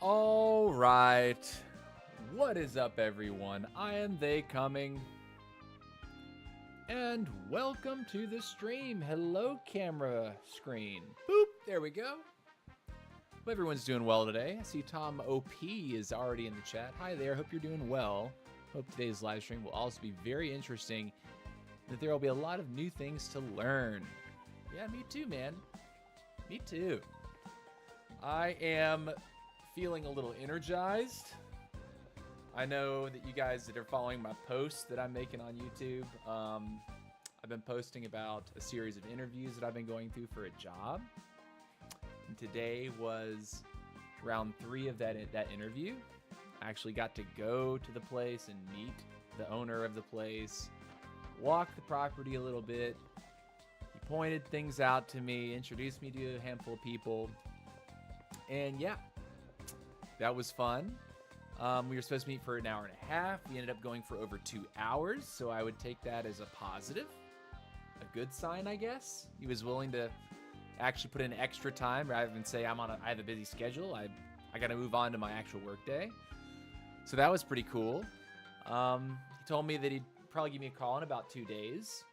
All right. What is up, everyone? I am They Coming. And welcome to the stream. Hello, camera screen. Boop. There we go. Hope everyone's doing well today. I see Tom OP is already in the chat. Hi there. Hope you're doing well. Hope today's live stream will also be very interesting. That there will be a lot of new things to learn. Yeah, me too, man. Me too. I am feeling a little energized. I know that you guys that are following my posts that I'm making on YouTube, I've been posting about a series of interviews that I've been going through for a job. And today was round 3 of that interview. I actually got to go to the place and meet the owner of the place, walk the property a little bit. He pointed things out to me, introduced me to a handful of people, and yeah, that was fun. We were supposed to meet for an hour and a half. We ended up going for over 2 hours, so I would take that as a positive, a good sign, I guess. He was willing to actually put in extra time rather than say I have a busy schedule. I got to move on to my actual work day. So that was pretty cool. He told me that he'd probably give me a call in about 2 days.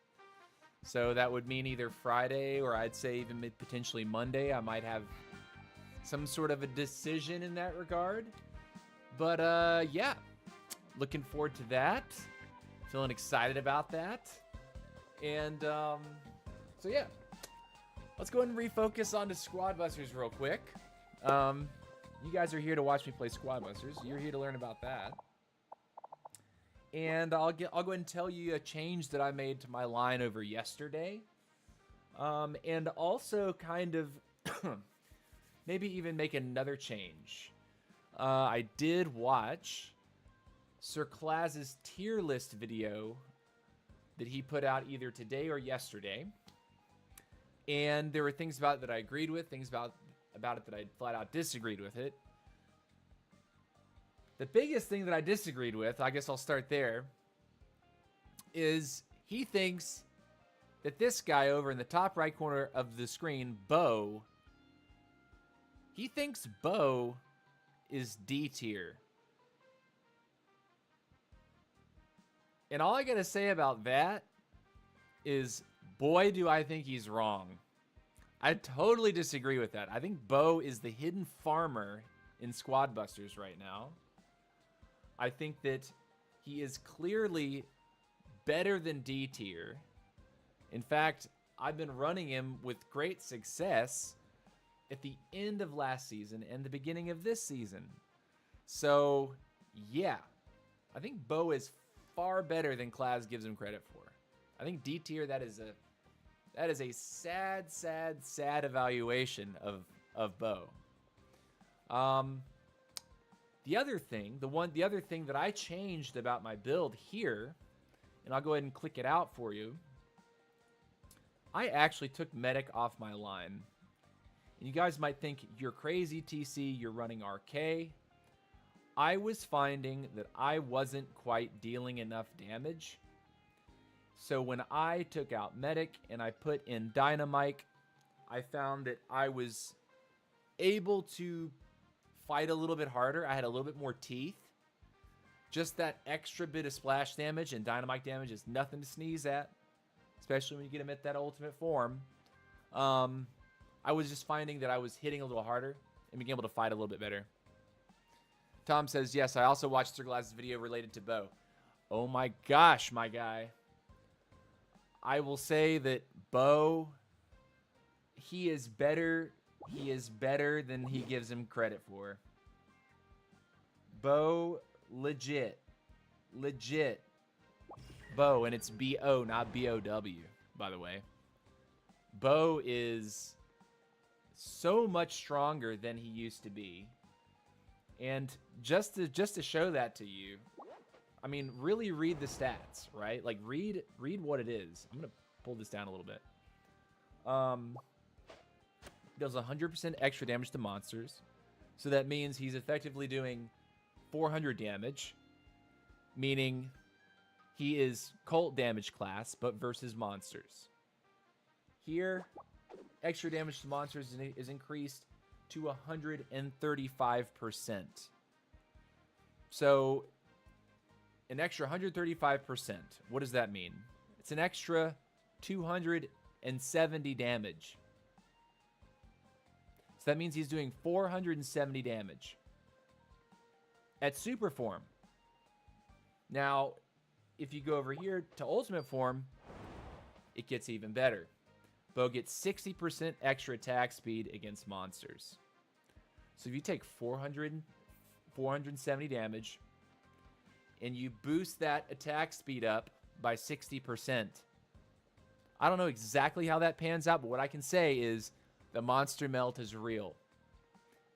So that would mean either Friday or I'd say even potentially Monday. I might have some sort of a decision in that regard. But yeah, looking forward to that. Feeling excited about that. And so yeah, let's go ahead and refocus on to Squad Busters real quick. You guys are here to watch me play Squad Busters. You're here to learn about that. And I'll go ahead and tell you a change that I made to my line over yesterday. And also kind of maybe even make another change. I did watch Sir Claz's tier list video that he put out either today or yesterday. And there were things about it that I agreed with, things about it that I flat out disagreed with it. The biggest thing that I disagreed with, I guess I'll start there, is he thinks that this guy over in the top right corner of the screen, Bo, he thinks Bo is D tier. And all I gotta say about that is, boy, do I think he's wrong. I totally disagree with that. I think Bo is the hidden farmer in Squad Busters right now. I think that he is clearly better than D tier. In fact, I've been running him with great success at the end of last season and the beginning of this season. So, yeah, I think Bo is far better than Claz gives him credit for. I think D tier, that is a sad, sad, sad evaluation of Bo. The other thing that I changed about my build here, and I'll go ahead and click it out for you. I actually took Medic off my line. And you guys might think, you're crazy, TC, you're running RK. I was finding that I wasn't quite dealing enough damage. So when I took out Medic and I put in Dynamite, I found that I was able to fight a little bit harder. I had a little bit more teeth. Just that extra bit of splash damage and Dynamite damage is nothing to sneeze at. Especially when you get him at that ultimate form. I was just finding that I was hitting a little harder and being able to fight a little bit better. Tom says, yes, I also watched Sir Glass's video related to Bo. Oh my gosh, my guy. I will say that Bo, he is better than he gives him credit for. Bo, legit. Bo, and it's B-O, not B-O-W, by the way. Bo is so much stronger than he used to be. And just to show that to you, I mean, really read the stats, right? Like, read what it is. I'm going to pull this down a little bit. Does 100% extra damage to monsters. So that means he's effectively doing 400 damage. Meaning he is cult damage class, but versus monsters. Here, extra damage to monsters is increased to 135%. So an extra 135%. What does that mean? It's an extra 270 damage. So that means he's doing 470 damage at super form. Now, if you go over here to ultimate form, it gets even better. Bo gets 60% extra attack speed against monsters. So if you take 470 damage and you boost that attack speed up by 60%, I don't know exactly how that pans out, but what I can say is the monster melt is real.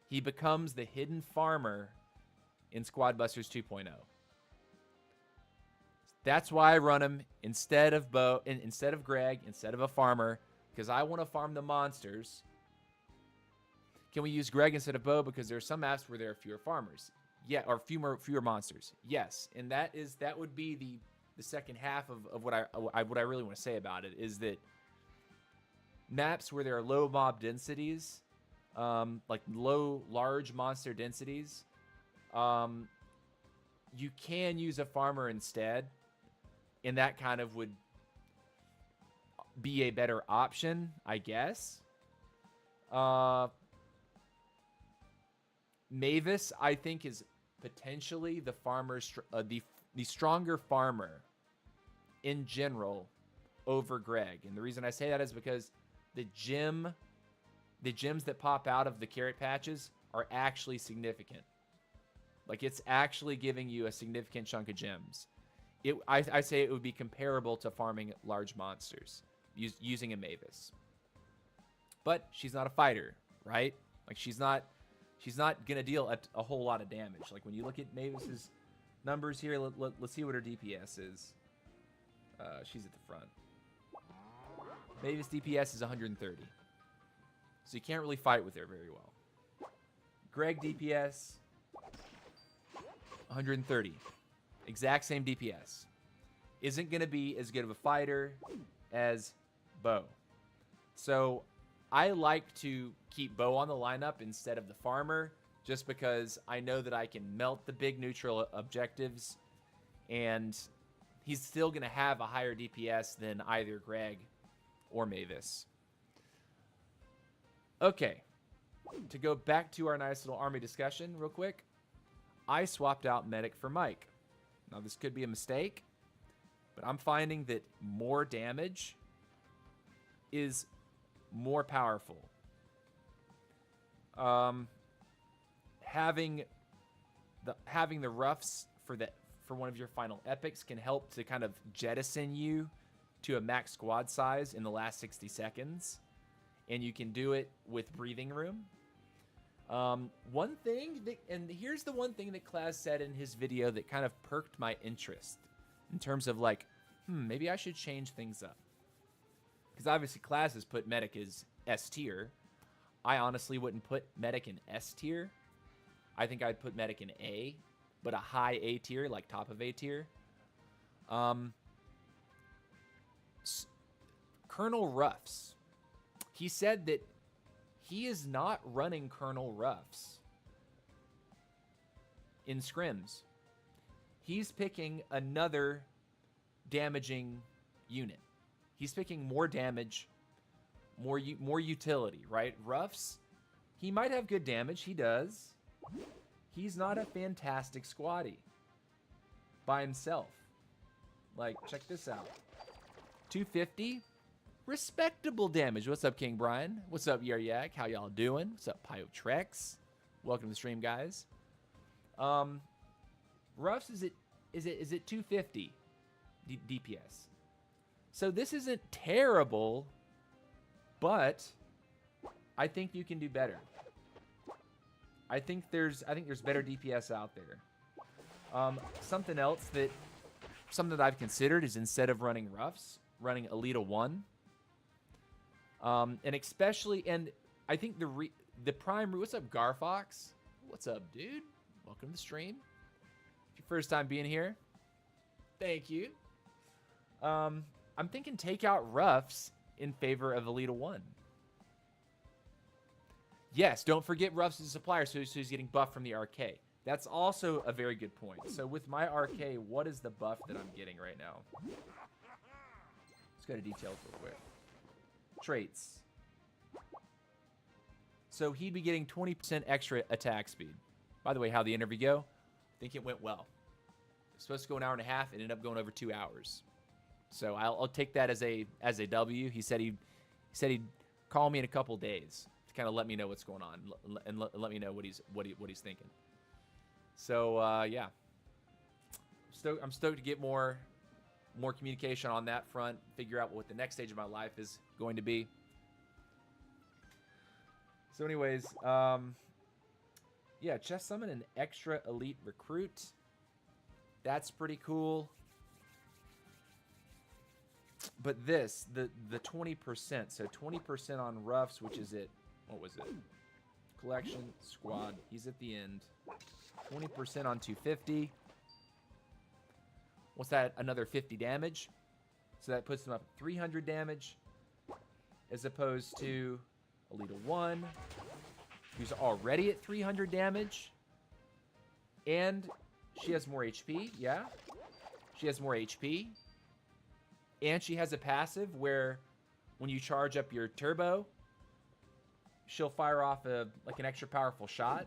He becomes the hidden farmer in Squad Busters 2.0. That's why I run him instead of Greg, instead of a farmer, because I want to farm the monsters. Can we use Greg instead of Bo because there are some maps where there are fewer farmers? Yeah, or fewer monsters. Yes, and that would be the second half of what I really want to say about it, is that maps where there are low mob densities, like large monster densities, you can use a farmer instead, and that kind of would be a better option, I guess. Mavis, I think, is potentially the stronger farmer in general over Greg. And the reason I say that is because the gems that pop out of the carrot patches are actually significant. Like, it's actually giving you a significant chunk of gems. I say it would be comparable to farming large monsters using a Mavis. But she's not a fighter, right? Like, she's not gonna deal a whole lot of damage. Like, when you look at Mavis's numbers here, let's see what her DPS is. She's at the front. Mavis DPS is 130. So you can't really fight with her very well. Greg DPS, 130. Exact same DPS. Isn't going to be as good of a fighter as Bo. So I like to keep Bo on the lineup instead of the farmer, just because I know that I can melt the big neutral objectives, and he's still going to have a higher DPS than either Greg or Mavis. Okay, to go back to our nice little army discussion real quick, I swapped out Medic for Mike. Now, this could be a mistake, but I'm finding that more damage is more powerful. Having the roughs for one of your final epics can help to kind of jettison you to a max squad size in the last 60 seconds, and you can do it with breathing room. One thing and here's the one thing that Class said in his video that kind of perked my interest in terms of like, maybe I should change things up. Because obviously Class has put Medic as S tier. I honestly wouldn't put Medic in S tier. I think I'd put Medic in A, but a high A tier, like top of A tier. Colonel Ruffs. He said that he is not running Colonel Ruffs in scrims. He's picking another damaging unit. He's picking more damage, more utility, right? Ruffs, he might have good damage. He does. He's not a fantastic squatty by himself. Like, check this out. 250. Respectable damage. What's up, King Brian? What's up, Yaryak? How y'all doing? What's up, Pio Trex? Welcome to the stream, guys. Ruffs is at 250 DPS. So this isn't terrible, but I think you can do better. I think there's better DPS out there. Something that I've considered is, instead of running Ruffs, running Elita 1. And I think the prime. What's up, Garfox? What's up, dude? Welcome to the stream. If your first time being here, thank you. I'm thinking take out Ruffs in favor of Elita 1. Yes, don't forget Ruff's is a supplier, so he's getting buff from the RK. That's also a very good point. So with my RK, what is the buff that I'm getting right now? Let's go to details real quick. Traits. So he'd be getting 20% extra attack speed. By the way, how'd the interview go? I think it went well. It was supposed to go an hour and a half. It ended up going over 2 hours. So I'll take that as a W. He said he'd call me in a couple days to kind of let me know what's going on and let me know what he's thinking. So yeah, I'm stoked to get more communication on that front. Figure out what the next stage of my life is going to be. So anyways, yeah, chest summon an extra elite recruit. That's pretty cool. But this, the 20%, so 20% on Ruffs, which is it? What was it? Collection, squad, he's at the end. 20% on 250. What's that? Another 50 damage. So that puts him up 300 damage. As opposed to Alita 1, who's already at 300 damage. And she has more HP, yeah. She has more HP. And she has a passive where when you charge up your turbo, she'll fire off like an extra powerful shot.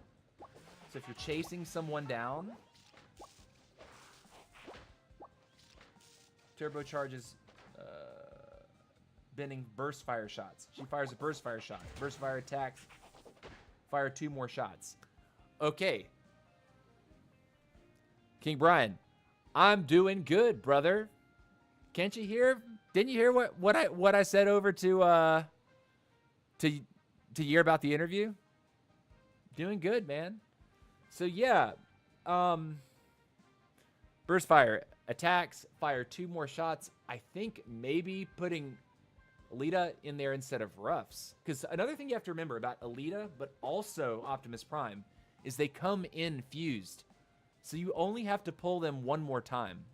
So if you're chasing someone down, turbo charges bending burst fire shots. She fires a burst fire shot. Burst fire attacks, fire 2 more shots. Okay. King Brian, I'm doing good, brother. Can't you hear? Didn't you hear what I said over to Year about the interview? Doing good, man. So yeah, burst fire attacks, fire 2 more shots. I think maybe putting Alita in there instead of Ruffs, because another thing you have to remember about Alita, but also Optimus Prime, is they come in fused, so you only have to pull them 1 more time.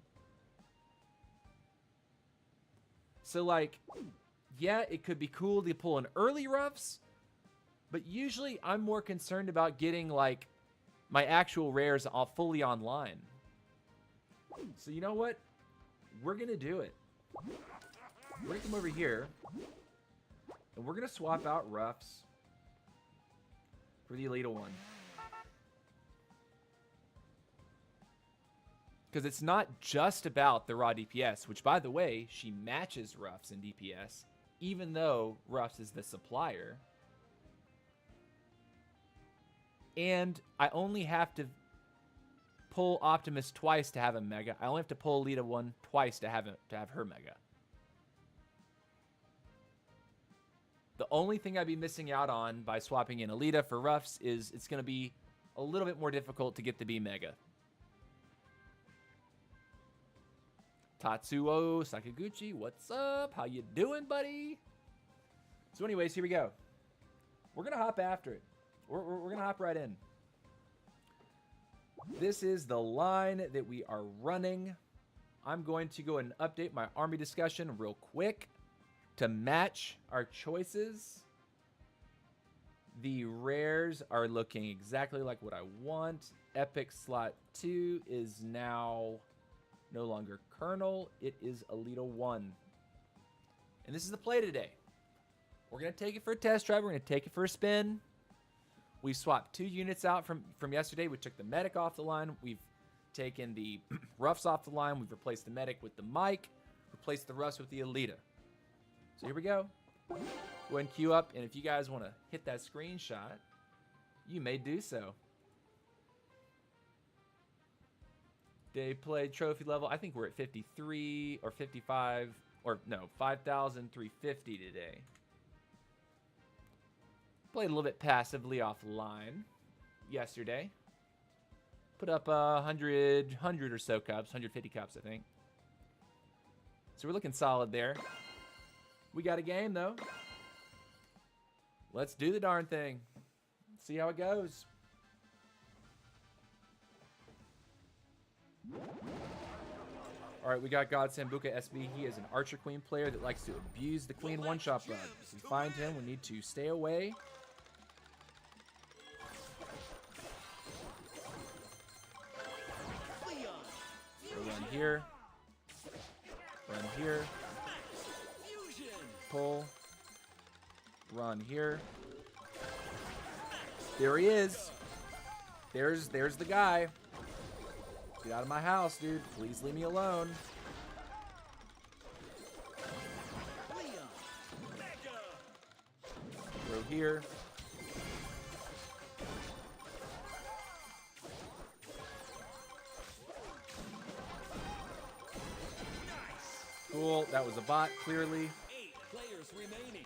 So, like, yeah, it could be cool to pull an early Ruffs, but usually I'm more concerned about getting, like, my actual rares all fully online. So, you know what? We're going to do it. We're going to come over here, and we're going to swap out Ruffs for the Alita 1. Because it's not just about the raw DPS, which, by the way, she matches Ruffs in DPS, even though Ruffs is the supplier. And I only have to pull Optimus twice to have a Mega. I only have to pull Alita 1 twice to have her Mega. The only thing I'd be missing out on by swapping in Alita for Ruffs is it's going to be a little bit more difficult to get the B Mega. Tatsuo Sakaguchi, what's up? How you doing, buddy? So anyways, here we go. We're going to hop after it. We're going to hop right in. This is the line that we are running. I'm going to go and update my army discussion real quick to match our choices. The rares are looking exactly like what I want. Epic slot 2 is now no longer Colonel. It is Alita 1. And this is the play today. We're going to take it for a test drive. We're going to take it for a spin. We swapped 2 units out from yesterday. We took the medic off the line. We've taken the Ruffs off the line. We've replaced the medic with the mic. Replaced the Ruffs with the Alita. So here we go. Go ahead and queue up. And if you guys want to hit that screenshot, you may do so. They played trophy level. I think we're at 53 or 55 or no, 5,350 today. Played a little bit passively offline yesterday. Put up 100 or so cups, 150 cups, I think. So we're looking solid there. We got a game, though. Let's do the darn thing. See how it goes. All right, we got God Sambuca SB. He is an Archer Queen player that likes to abuse the Queen one-shot bug. If we find him, we need to stay away here. Run here. Pull. Run here. There he is. There's the guy. Get out of my house, dude. Please leave me alone. Go here. Cool. That was a bot, clearly. 8 players remaining.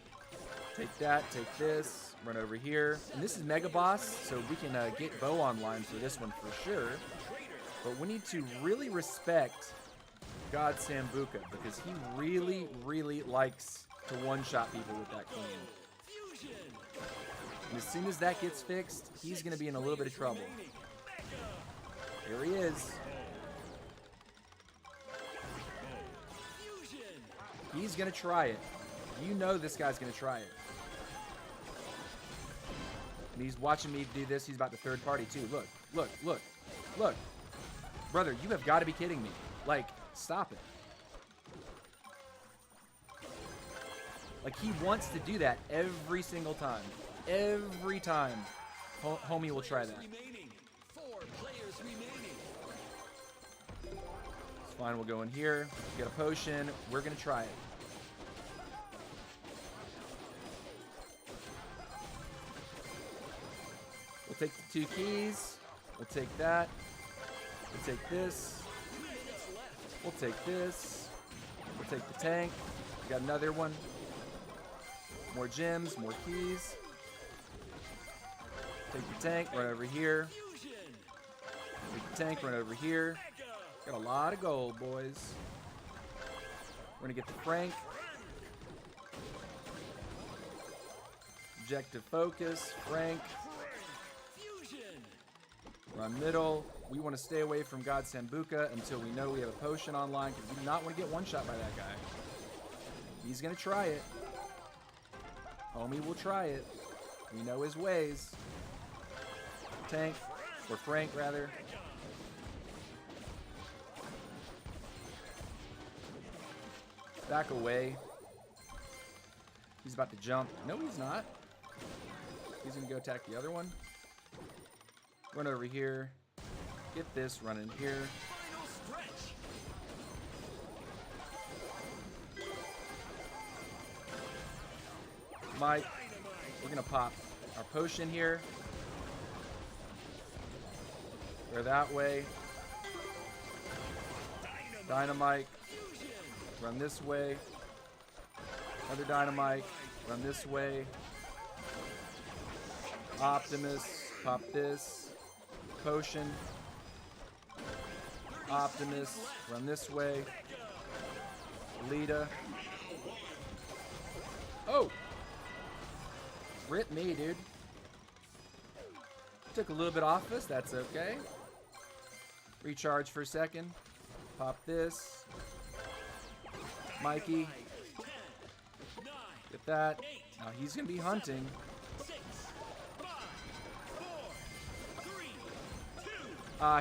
Take that. Take this. Run over here. And this is Mega Boss, so we can get Bo online for this one for sure. But we need to really respect God Sambuca because he really, really likes to one-shot people with that queen. And as soon as that gets fixed, he's going to be in a little bit of trouble. Here he is. He's going to try it. You know this guy's going to try it. And he's watching me do this. He's about to third party too. Look, look, look, look. Brother, you have got to be kidding me. Like, stop it. Like, he wants to do that every single time. Every time. Homie will try that. 4 players remaining. It's fine, we'll go in here. Get a potion. We're going to try it. We'll take the 2 keys. We'll take that. We'll take this. We'll take this. We'll take the tank. We got another one. More gems, more keys. Take the tank, run over here. Take the tank, run over here. Got a lot of gold, boys. We're gonna get the Frank. Objective focus, Frank. Run middle. We want to stay away from God Sambuca until we know we have a potion online because we do not want to get one shot by that guy. He's going to try it. Homie will try it. We know his ways. Tank, or Frank rather. Back away. He's about to jump. No, he's not. He's going to go attack the other one. Run over here. Get this, run in here. Mike, we're gonna pop our potion here. Go that way. Dynamite. Run this way. Another dynamite. Run this way. Optimus. Pop this. Potion. Optimus. Run this way. Lita. Oh! Rip me, dude. Took a little bit off us. That's okay. Recharge for a second. Pop this. Mikey. Get that. Now he's going to be hunting.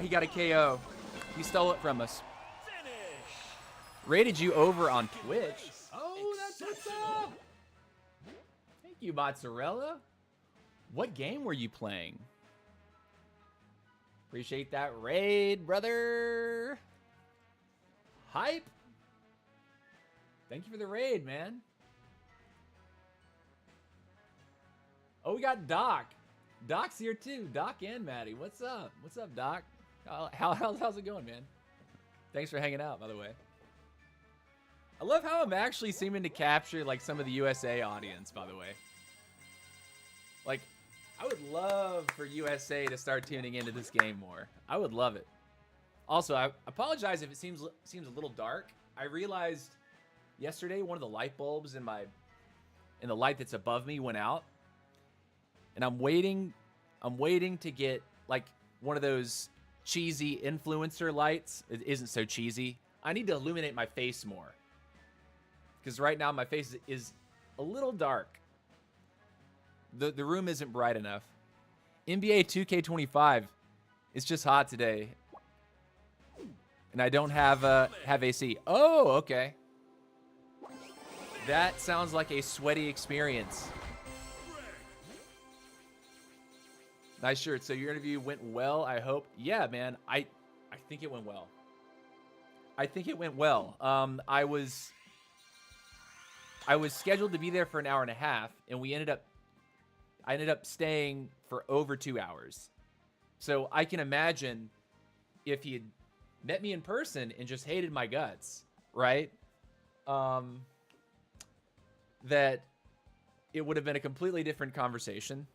He got a KO. He stole it from us. Rated you over on Twitch. Oh, that's what's up. Thank you, Mozzarella. What game were you playing? Appreciate that raid, brother. Hype. Thank you for the raid, man. Oh, we got Doc. Doc's here too. Doc and Maddie. What's up? What's up, Doc? How's it going, man? Thanks for hanging out, by the way. I love how I'm actually seeming to capture like some of the USA audience, by the way. Like, I would love for USA to start tuning into this game more. I would love it. Also, I apologize if it seems a little dark. I realized yesterday one of the light bulbs in the light that's above me went out. And I'm waiting to get like one of those cheesy influencer lights. It isn't so cheesy. I need to illuminate my face more. Because right now my face is a little dark. The room isn't bright enough. NBA 2K25 is just hot today. And I don't have AC. Oh, okay. That sounds like a sweaty experience. Nice shirt. So your interview went well, I hope. Yeah, man. I think it went well. I think it went well. I was scheduled to be there for an hour and a half, and I ended up staying for over 2 hours. So I can imagine if he had met me in person and just hated my guts, right? That it would have been a completely different conversation.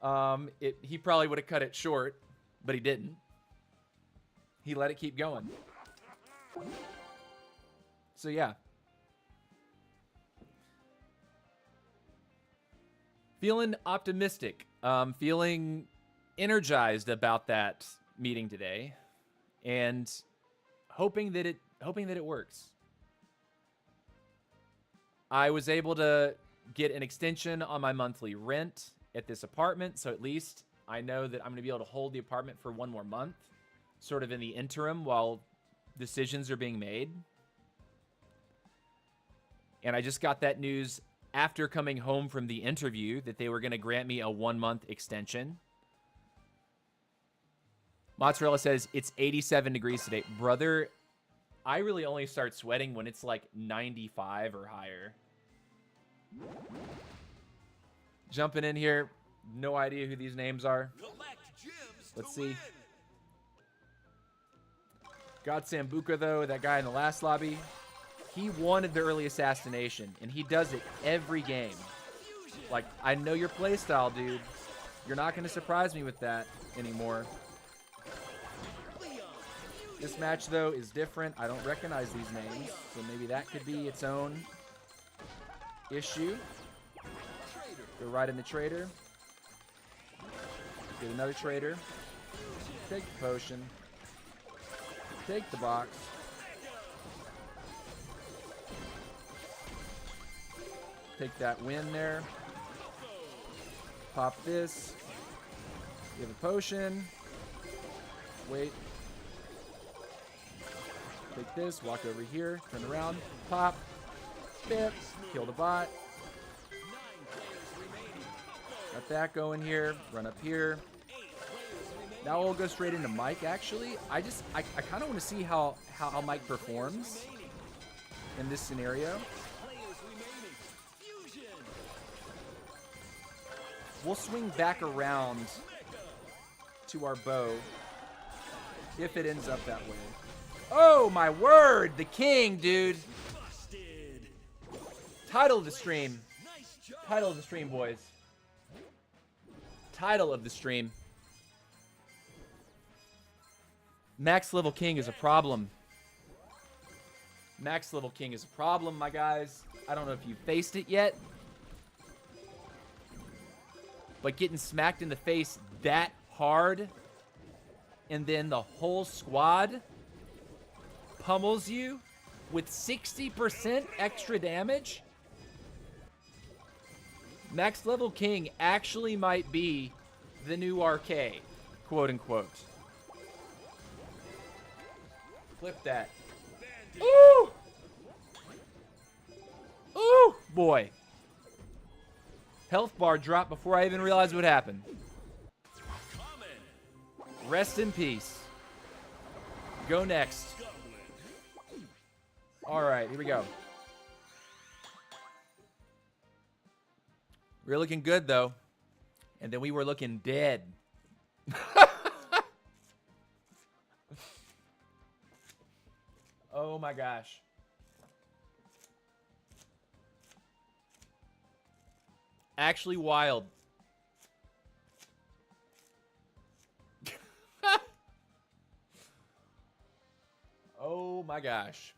He probably would have cut it short, but he didn't. He let it keep going. So yeah. Feeling optimistic. Feeling energized about that meeting today, and hoping that it works. I was able to get an extension on my monthly rent at this apartment, so at least I know that I'm going to be able to hold the apartment for 1 more month, sort of in the interim while decisions are being made. And I just got that news after coming home from the interview that they were going to grant me a 1-month extension. Mozzarella says, it's 87 degrees today. Brother, I really only start sweating when it's like 95 or higher. Jumping in here. No idea who these names are. Let's see. God Sambuca, though, that guy in the last lobby, he wanted the early assassination, and he does it every game. Like, I know your playstyle, dude. You're not going to surprise me with that anymore. This match, though, is different. I don't recognize these names, so maybe that could be its own issue. Go right in the trader. Get another trader. Take the potion. Take the box. Take that win there. Pop this. Give a potion. Wait. Take this, walk over here, turn around, pop, bip, kill the bot. Got that going here, run up here. Now we'll go straight into Mike, actually. I kind of want to see how Mike performs in this scenario. We'll swing back around to our bow if it ends up that way. Oh, my word. The king, dude. Title of the stream. Title of the stream, boys. Title of the stream. Max level king is a problem. Max level king is a problem, my guys. I don't know if you've faced it yet. But getting smacked in the face that hard, and then the whole squad pummels you with 60% extra damage? Max level king actually might be the new RK, quote unquote. Flip that. Ooh! Ooh, boy. Health bar dropped before I even realized what happened. Rest in peace. Go next. All right, here we go. We're looking good, though. And then we were looking dead. Oh, my gosh. Actually wild. Oh, my gosh.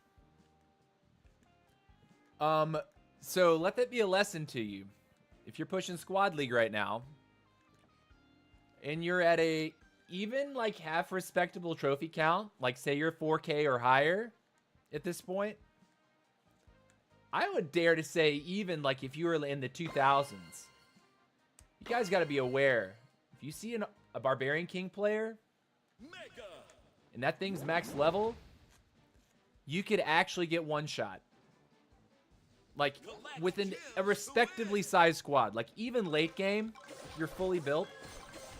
So let that be a lesson to you. If you're pushing Squad League right now, and you're at a even like half respectable trophy count, like say you're 4K or higher at this point, I would dare to say even like if you were in the 2000s, you guys got to be aware. If you see a Barbarian King player, and that thing's max level, you could actually get one shot. Like, within a respectively sized squad. Like, even late game, you're fully built.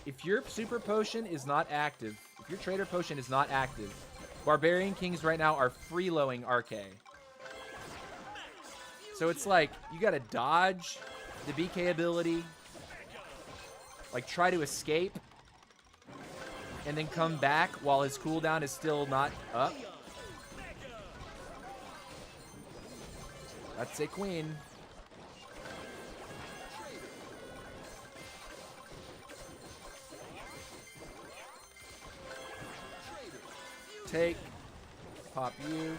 If your super potion is not active, if your trader potion is not active, Barbarian Kings right now are freeloading RK. So it's like, you gotta dodge the BK ability, like try to escape, and then come back while his cooldown is still not up. That's a queen. Take. Pop you.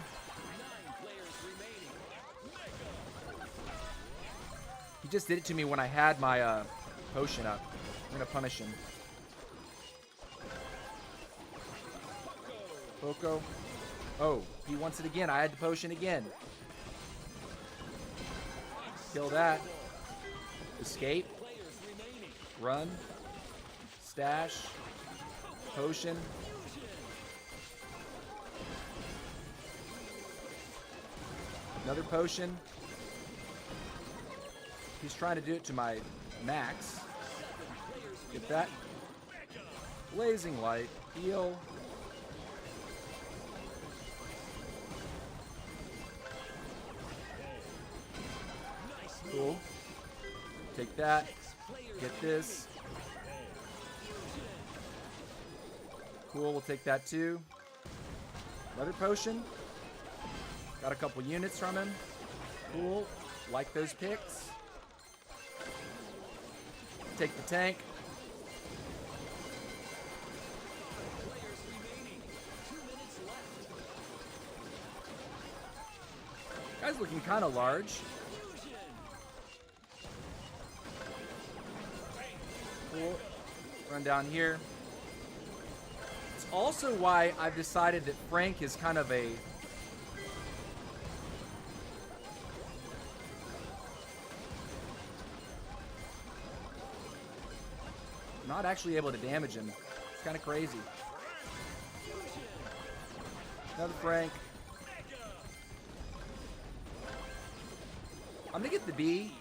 He just did it to me when I had my potion up. I'm gonna punish him. Poco. Oh, he wants it again. I had the potion again. Kill that. Escape. Run. Stash. Potion. Another potion. He's trying to do it to my max. Get that. Blazing light. Heal. Cool. Take that. Get this. Cool, we'll take that too. Another potion. Got a couple units from him. Cool. Like those picks. Take the tank. Guy's looking kind of large. Cool. Run down here. It's also why I've decided that Frank is kind of a... not actually able to damage him. It's kind of crazy. Another Frank. I'm gonna get the B.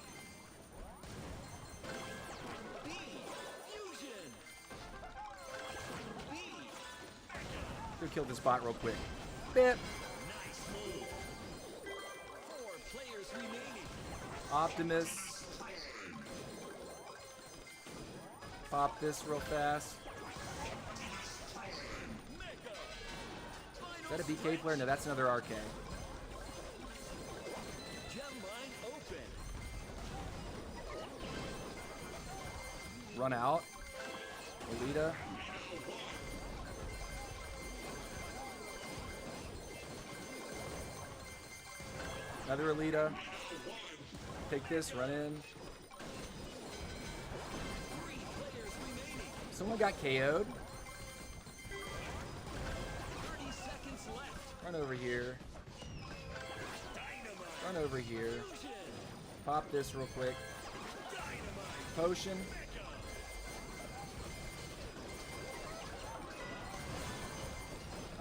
Go kill this bot real quick. Bip. Optimus. Pop this real fast. Is that a BK player? No, that's another RK. Run out. Alita. Another Alita. Take this, run in. Someone got KO'd. Run over here. Run over here. Pop this real quick. Potion.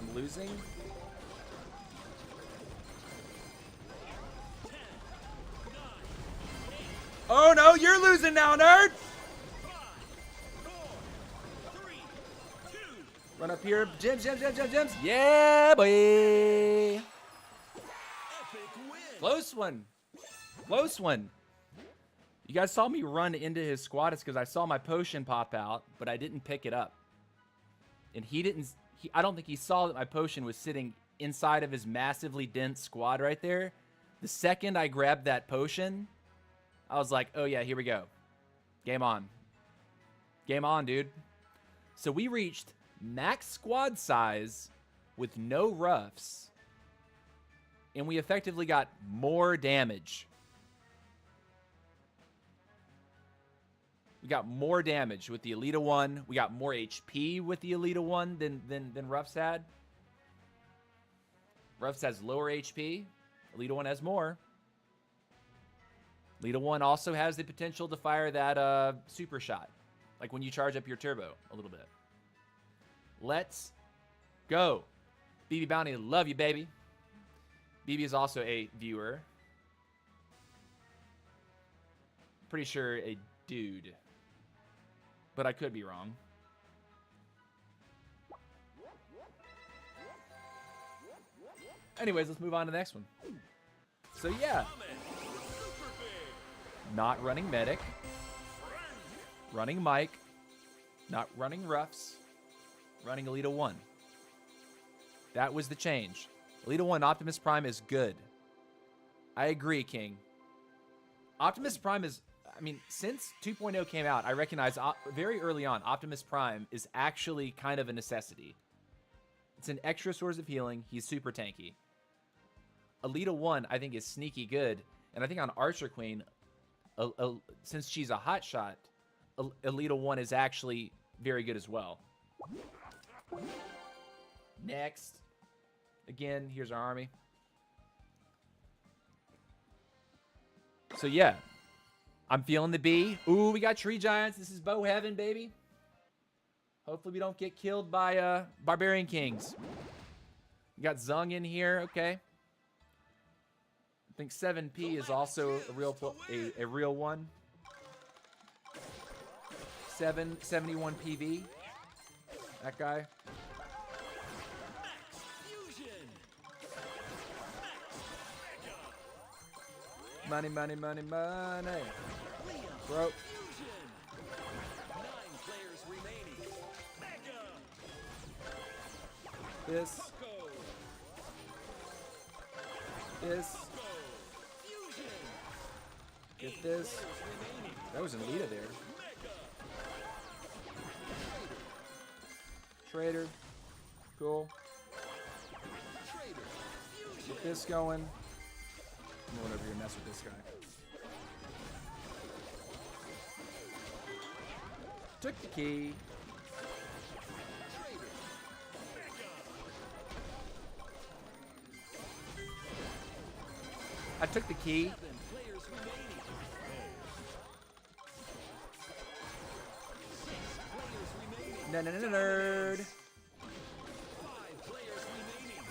I'm losing. Oh no, you're losing now, nerd! Run up here. Gems, gems, gems, gems, gems. Yeah, boy. Close one. Close one. You guys saw me run into his squad. It's because I saw my potion pop out, but I didn't pick it up. And he didn't... I don't think he saw that my potion was sitting inside of his massively dense squad right there. The second I grabbed that potion, I was like, oh yeah, here we go. Game on. Game on, dude. So we reached max squad size with no roughs, and we effectively got more damage. We got more damage with the Alita 1. We got more HP with the Alita 1 than Ruffs had. Ruffs has lower HP. Alita 1 has more. Alita 1 also has the potential to fire that super shot, like when you charge up your turbo a little bit. Let's go. BB Bounty, love you, baby. BB is also a viewer. Pretty sure a dude. But I could be wrong. Anyways, let's move on to the next one. So yeah. Not running medic. Running Mike. Not running roughs. Running Alita 1. That was the change. Alita 1 Optimus Prime is good. I agree, King. Optimus Prime is... I mean, since 2.0 came out, I recognize very early on, Optimus Prime is actually kind of a necessity. It's an extra source of healing. He's super tanky. Alita 1, I think, is sneaky good. And I think on Archer Queen, since she's a hotshot, Alita 1 is actually very good as well. Next. Again, here's our army. So, yeah. I'm feeling the B. Ooh, we got Tree Giants. This is bow heaven, baby. Hopefully we don't get killed by Barbarian Kings. We got Zung in here. Okay. I think 7P is also a real one. 71 PV. That guy. Money, money, money, money. Bro. 9 players remaining. Mega. This. This. Get this. That was an Alita there. Trader. Cool. Get this going. I'm going over here and mess with this guy. Took the key. I took the key. Nerd. 5 players remaining.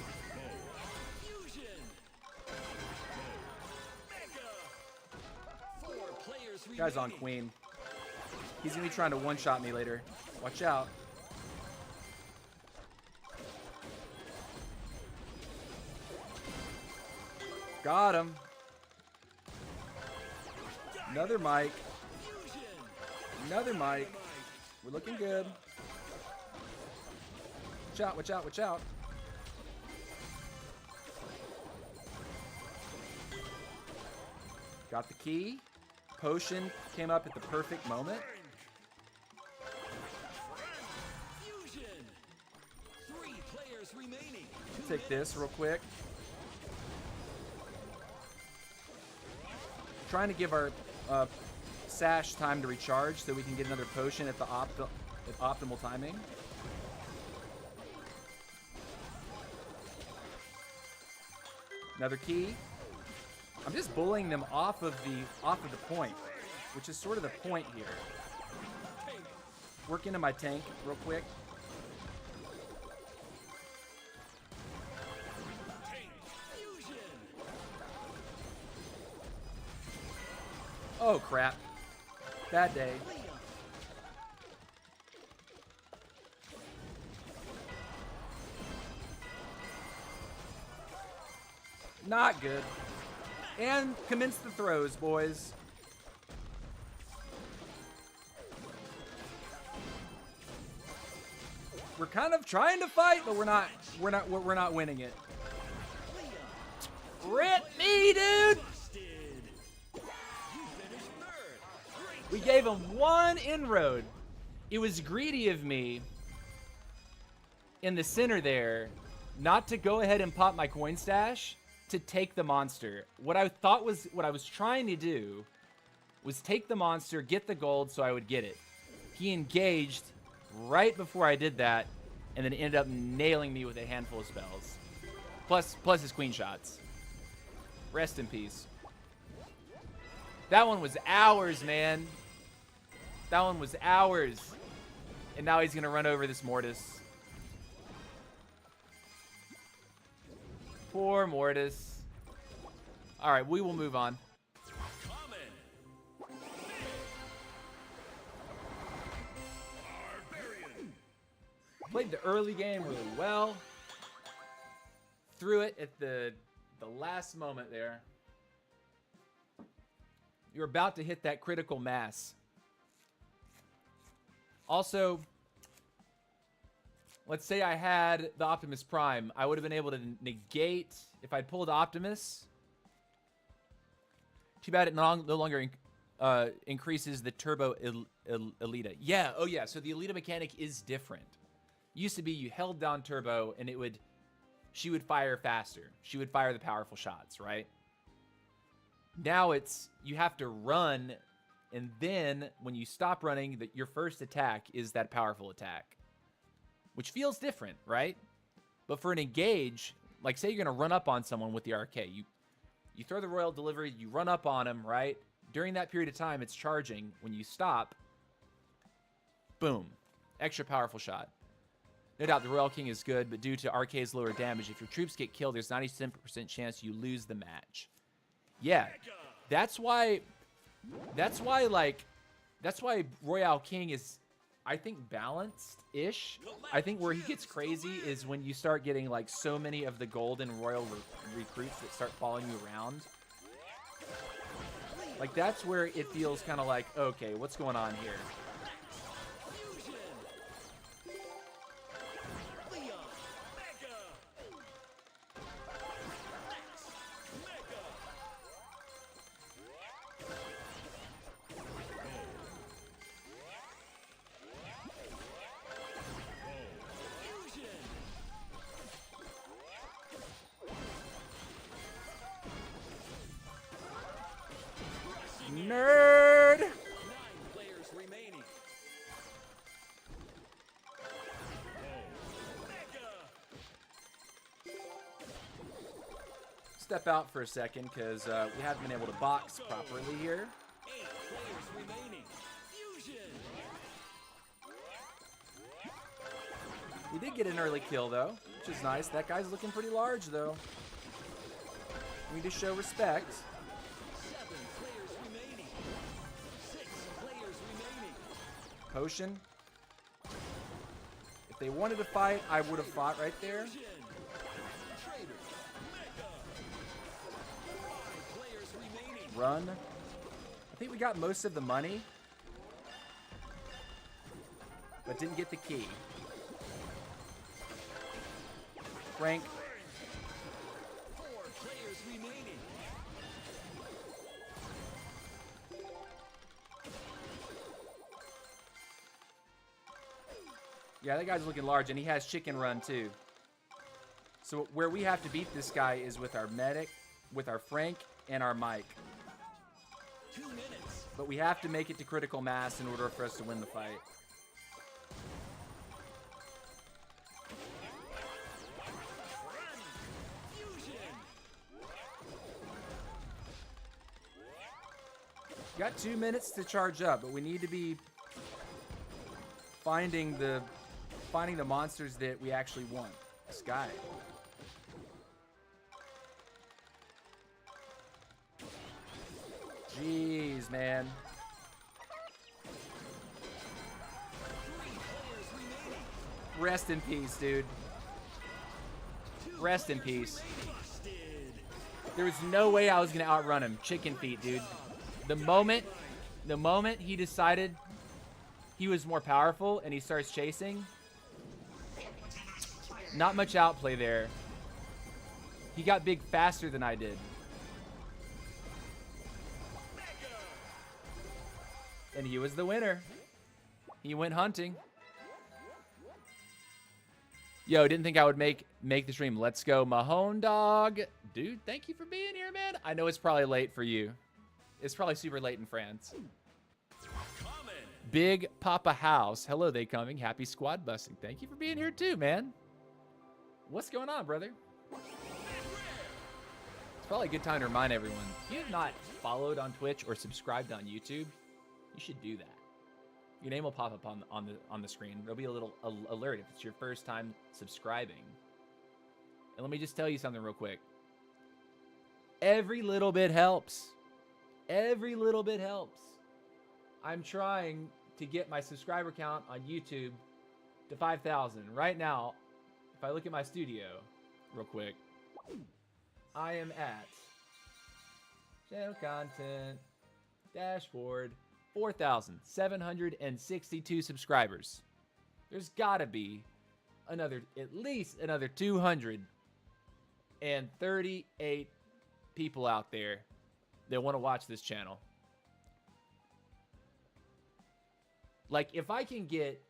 Fusion. Mega. 4 players remaining. Guy's on Queen. He's gonna be trying to one-shot me later. Watch out. Got him. Another Mike. Another Mike. We're looking good. Watch out, watch out, watch out. Got the key. Potion came up at the perfect moment. Fusion. 3 players remaining. Take this real quick. Trying to give our Sash time to recharge so we can get another potion at the optimal timing. Another key. I'm just bullying them off of the point, which is sort of the point here. Work into my tank real quick. Oh crap. Bad day. Not good. And commence the throws, boys. We're kind of trying to fight, but we're not winning it. Rip me, dude! We gave him one inroad. It was greedy of me in the center there not to go ahead and pop my coin stash to take the monster. What I was trying to do was take the monster, get the gold so I would get it. He engaged right before I did that and then ended up nailing me with a handful of spells. Plus his queen shots. Rest in peace. That one was ours, man. That one was ours. And now he's going to run over this Mortis. Poor Mortis. All right, we will move on. Common. Barbarian. Played the early game really well. Threw it at the last moment there. You're about to hit that critical mass. Also, let's say I had the Optimus Prime. I would have been able to negate if I'd pulled Optimus. Too bad it no longer increases the Turbo Elita. Yeah, oh yeah, so the Elita mechanic is different. Used to be you held down Turbo and she would fire faster. She would fire the powerful shots, right? Now it's, you have to run, and then when you stop running, your first attack is that powerful attack. Which feels different, right? But for an engage, like say you're going to run up on someone with the RK. You throw the Royal Delivery, you run up on him, right? During that period of time, it's charging. When you stop, boom, extra powerful shot. No doubt the Royal King is good, but due to RK's lower damage, if your troops get killed, there's 97% chance you lose the match. Yeah, that's why Royal King is, I think, balanced-ish. I think where he gets crazy is when you start getting like so many of the golden royal recruits that start following you around. Like that's where it feels kind of like, okay, what's going on here? Nerd! 9 players remaining. Step out for a second because we haven't been able to box properly here. 8 players remaining. Fusion. We did get an early kill though, which is nice. That guy's looking pretty large though. We need to show respect. 7 players remaining. 6 players remaining. Potion. If they wanted to fight, I would have fought right there. Fusion. Trader. Mega. 5 players remaining. Run. I think we got most of the money, but didn't get the key. Frank. 4 players remaining. Yeah, that guy's looking large, and he has chicken run too. So where we have to beat this guy is with our medic, with our Frank, and our Mike. 2 minutes. But we have to make it to critical mass in order for us to win the fight. Fusion. Got 2 minutes to charge up, but we need to be finding the monsters that we actually want. This guy. Jeez, man. 3 players remaining. Rest in peace, dude. Rest in peace. Busted. There was no way I was gonna outrun him. Chicken feet, dude. The moment he decided he was more powerful and he starts chasing, not much outplay there. He got big faster than I did. And he was the winner. He went hunting. Yo, didn't think I would make the stream. Let's go, Mahone Dog. Dude, thank you for being here, man. I know it's probably late for you. It's probably super late in France. Common. Big Papa House. Hello, they coming. Happy squad busting. Thank you for being here too, man. What's going on, brother? It's probably a good time to remind everyone. If you have not followed on Twitch or subscribed on YouTube, you should do that. Your name will pop up on the screen. There'll be a little alert if it's your first time subscribing. And let me just tell you something real quick. Every little bit helps. Every little bit helps. I'm trying to get my subscriber count on YouTube to 5,000. Right now, if I look at my studio real quick, I am at channel content, dashboard, 4,762 subscribers. There's gotta be at least another 238 people out there that want to watch this channel. Like, if I can get,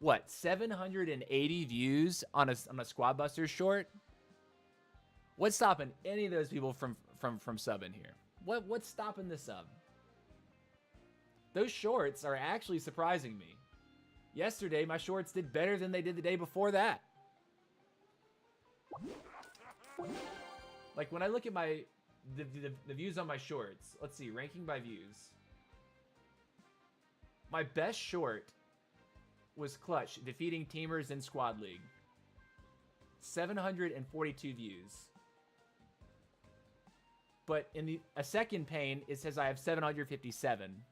what, 780 views on a Squad Busters short, what's stopping any of those people from subbing here? What's stopping the sub? Those shorts are actually surprising me. Yesterday, my shorts did better than they did the day before that. Like, when I look at the views on my shorts, let's see, ranking by views. My best short was Clutch, defeating teamers in Squad League. 742 views. But in a second pane, it says I have 757.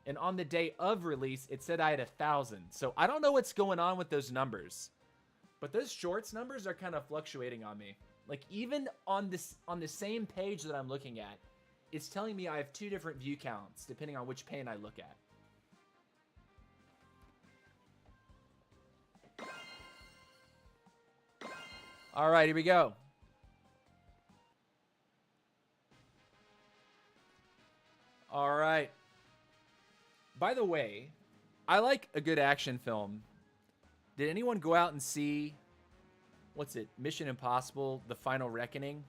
And on the day of release, it said I had 1,000. So I don't know what's going on with those numbers. But those shorts numbers are kind of fluctuating on me. Like, even on the same page that I'm looking at, it's telling me I have 2 different view counts, depending on which pane I look at. All right, here we go. All right. By the way, I like a good action film. Did anyone go out and see, what's it, Mission Impossible, The Final Reckoning?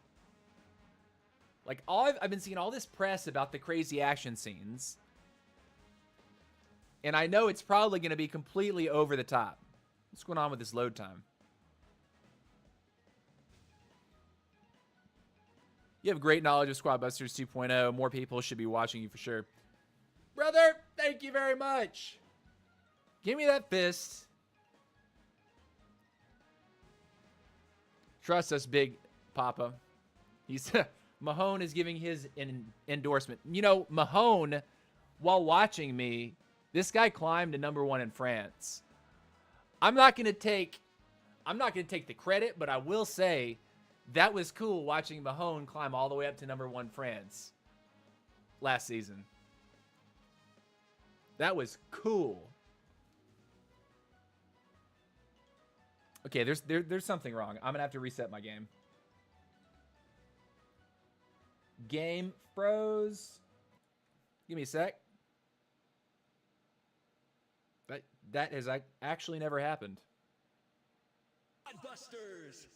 Like, I've been seeing all this press about the crazy action scenes. And I know it's probably going to be completely over the top. What's going on with this load time? You have great knowledge of Squad Busters 2.0. More people should be watching you for sure. Brother, thank you very much. Give me that fist. Trust us, Big Papa. He's Mahone is giving his endorsement. You know, Mahone, while watching me, this guy climbed to #1 in France. I'm not gonna take the credit, but I will say that was cool watching Mahone climb all the way up to #1 France last season. That was cool. Okay, there's something wrong. I'm gonna have to reset my game. Game froze. Give me a sec. That has actually never happened. Busters.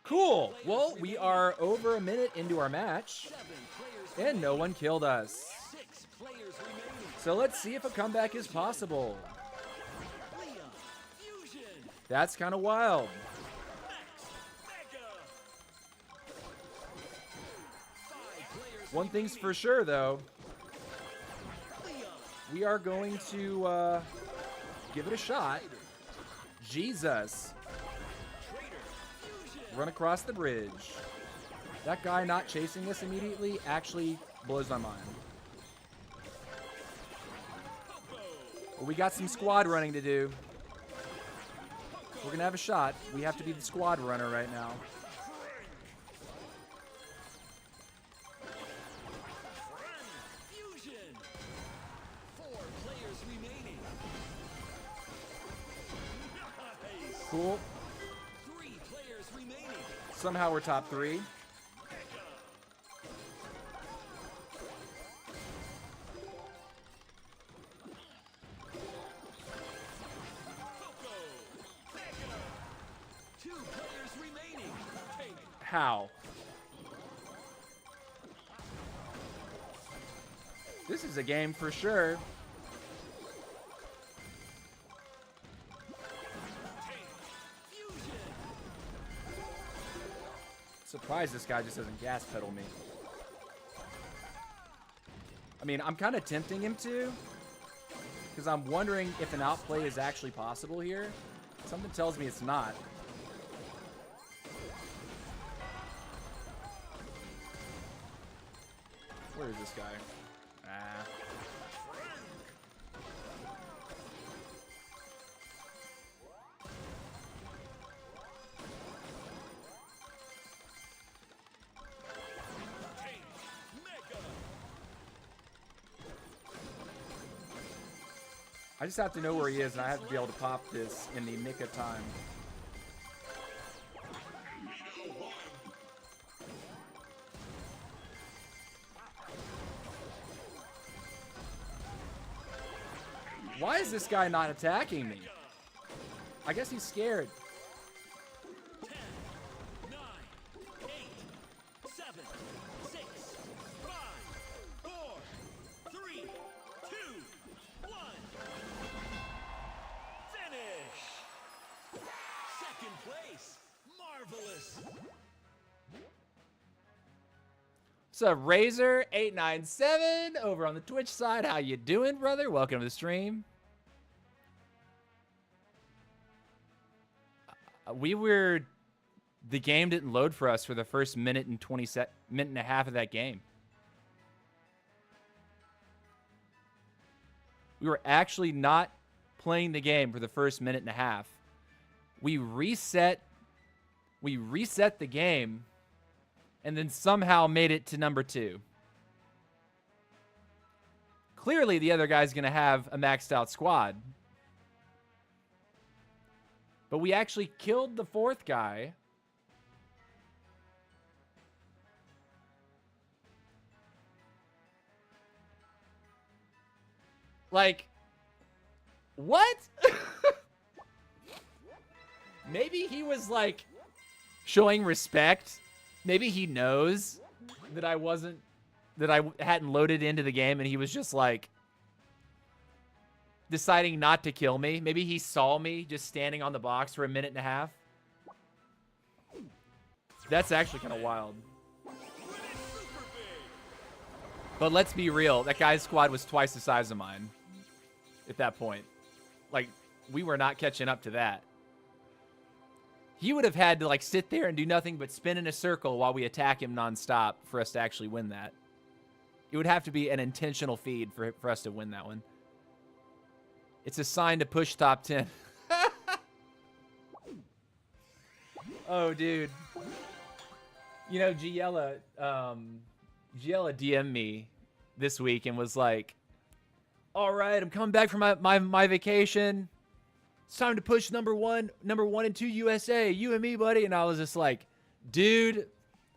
Cool. Well, we are over a minute into our match, and no one killed us. 6 players remaining. So let's see if a comeback is possible. Leon, Fusion, That's kind of wild. Max, Mega. 5 players One thing's remaining. for sure, though. Leon, We are going to give it a shot. Jesus. Traitor, Fusion, Run across the bridge. That guy not chasing us immediately actually blows my mind. But we got some squad running to do. We're going to have a shot. We have to be the squad runner right now. Fusion. 4 players remaining. Nice. Cool. 3 players remaining. Somehow we're top 3. Coco, Mega. 2 players remaining. Take. How? This is a game for sure. Fusion. Surprised this guy just doesn't gas pedal me. I mean, I'm kind of tempting him to, because I'm wondering if an outplay is actually possible here. Something tells me it's not. Where is this guy? Ah. Tank. Mega. I just have to know where he is, and I have to be able to pop this in the nick of time. Why is this guy not attacking me? I guess he's scared. 10, 9, 8, 7, 6, 5, 4, 3, 2, 1. Finish. Second place. Marvelous. What's up, Razor897 over on the Twitch side? How you doing, brother? Welcome to the stream. The game didn't load for us for the first minute and minute and a half of that game. We were actually not playing the game for the first minute and a half. We reset the game and then somehow made it to number 2. Clearly, the other guy's going to have a maxed out squad. But we actually killed the 4th guy. Like, what? Maybe he was, like, showing respect. Maybe he knows that I hadn't loaded into the game, and he was just, like, deciding not to kill me. Maybe he saw me just standing on the box for a minute and a half. That's actually kind of wild. But let's be real. That guy's squad was twice the size of mine at that point. Like, we were not catching up to that. He would have had to, like, sit there and do nothing but spin in a circle while we attack him nonstop for us to actually win that. It would have to be an intentional feed for us to win that one. It's a sign to push top 10. Oh, dude. You know, Giella DM'd me this week and was like, all right, I'm coming back from my vacation. It's time to push number one and 2 USA. You and me, buddy. And I was just like, dude,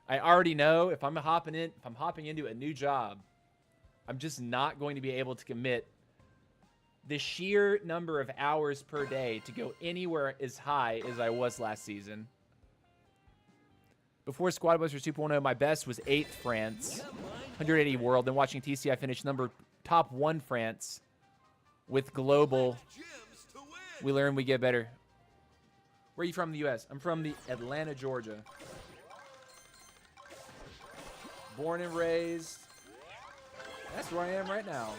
I already know if I'm hopping into a new job, I'm just not going to be able to commit the sheer number of hours per day to go anywhere as high as I was last season. Before Squad Busters 2.0, my best was 8th France, 180 world. Then watching TC, I finished top 1 France with global. We learn, we get better. Where are you from in the U.S.? I'm from the Atlanta, Georgia. Born and raised. That's where I am right now.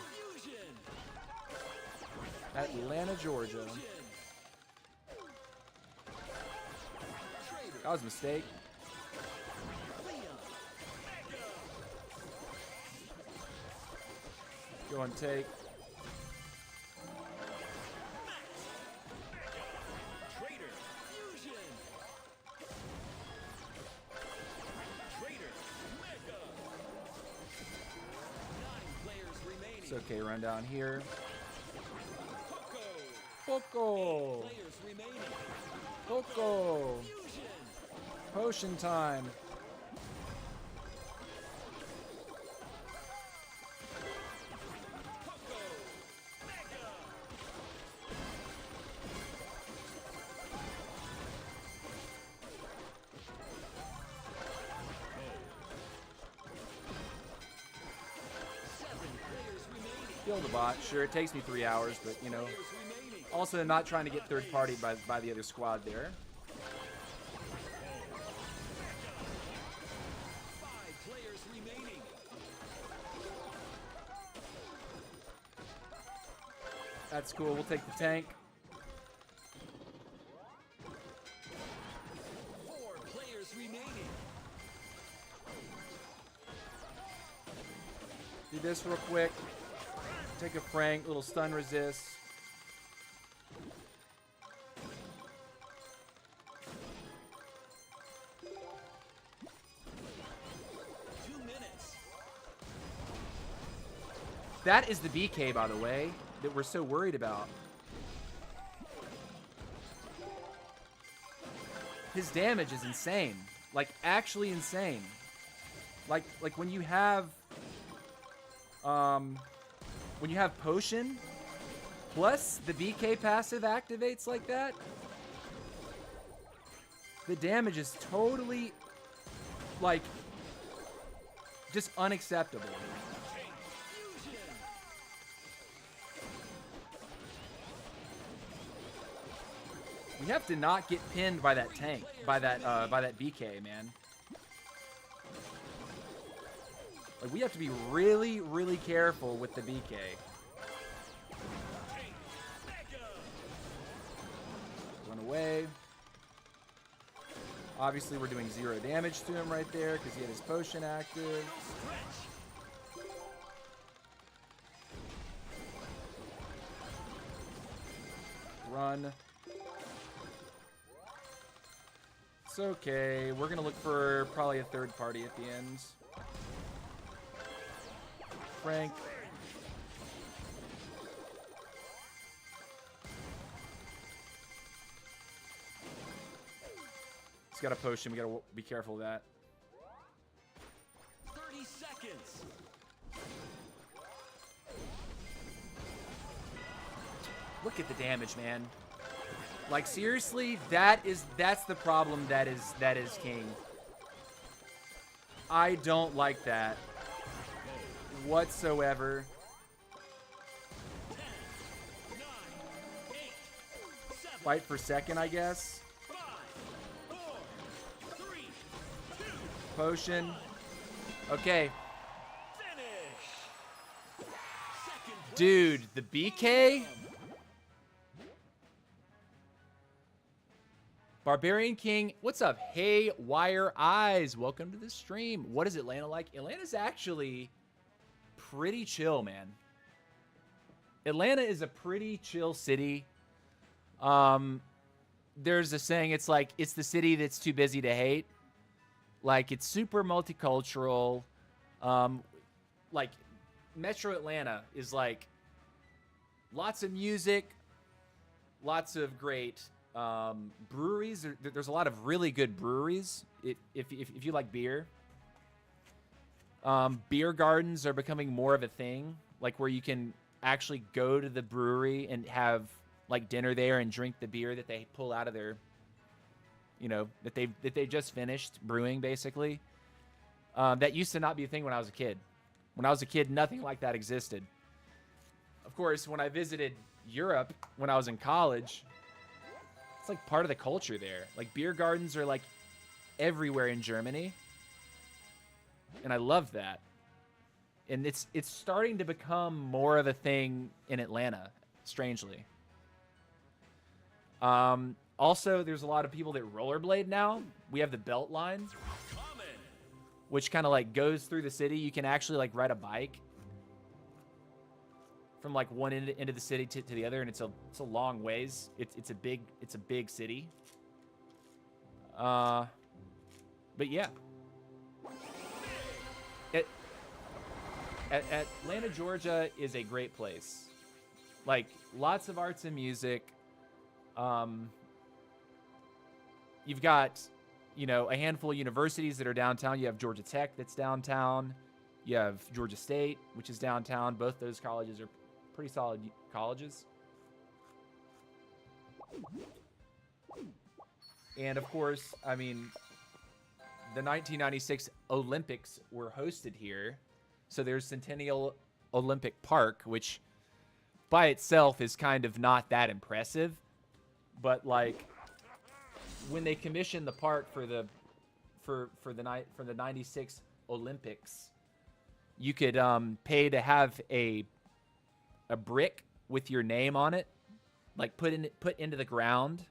Atlanta, Georgia. That was a mistake. Go and take. It's okay, run down here. Poco! Poco! Potion time! Kill the bot. Sure, it takes me 3 hours, but, you know, also not trying to get third-partied by the other squad there. 5 players remaining. That's cool. We'll take the tank. 4 players remaining. Do this real quick. Take a Frank, little stun resist. That is the BK, by the way, that we're so worried about. His damage is insane. Like, actually insane. Like when you have potion plus the BK passive activates like that, the damage is totally like just unacceptable. We have to not get pinned by that tank, by that BK, man. Like, we have to be really, really careful with the BK. Run away. Obviously, we're doing 0 damage to him right there because he had his potion active. Run. It's okay. We're going to look for probably a third party at the end. Frank. He's got a potion. We got to be careful of that. 30 seconds. Look at the damage, man. Like, seriously, that's the problem that is King. I don't like that whatsoever. 10, 9, 8, 7, Fight for second, I guess. 5, 4, 3, 2, Potion. Okay. finish. Second place. Dude, the BK? Barbarian King, what's up? Hey, Wire Eyes, welcome to the stream. What is Atlanta like? Atlanta's actually pretty chill, man. Atlanta is a pretty chill city. There's a saying, it's like, it's the city that's too busy to hate. Like, it's super multicultural. Like, Metro Atlanta is like lots of music, lots of great breweries. There's a lot of really good breweries if you like beer. Beer gardens are becoming more of a thing, like where you can actually go to the brewery and have like dinner there and drink the beer that they pull out of their, you know, that they just finished brewing, basically. That used to not be a thing when I was a kid. When I was a kid, nothing like that existed. Of course, when I visited Europe when I was in college, it's like part of the culture there. Like, beer gardens are like everywhere in Germany. And I love that. And it's starting to become more of a thing in Atlanta, strangely. Also, there's a lot of people that rollerblade now. We have the Belt Line, which kind of like goes through the city. You can actually like ride a bike from like one end of the city to the other, and it's a long ways. It's a big city. But yeah, Atlanta, Georgia is a great place. Like, lots of arts and music. You've got, you know, a handful of universities that are downtown. You have Georgia Tech that's downtown. You have Georgia State, which is downtown. Both those colleges are pretty solid colleges. And of course, I mean, the 1996 Olympics were hosted here. So there's Centennial Olympic Park, which by itself is kind of not that impressive. But like, when they commissioned the park for the 96 Olympics, you could pay to have a brick with your name on it, like put into the ground.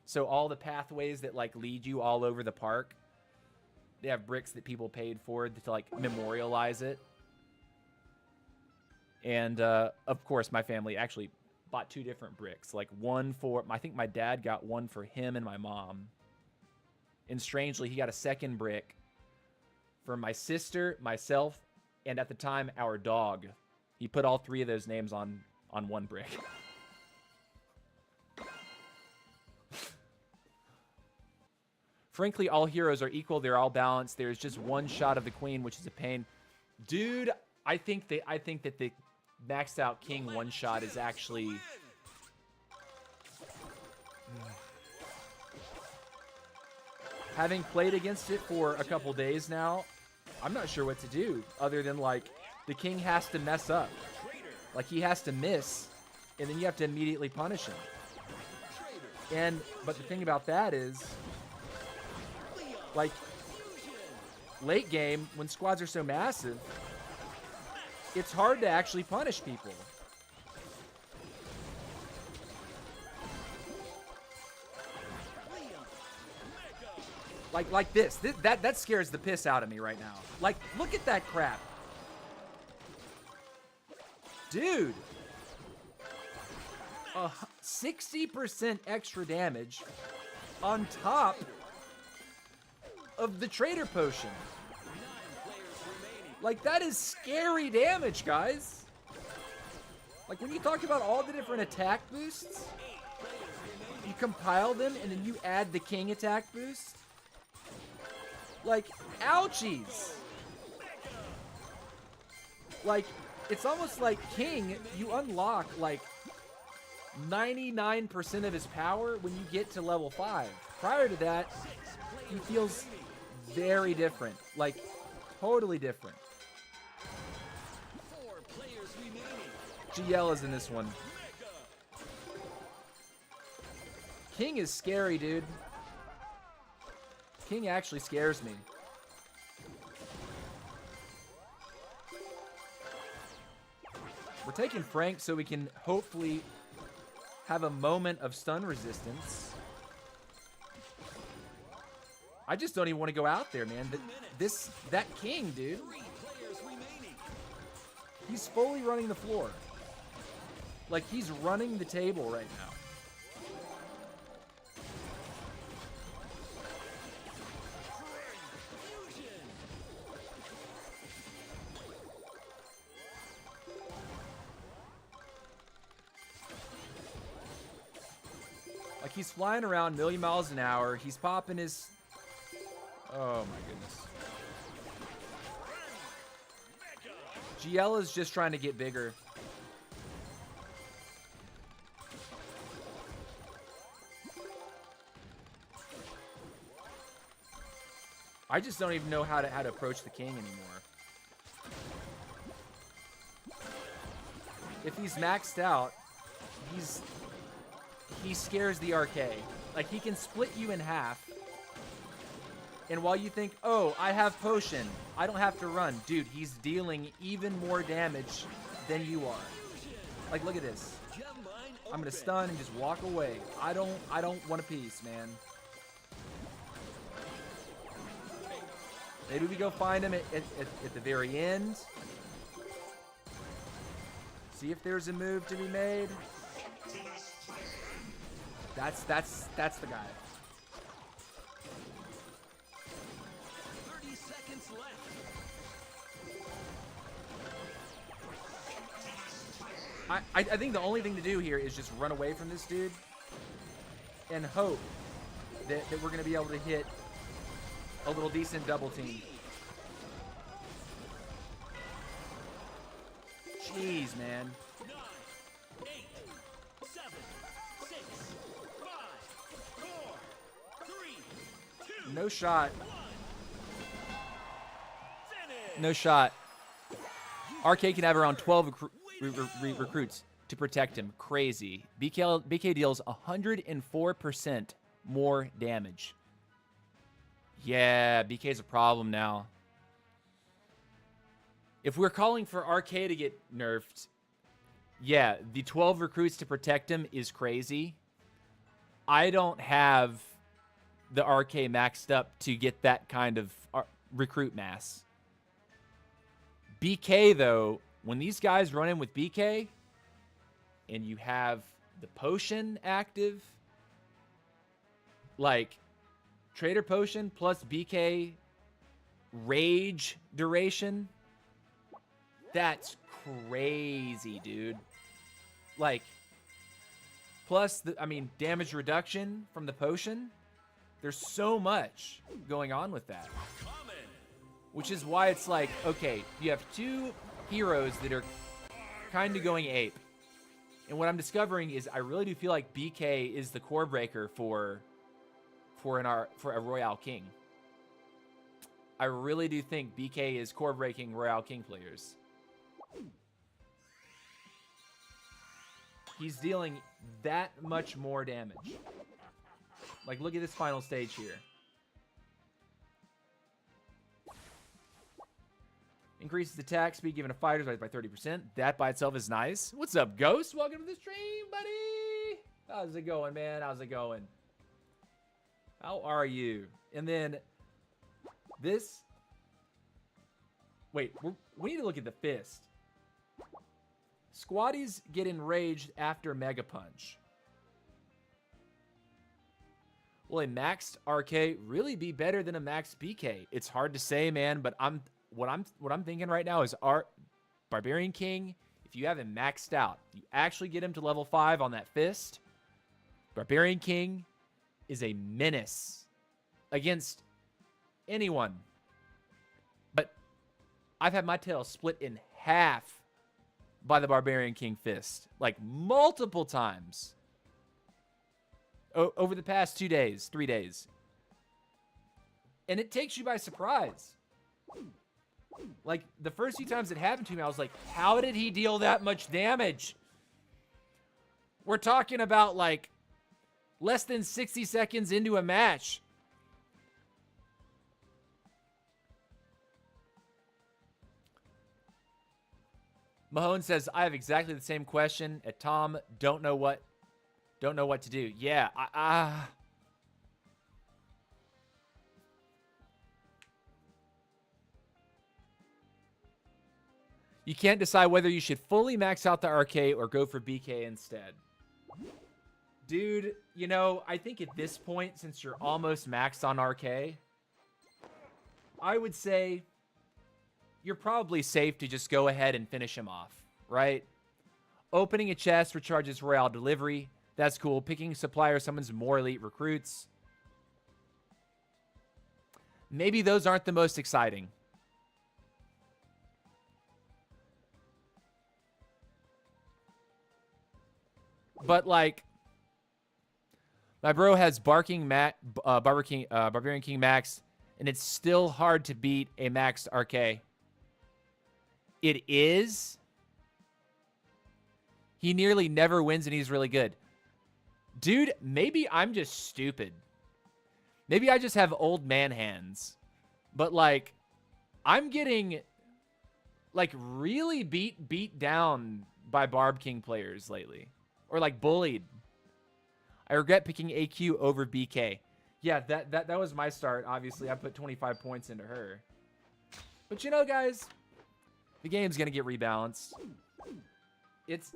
So all the pathways that like lead you all over the park, they have bricks that people paid for to like memorialize it. And of course, my family actually bought 2 different bricks. Like one for, I think my dad got one for him and my mom. And strangely, he got a second brick for my sister, myself, and at the time, our dog. He put all 3 of those names on one brick. Frankly, all heroes are equal. They're all balanced. There's just one shot of the queen, which is a pain. Dude, I think that the maxed out king one shot is actually having played against it for a couple days now, I'm not sure what to do other than like the king has to mess up. Like he has to miss and then you have to immediately punish him. But the thing about that is like late game when squads are so massive, it's hard to actually punish people. Like this. That scares the piss out of me right now. Like, look at that crap. Dude. 60% extra damage on top of the trader potion. Like, that is scary damage, guys. Like, when you talk about all the different attack boosts, you compile them and then you add the king attack boost. Like, ouchies. Like, it's almost like King, you unlock, like, 99% of his power when you get to level 5. Prior to that, he feels very different. Like, totally different. GL is in this one. King is scary, dude. King actually scares me. We're taking Frank so we can hopefully have a moment of stun resistance. I just don't even want to go out there, man. That King, dude. He's fully running the floor. Like, he's running the table right now. Like, he's flying around a million miles an hour. He's popping his... Oh, my goodness. GL is just trying to get bigger. I just don't even know how to approach the king anymore. If he's maxed out, he scares the RK. Like, he can split you in half. And while you think, oh, I have potion, I don't have to run. Dude, he's dealing even more damage than you are. Like, look at this. I'm gonna stun and just walk away. I don't want a piece, man. Maybe we go find him at the very end. See if there's a move to be made. That's the guy. 30 seconds left. I think the only thing to do here is just run away from this dude and hope that we're going to be able to hit a little decent double team. Jeez, man. 9, 8, 7, 6, 5, 4, 3, 2, No shot. 1. Finish. No shot. RK can have around 12 recruits to protect him. Crazy. BK deals 104% more damage. Yeah, BK's a problem now. If we're calling for RK to get nerfed, yeah, the 12 recruits to protect him is crazy. I don't have the RK maxed up to get that kind of recruit mass. BK, though, when these guys run in with BK and you have the potion active, like Trader Potion plus BK rage duration, that's crazy, dude. Like, plus, damage reduction from the potion. There's so much going on with that. Which is why it's like, okay, you have two heroes that are kind of going ape. And what I'm discovering is I really do feel like BK is the core breaker for a Royale King. I really do think BK is core breaking Royale King players. He's dealing that much more damage. Like, look at this final stage here. Increases attack speed given to fighters by 30%. That by itself is nice. What's up, Ghost? Welcome to the stream, buddy. How's it going, man? How's it going? How are you? And then this. Wait, we need to look at the fist. Squatties get enraged after Mega Punch. Will a maxed RK really be better than a maxed BK? It's hard to say, man, but what I'm thinking right now is Barbarian King, if you have him maxed out, you actually get him to level 5 on that fist, Barbarian King is a menace against anyone. But I've had my tail split in half by the Barbarian King fist, like multiple times over the past 2 days, 3 days. And it takes you by surprise. Like, the first few times it happened to me, I was like, how did he deal that much damage? We're talking about, like, less than 60 seconds into a match. Mahone says, I have exactly the same question at Tom. Don't know what to do. Yeah, You can't decide whether you should fully max out the RK or go for BK instead. Dude, you know, I think at this point, since you're almost maxed on RK, I would say you're probably safe to just go ahead and finish him off, right? Opening a chest recharges Royale Delivery. That's cool. Picking supplier summons more elite recruits. Maybe those aren't the most exciting. But, like, my bro has Barbarian King Max, and it's still hard to beat a maxed RK. It is. He nearly never wins, and he's really good. Dude, maybe I'm just stupid. Maybe I just have old man hands. But, like, I'm getting, like, really beat down by Barb King players lately. Or, like, bullied. I regret picking AQ over BK. Yeah, that was my start. Obviously, I put 25 points into her. But, you know, guys, the game's going to get rebalanced.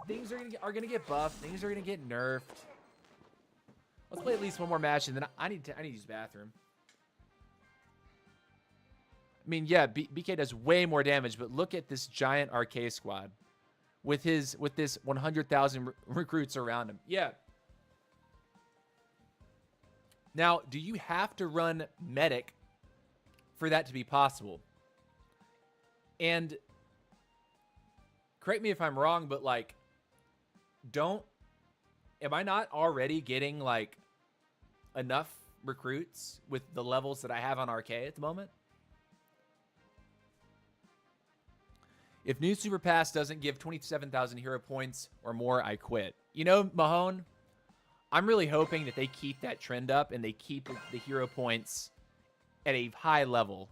Things are gonna get buffed. Things are going to get nerfed. Let's play at least one more match, and then I need to use the bathroom. I mean, yeah, BK does way more damage, but look at this giant RK squad with this 100,000 recruits around him. Yeah. Now, do you have to run medic for that to be possible? And correct me if I'm wrong, but, like, am I not already getting, like, enough recruits with the levels that I have on RK at the moment? If new Super Pass doesn't give 27,000 hero points or more, I quit. You know, Mahone, I'm really hoping that they keep that trend up and they keep the hero points at a high level.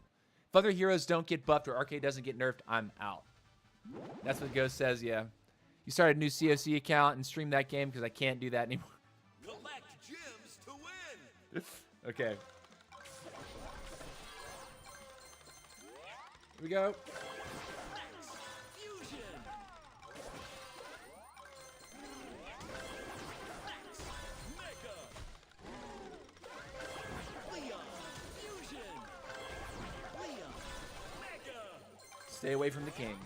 If other heroes don't get buffed or RK doesn't get nerfed, I'm out. That's what Ghost says, yeah. You started a new COC account and stream that game because I can't do that anymore. Collect gems to win. Okay. Here we go. Fusion. Stay away from the king.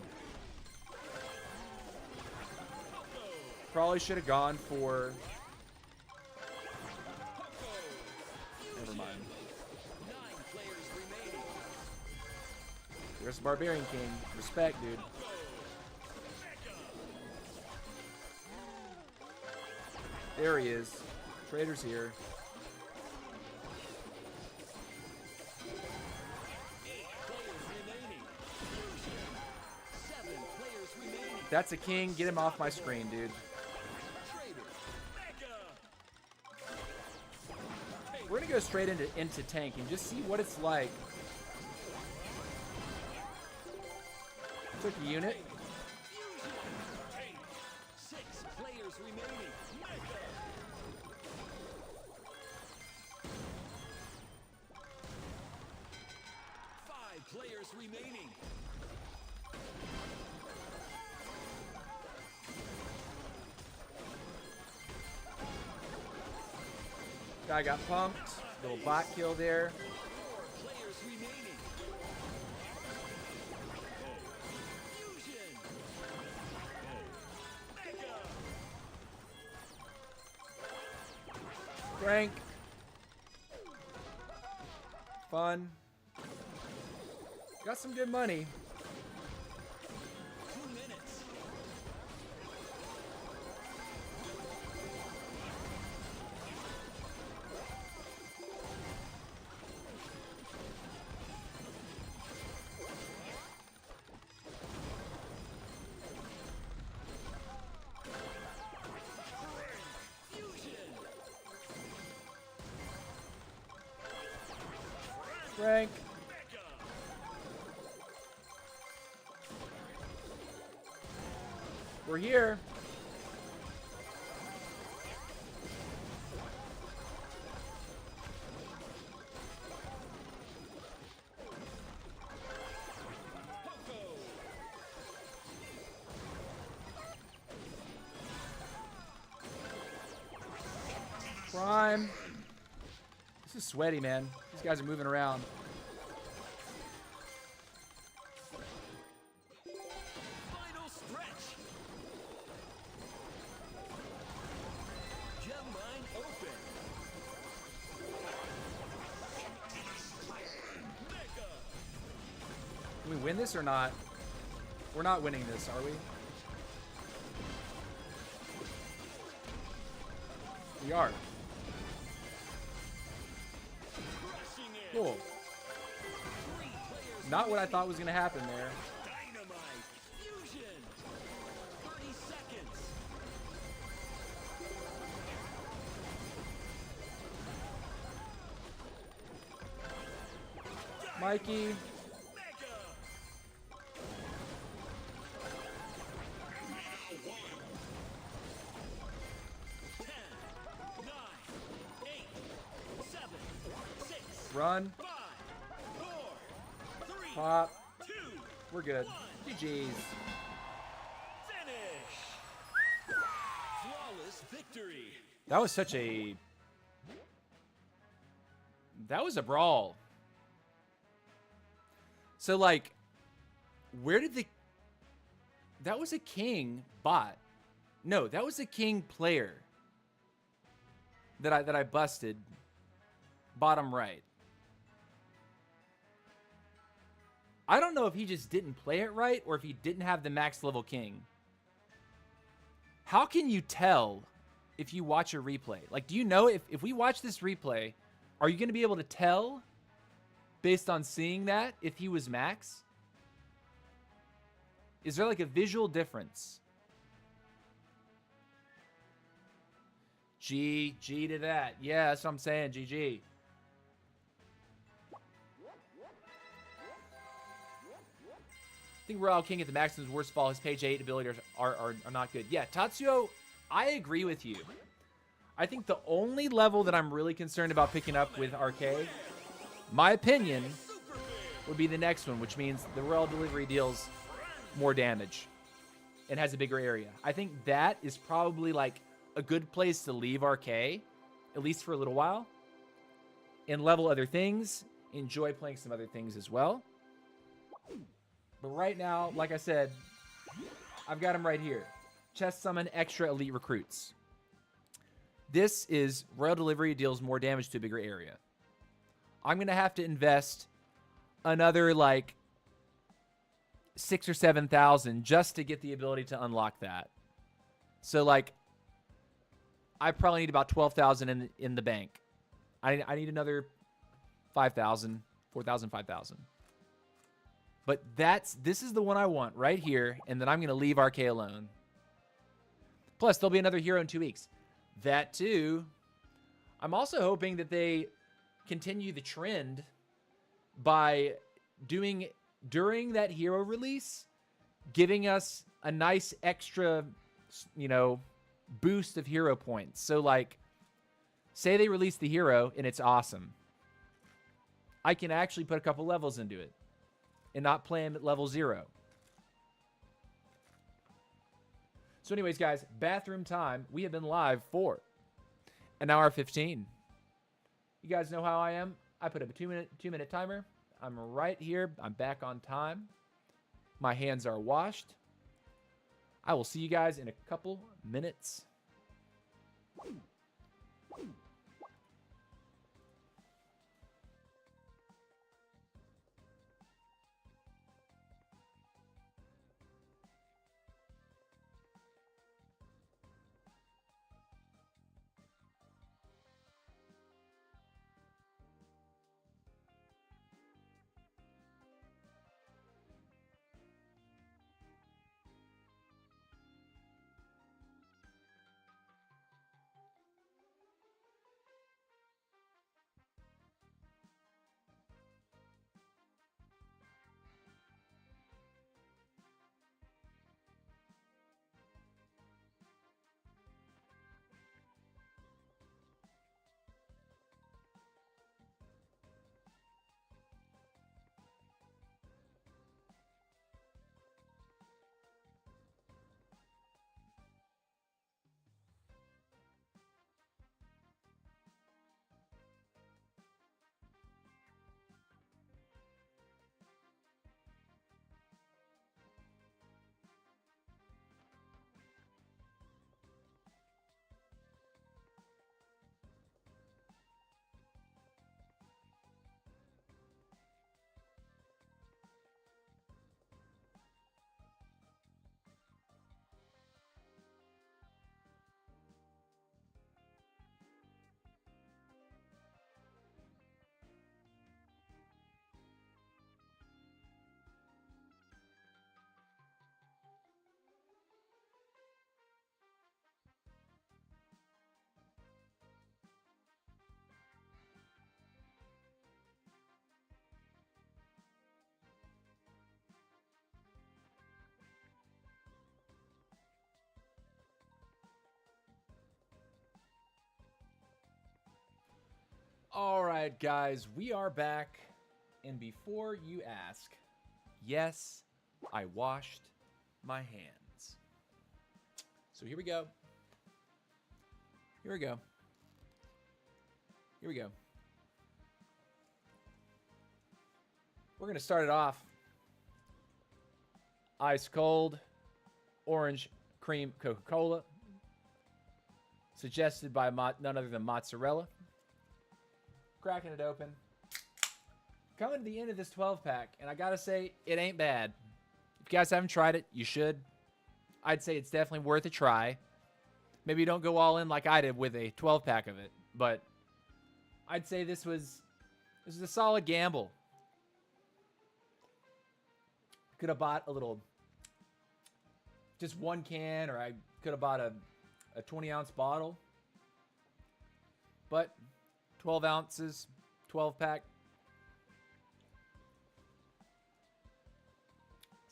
Probably should have gone for... Never mind. There's the Barbarian King. Respect, dude. There he is. Trader's here. That's a king. Get him off my screen, dude. We're going to go straight into tank and just see what it's like. Took a unit. 6 players remaining. 5 players remaining. Guy got pumped. Little bot kill there. 4 players remaining. Fusion. Mega. Frank. Fun. Got some good money. 2 minutes. Fusion. Frank. Mega. We're here. Prime. This is sweaty, man. These guys are moving around. Final stretch. Gem line open. Mega. Can we win this or not? We're not winning this, are we? We are. Crushing it. Cool. 3 players Not what I thought was going to happen there. Dynamite. Fusion. 30 seconds. Mikey. Mega. 10, 9, 8, 7, 6, Run. 5, 4, 3, Pop. 2, We're good. GG's. finish. Flawless victory. That was such a... That was a brawl. So, like, where did the... That was a king bot. No, that was a king player that I busted bottom right. I don't know if he just didn't play it right or if he didn't have the max level king. How can you tell if you watch a replay? Like, do you know if we watch this replay, are you going to be able to tell based on seeing that if he was max? Is there like a visual difference? G to that. Yeah, that's what I'm saying. GG. I think Royal King at the maximum is worst of all. His page 8 abilities are not good. Yeah, Tatsuo, I agree with you. I think the only level that I'm really concerned about picking up with RK, my opinion, would be the next one, which means the Royal Delivery deals more damage and has a bigger area. I think that is probably like a good place to leave RK, at least for a little while, and level other things. Enjoy playing some other things as well. But right now, like I said, I've got them right here. Chest summon extra elite recruits. This is Royal Delivery deals more damage to a bigger area. I'm going to have to invest another like 6,000 or 7,000 just to get the ability to unlock that. So like I probably need about 12,000 in the bank. I need another 5,000, 4,000, 5,000. But this is the one I want right here, and then I'm going to leave RK alone. Plus, there'll be another hero in 2 weeks. That too. I'm also hoping that they continue the trend by doing, during that hero release, giving us a nice extra, you know, boost of hero points. So, like, say they release the hero and it's awesome. I can actually put a couple levels into it and not play him at level 0. So anyways, guys, bathroom time. We have been live for an hour 15. You guys know how I am. I put up a 2-minute timer. I'm right here. I'm back on time. My hands are washed. I will see you guys in a couple minutes. All right, guys, we are back. And before you ask, yes, I washed my hands. So here we go. Here we go. Here we go. We're going to start it off. Ice cold, orange cream Coca-Cola. Suggested by none other than mozzarella. Cracking it open. Coming to the end of this 12-pack, and I gotta say, it ain't bad. If you guys haven't tried it, you should. I'd say it's definitely worth a try. Maybe don't go all in like I did with a 12-pack of it, but I'd say this was a solid gamble. Could have bought a little, just one can, or I could have bought a 20-ounce bottle. But 12 ounces, 12-pack.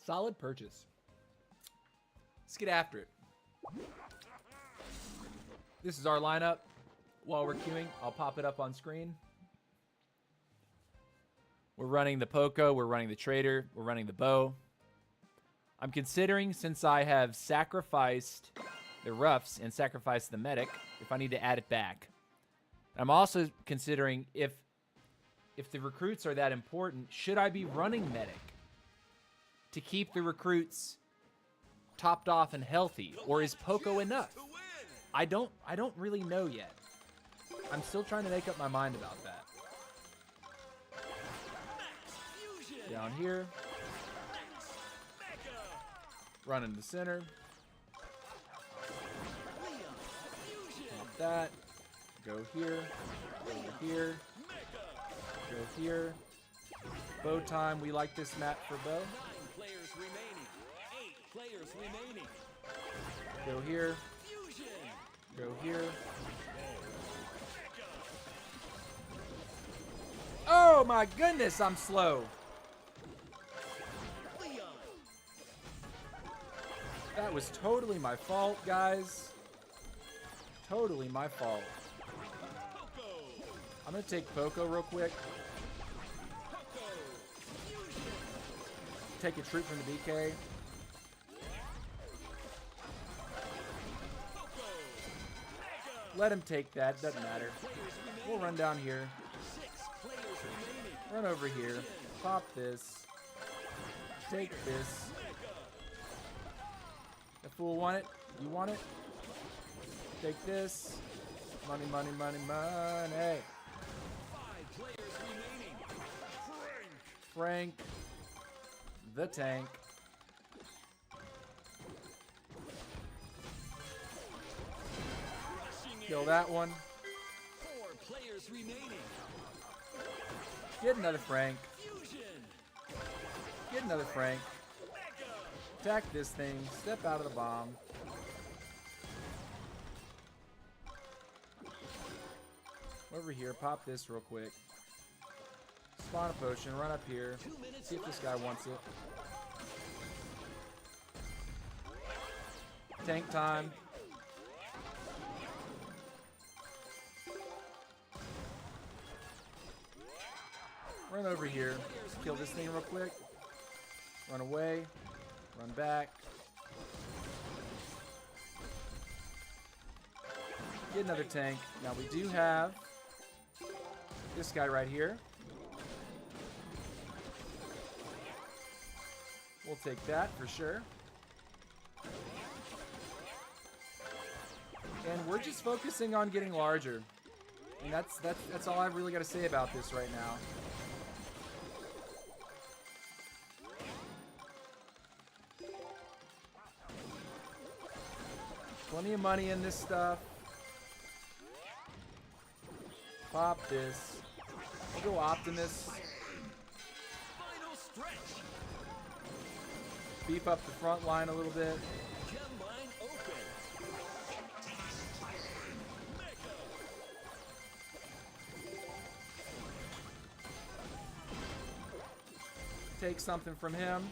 Solid purchase. Let's get after it. This is our lineup. While we're queuing, I'll pop it up on screen. We're running the Poco, we're running the Trader, we're running the Bow. I'm considering, since I have sacrificed the Roughs and sacrificed the Medic, if I need to add it back. I'm also considering if the recruits are that important, should I be running Medic? to keep the recruits topped off and healthy, or is Poco enough? To win. I don't really know yet. I'm still trying to make up my mind about that. Max Fusion. Down here, Max Mega. run into the center, Leon Fusion. pop that, go here, go here, Mega. go here. Bow time, we like this map for bow. 9 players remaining. 8 players remaining. Go here, Fusion. go here. Oh my goodness, I'm slow. Leon. That was totally my fault, guys. Totally my fault. Poco. I'm gonna take Poco real quick. Poco. Fusion. Take a troop from the BK. Poco. Mega. Let him take that, doesn't matter. Players remaining. We'll run down here, 6 players remaining. run over here, pop this, take this. Mega. The fool want it? You want it? Take this. Money, money, money, money. 5 players remaining. Frank. Frank, the tank. Rushing Kill in. that one. 4 players remaining. Get another Frank. Fusion. Get another Frank. Mega. Attack this thing. Step out of the bomb. Over here, pop this real quick. Spawn a potion, run up here. 2 minutes See if this left. guy wants it. Tank time. Run over here. Kill this thing real quick. Run away. Run back. Get another tank. Now we do have this guy right here. We'll take that for sure. And we're just focusing on getting larger. And that's all I've really got to say about this right now. Plenty of money in this stuff. Pop this. We'll go Optimus. Final stretch. Beef up the front line a little bit. Gem line open. Mega. Take something from him.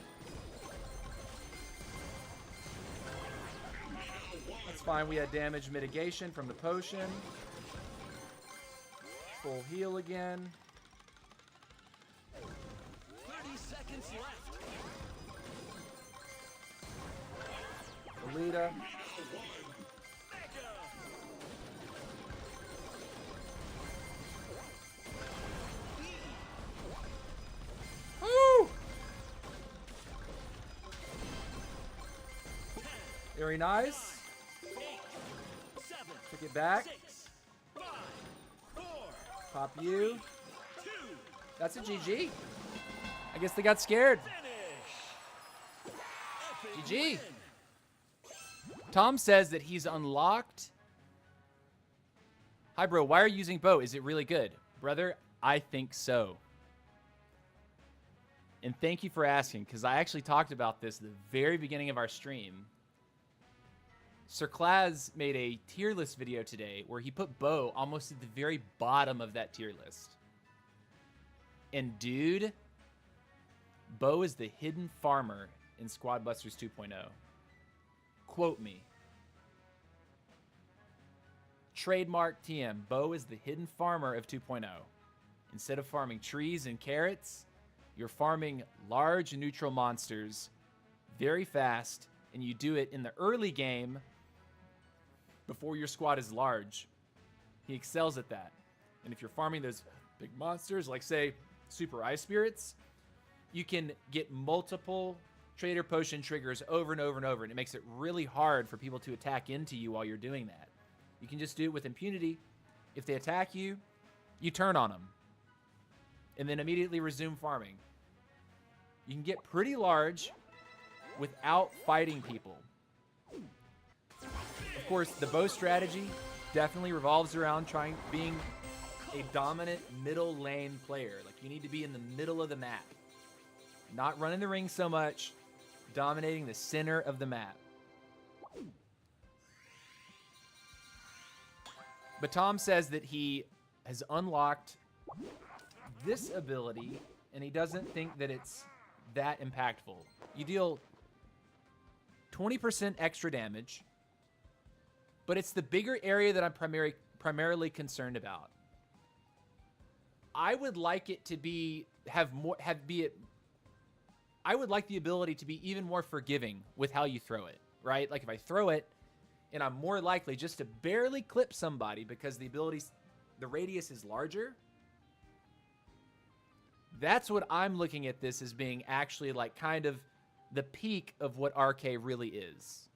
That's fine. We had damage mitigation from the potion. Full heal again. 30 seconds left. Alita. Mega. Woo! Very nice. 8, 7, Took it back. 6, 5, 4, Pop you. 2, That's a GG. I guess they got scared. finish. Epic GG. win. Tom says that he's unlocked. Hi, bro. Why are you using bow? Is it really good? Brother, I think so. And thank you for asking, because I actually talked about this at the very beginning of our stream. Sir Klaz made a tier list video today where he put bow almost at the very bottom of that tier list. And dude, bow is the hidden farmer in Squad Busters 2.0. Quote me. Trademark TM. Bo is the hidden farmer of 2.0. Instead of farming trees and carrots, you're farming large neutral monsters very fast, and you do it in the early game before your squad is large. He excels at that. And if you're farming those big monsters, like say Super Ice Spirits, you can get multiple Trader Potion triggers over and over and over, and it makes it really hard for people to attack into you while you're doing that. You can just do it with impunity. If they attack you, you turn on them, and then immediately resume farming. You can get pretty large without fighting people. Of course, the bow strategy definitely revolves around being a dominant middle lane player. Like, you need to be in the middle of the map. Not running the ring so much, dominating the center of the map. But Tom says that he has unlocked this ability, and he doesn't think that it's that impactful. You deal 20% extra damage, but it's the bigger area that I'm primarily concerned about. I would like it to I would like the ability to be even more forgiving with how you throw it, right? Like, if I throw it and I'm more likely just to barely clip somebody because the radius is larger, that's what I'm looking at this as being actually like kind of the peak of what RK really is.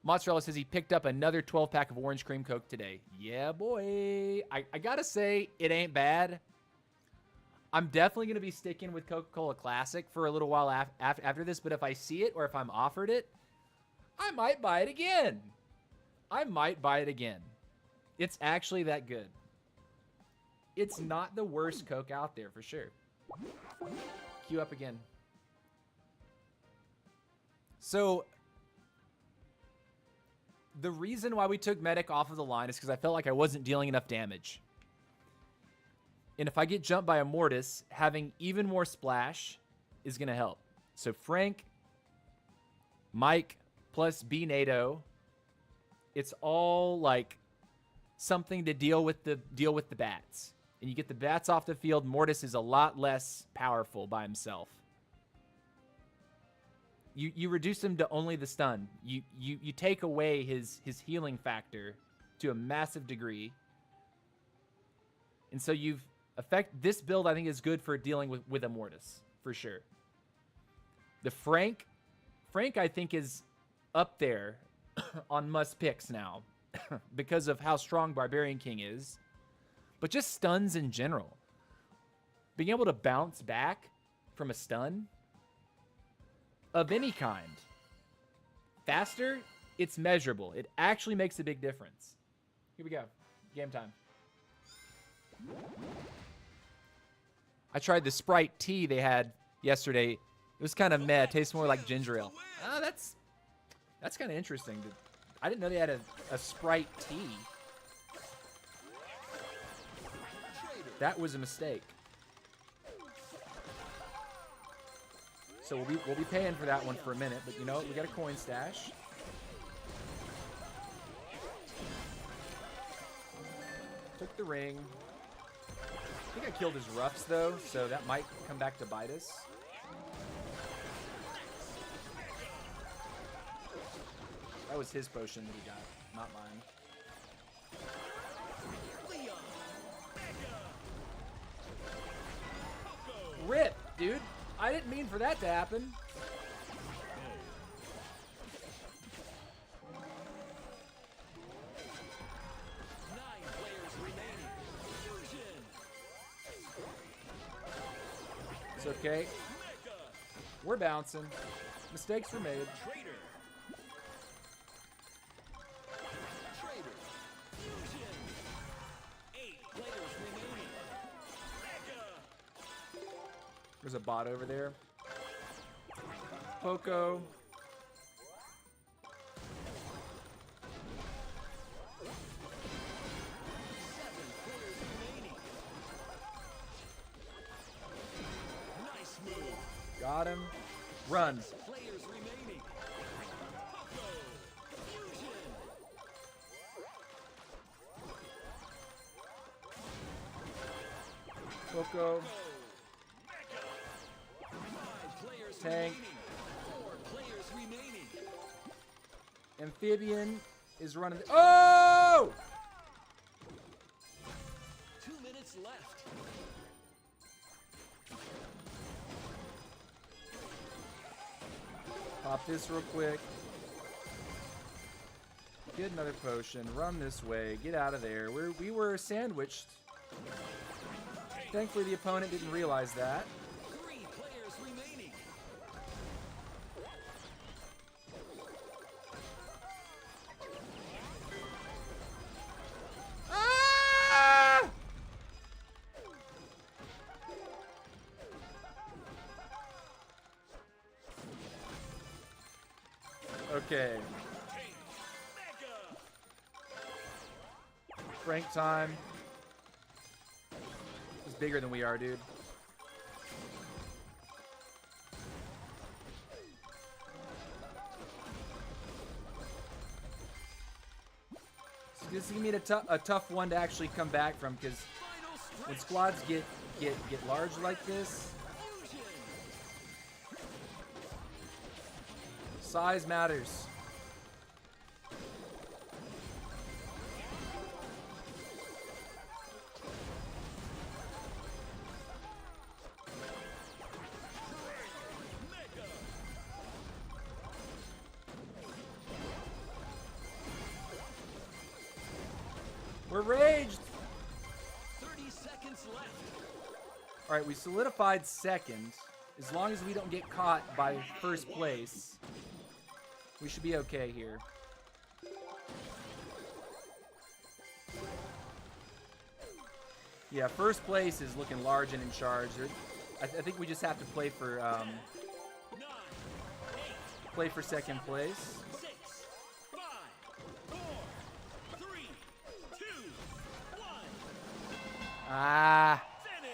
Mozzarella says he picked up another 12-pack of Orange Cream Coke today. Yeah, boy. I gotta say, it ain't bad. I'm definitely going to be sticking with Coca-Cola Classic for a little while after this, but if I see it or if I'm offered it, I might buy it again. It's actually that good. It's not the worst Coke out there, for sure. Queue up again. So, the reason why we took Medic off of the line is because I felt like I wasn't dealing enough damage. And if I get jumped by a Mortis, having even more splash is going to help. So Frank, Mike, plus B NATO, it's all like something to deal with the bats. And you get the bats off the field, Mortis is a lot less powerful by himself. You reduce him to only the stun. You take away his healing factor to a massive degree. And so this build, I think, is good for dealing with a Mortis, for sure. The Frank, I think, is up there on must picks now because of how strong Barbarian King is, but just stuns in general. Being able to bounce back from a stun of any kind faster, it's measurable. It actually makes a big difference. Here we go. Game time. I tried the Sprite tea they had yesterday. It was kind of meh. It tastes more like ginger ale. Oh, that's kind of interesting. I didn't know they had a Sprite tea. That was a mistake. So we'll be paying for that one for a minute, but you know what? We got a coin stash. Took the ring. I think I killed his roughs, though, so that might come back to bite us. That was his potion that he got, not mine. Rip, dude. I didn't mean for that to happen. It's okay. We're bouncing. Mistakes were made. There's a bot over there. Poco. Got him. Run. Players remaining. Poco. Tank. 4 players remaining. Amphibian is running. Oh! 2 minutes left. Pop this real quick. Get another potion. Run this way. Get out of there. We were sandwiched. Thankfully, the opponent didn't realize that. 3 players remaining. Ah! Okay. Frank time. He's bigger than we are, dude. This is gonna be a tough one to actually come back from, because when squads get large like this, size matters. We're raged. 30 seconds left. All right, we solidified second. As long as we don't get caught by first place, we should be okay here. Yeah, first place is looking large and in charge. I think we just have to play for 9, 8, second place. 6, 5, 4, 3, 2, 1. Ah, Finish.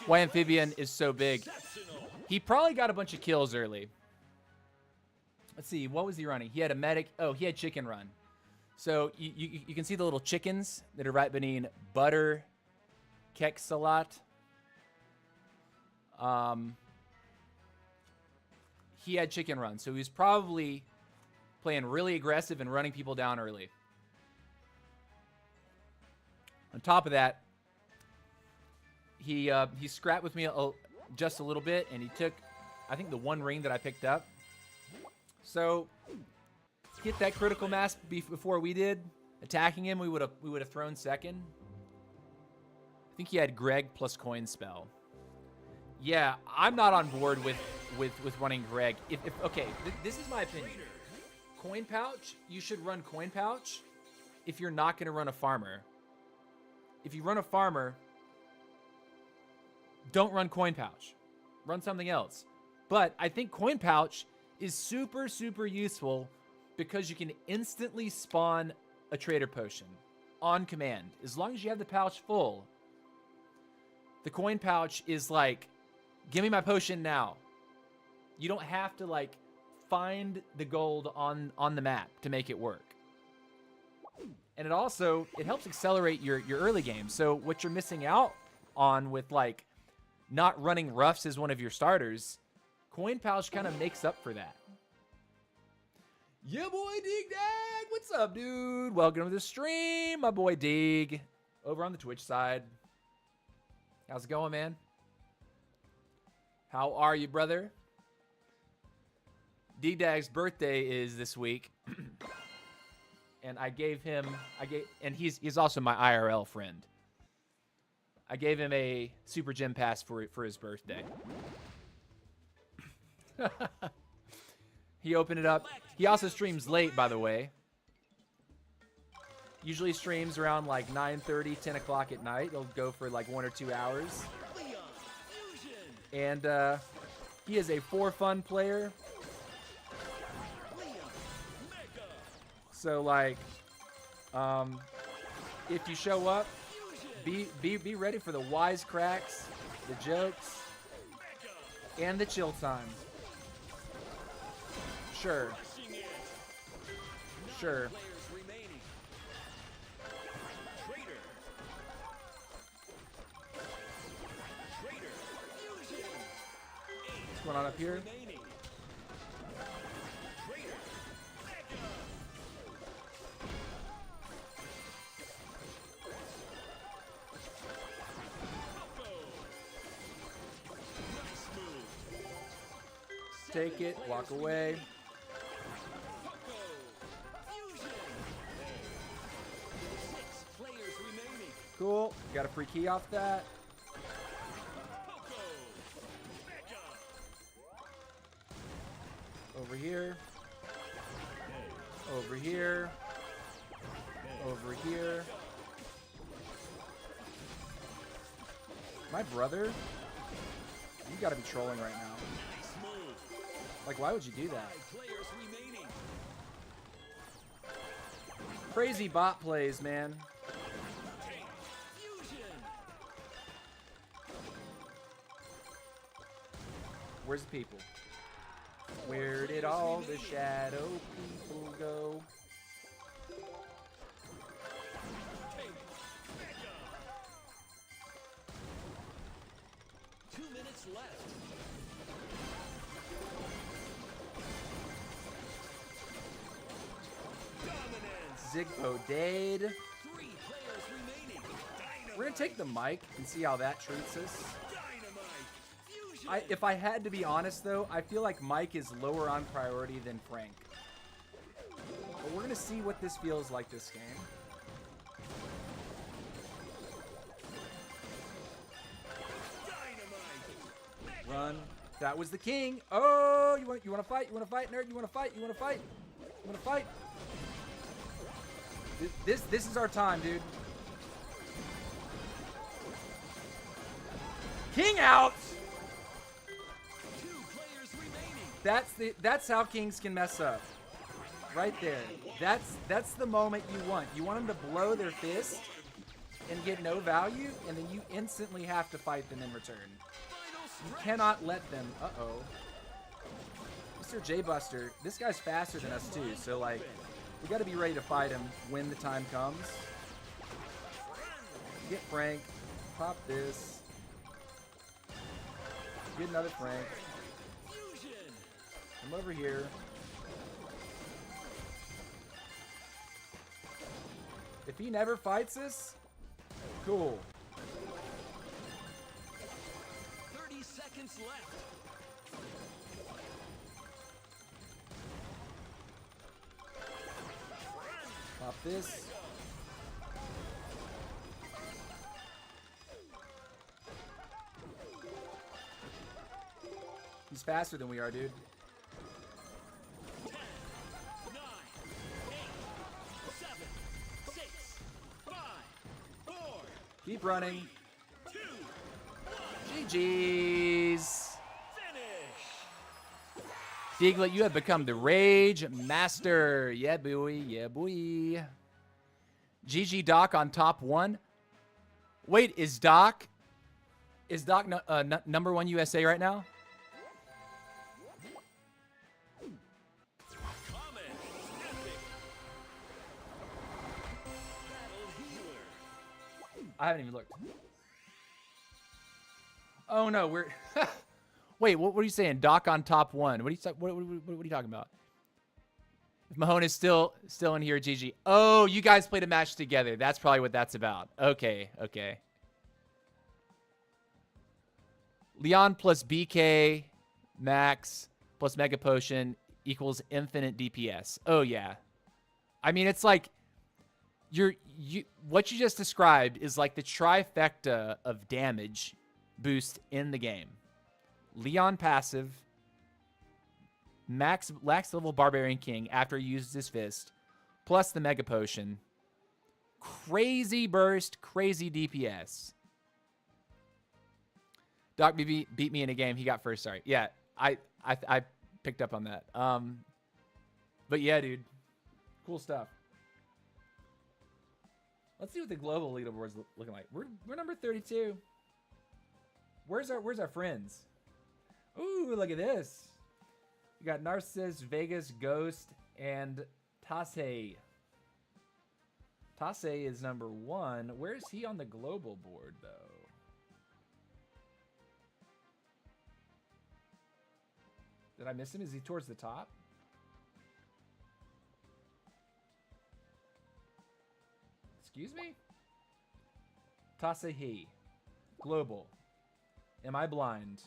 why Amphibian is so big. Exceptional. He probably got a bunch of kills early. Let's see, what was he running? He had a medic. Oh, he had chicken run. So you can see the little chickens that are right beneath Butter Keksalat. He had chicken run, so he was probably playing really aggressive and running people down early. On top of that, he scrapped with me just a little bit, and he took, I think, the one ring that I picked up. So get that critical mass before we did. Attacking him, we would have thrown second. I think he had Greg plus coin spell. Yeah, I'm not on board with running Greg. Okay, this is my opinion. Coin pouch, you should run coin pouch if you're not going to run a farmer. If you run a farmer, don't run coin pouch. Run something else. But I think coin pouch is super, super useful because you can instantly spawn a trader potion on command. As long as you have the pouch full, the coin pouch is like, give me my potion now. You don't have to like find the gold on the map to make it work. And it helps accelerate your early game. So what you're missing out on with like not running roughs as one of your starters, coin pouch kind of makes up for that. Yeah, boy, Dig Dag. What's up, dude? Welcome to the stream, my boy Dig, over on the Twitch side. How's it going, man? How are you, brother? Dig Dag's birthday is this week, and and he's also my IRL friend. I gave him a Super Gym Pass for his birthday. He opened it up. He also streams late, by the way. Usually streams around like 9:30, 10 o'clock at night. He'll go for like 1 or 2 hours. And he is a for-fun player. So like, if you show up, be ready for the wisecracks, the jokes, and the chill time. Sure. Sure. What's going on up here? Take it. Walk away. Cool. Got a free key off that. Over here. Over here. Over here. My brother? You gotta be trolling right now. Like, why would you do that? Crazy bot plays, man. Where's the people? Where did all the shadow people go? 2 minutes left. Zigpo dead. 3 players remaining. We're gonna take the mic and see how that treats us. Dynamite. If I had to be honest though, I feel like Mike is lower on priority than Frank. But we're gonna see what this feels like this game. Run. That was the king. Oh, you want to fight? You want to fight, nerd? You want to fight? You want to fight? You want to fight? This is our time, dude. King out. 2 players remaining. That's how kings can mess up. Right there. That's the moment you want. You want them to blow their fist and get no value, and then you instantly have to fight them in return. You cannot let them. Uh-oh. Mr. J Buster, this guy's faster than us too, so like we got to be ready to fight him when the time comes. Get Frank. Pop this. Get another Frank. Come over here. If he never fights us, cool. 30 seconds left. Pop this. He's faster than we are, dude. 10, 9, 8, 7, 6, 5, 4, Keep running. 2, GG's. finish. Diglett, you have become the Rage Master. Yeah, boy. Yeah, boy. GG Doc on top 1. Wait, is Doc number 1 USA right now? Comment. Epic. Battle healer. I haven't even looked. Oh no, we're. Wait, what are you saying? Doc on top 1. What are you talking about? If Mahone is still in here, GG. Oh, you guys played a match together. That's probably what that's about. Okay. Leon plus BK Max plus Mega Potion equals infinite DPS. Oh yeah. I mean, it's like what you just described is like the trifecta of damage boost in the game. Leon passive, max level Barbarian King after he uses his fist, plus the Mega Potion. Crazy burst, crazy DPS. Doc beat me in a game. He got first. Sorry. Yeah, I picked up on that. But yeah, dude, cool stuff. Let's see what the global leaderboard's looking like. We're number 32. Where's our friends? Ooh, look at this. We got Narcissus, Vegas, Ghost, and Tase. Tase is number 1. Where is he on the global board, though? Did I miss him? Is he towards the top? Excuse me? Tasehi. Global. Am I blind?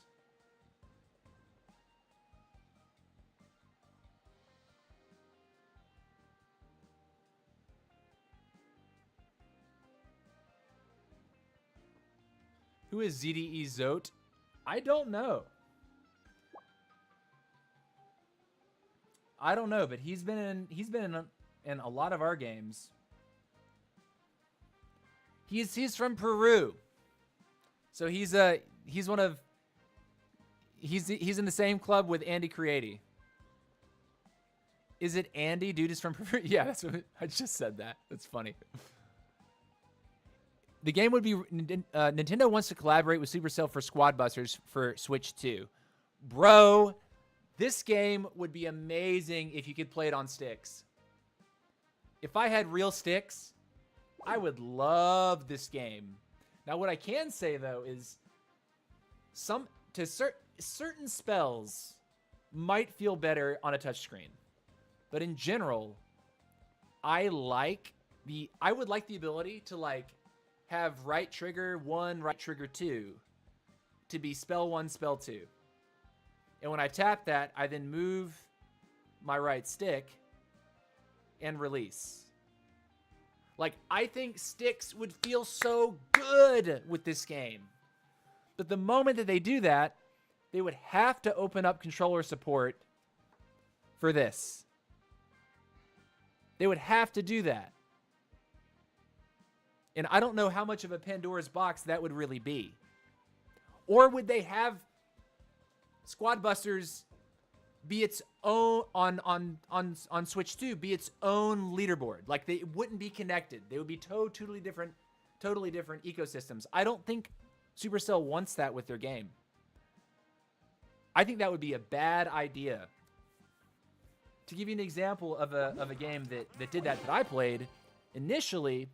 Who is ZDE Zote? I don't know. I don't know, but he's been in a lot of our games. He's from Peru. So he's in the same club with Andy Creati. Is it Andy? Dude is from Peru. Yeah, that's what I just said that. That's funny. The game would be Nintendo wants to collaborate with Supercell for Squad Busters for Switch 2. Bro, this game would be amazing if you could play it on sticks. If I had real sticks, I would love this game. Now, what I can say though is certain spells might feel better on a touchscreen, but in general, I would like the ability to like have right trigger 1, right trigger 2 to be spell 1, spell 2. And when I tap that, I then move my right stick and release. Like, I think sticks would feel so good with this game. But the moment that they do that, they would have to open up controller support for this. They would have to do that. And I don't know how much of a Pandora's box that would really be. Or would they have Squad Busters be its own on Switch 2, be its own leaderboard? Like, they wouldn't be connected. They would be totally different ecosystems. I don't think Supercell wants that with their game. I think that would be a bad idea. To give you an example of a game that did that I played initially,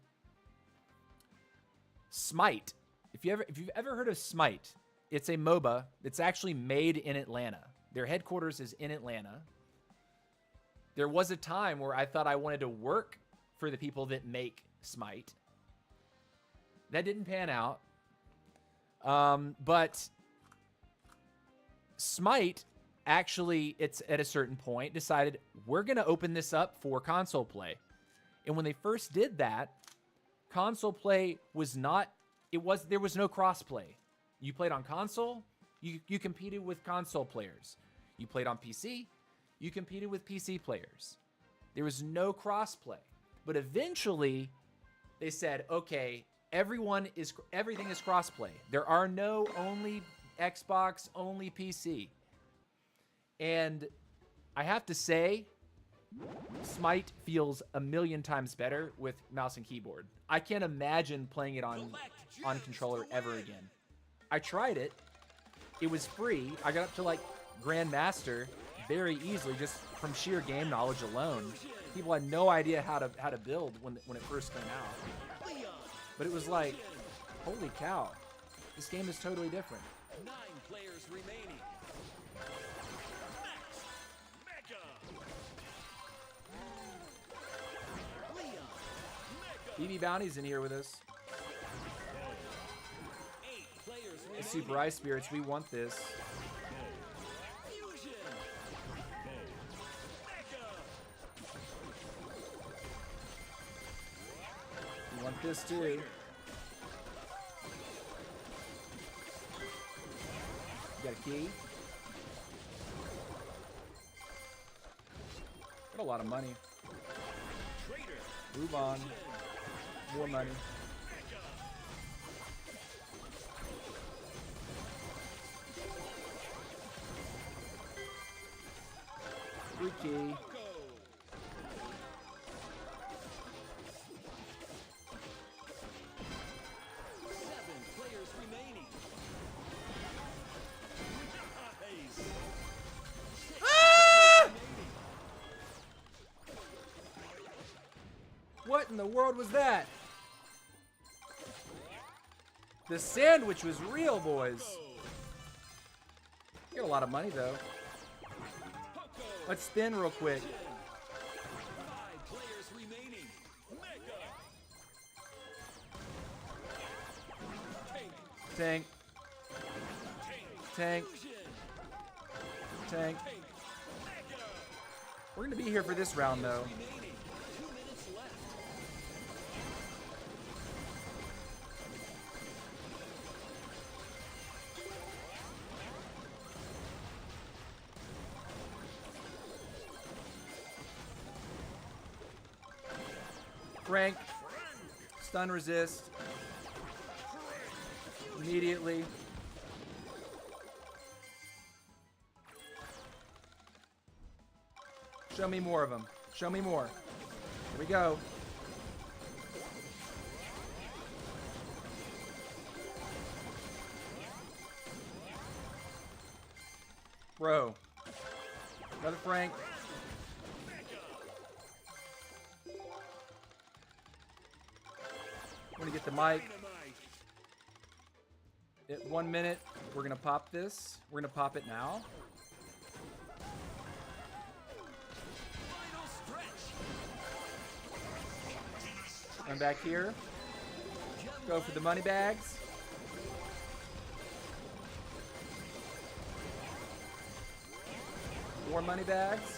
Smite. If you've ever heard of Smite, it's a MOBA that's actually made in Atlanta. Their headquarters is in Atlanta. There was a time where I thought I wanted to work for the people that make Smite. That didn't pan out. But Smite actually, it's at a certain point, decided we're going to open this up for console play. And when they first did that, console play was not, there was no cross-play. You played on console, you competed with console players. You played on PC, you competed with PC players. There was no cross-play. But eventually, they said, okay, everything is cross-play. There are no only Xbox, only PC. And I have to say, Smite feels a million times better with mouse and keyboard. I can't imagine playing it on controller ever again. I tried it. It was free. I got up to like Grandmaster very easily just from sheer game knowledge alone. People had no idea how to build when it first came out. But it was like, holy cow, this game is totally different. 9 players remaining. BB Bounty's in here with us. 8 players The remaining. Super Ice Spirits, we want this. Fusion. We want this too. Got a key. Got a lot of money. Move on. More money. Free key. What in the world was that? The sandwich was real, boys. Get a lot of money, though. Let's spin real quick. 5 players remaining. Tank. Tank. Tank. We're going to be here for this round, though. Remaining. 2 minutes left. Frank. Stun resist. Immediately. Show me more of them. Show me more. Here we go. Bro. Another Frank. I'm gonna get the mic. At 1 minute, we're gonna pop this. We're gonna pop it now. I'm back here. Go for the money bags. More money bags.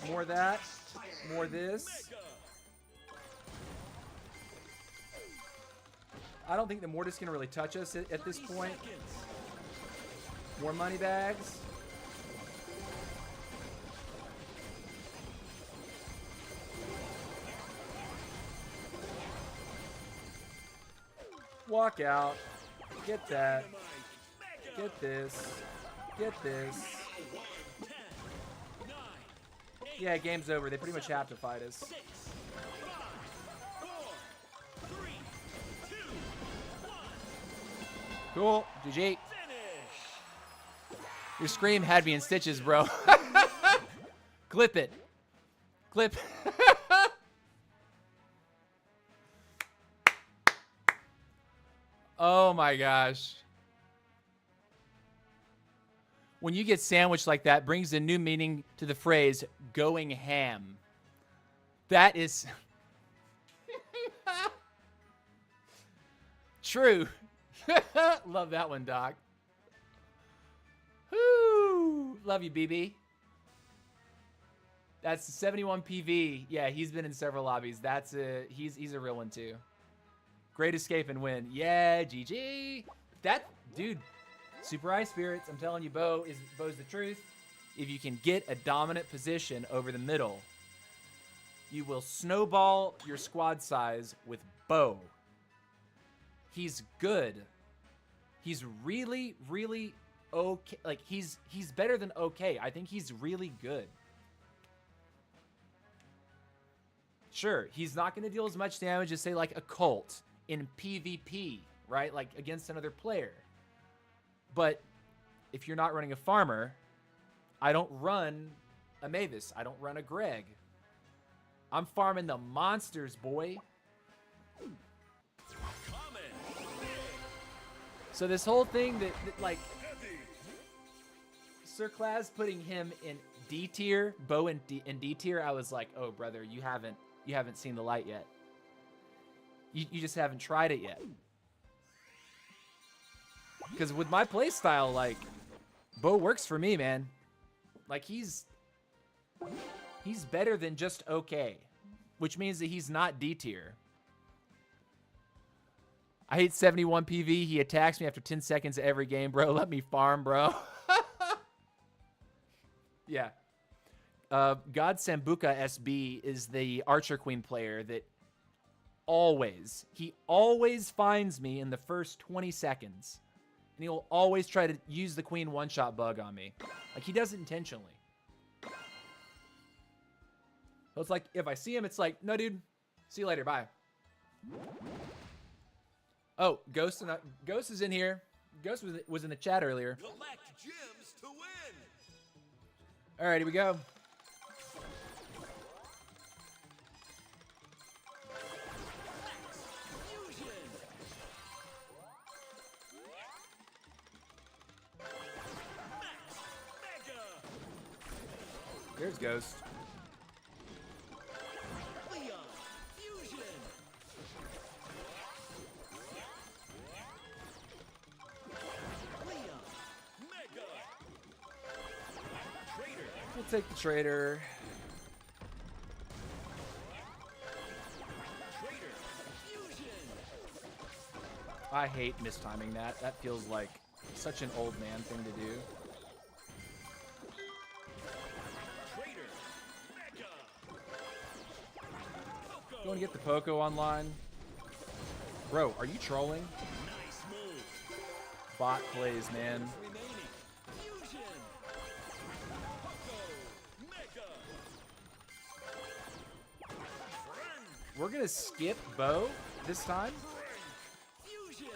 More of that. More this. I don't think the mortis can really touch us at this point. More money bags. Walk out. Get that. Get this. Get this. Yeah, game's over. They pretty much have to fight us. Cool. GG. Your scream had me in stitches, bro. Clip it. Clip. Oh my gosh. When you get sandwiched like that, brings a new meaning to the phrase going ham. That is true. Love that one, Doc. Whoo! Love you, BB. That's 71 PV. Yeah, he's been in several lobbies. That's he's a real one too. Great escape and win. Yeah, GG. That dude, Super Ice Spirits. I'm telling you, Bo's the truth. If you can get a dominant position over the middle, you will snowball your squad size with Bo. He's good. He's really, really okay. Like he's better than okay. I think he's really good. Sure, he's not going to deal as much damage as say like a Colt in PvP, right? Like against another player. But if you're not running a farmer, I don't run a Mavis. I don't run a Greg. I'm farming the monsters, boy. So this whole thing that like Sir Class putting him in D tier, Bo in D tier, I was like, oh brother, you haven't seen the light yet. You just haven't tried it yet. Because with my playstyle, like, Bo works for me, man. Like, he's better than just okay. Which means that he's not D tier. I hate 71 PV. He attacks me after 10 seconds of every game, bro. Let me farm, bro. Yeah. God Sambuca SB is the Archer Queen player that he always finds me in the first 20 seconds. And he'll always try to use the Queen one-shot bug on me. Like, he does it intentionally. So it's like, if I see him, it's like, no, dude. See you later. Bye. Oh, Ghost is in here. Ghost was in the chat earlier. Collect gems to win. All right, here we go. There's Ghost. Leon, fusion. Leon, mega. Trader. We'll take the trader. Trader, fusion. I hate mistiming that. That feels like such an old man thing to do. Go and get the Poco online. Bro, are you trolling? Nice move. Bot plays, man. Remaining. Fusion. Poco. Mega. Frank. We're gonna skip Bo this time. Fusion.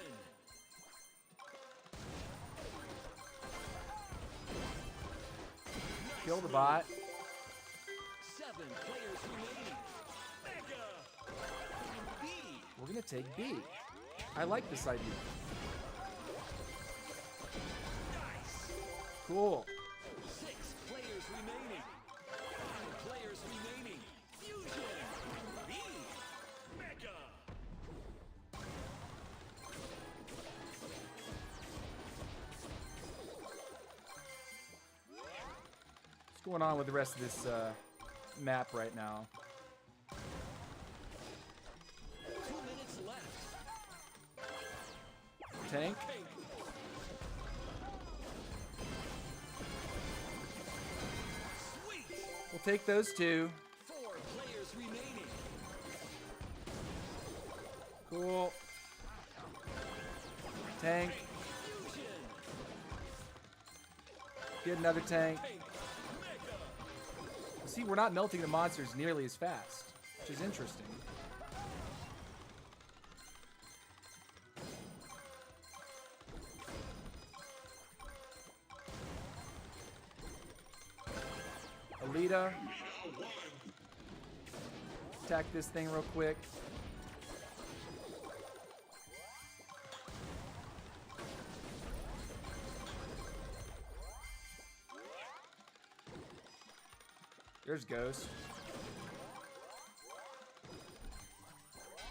Kill the bot. 7 players remaining. Mega. B. We're gonna take B. I like this idea. Nice. Cool. 6 players remaining. 5 players remaining. Fusion. B. Mega. What's going on with the rest of this map right now? 2 minutes left. Tank. Pink. Sweet. We'll take those two. 4 players remaining. Cool. Tank. Fusion. Get another tank. Pink. Mega. See, we're not melting the monsters nearly as fast, which is interesting. Alita. Attack this thing real quick. There's Ghost.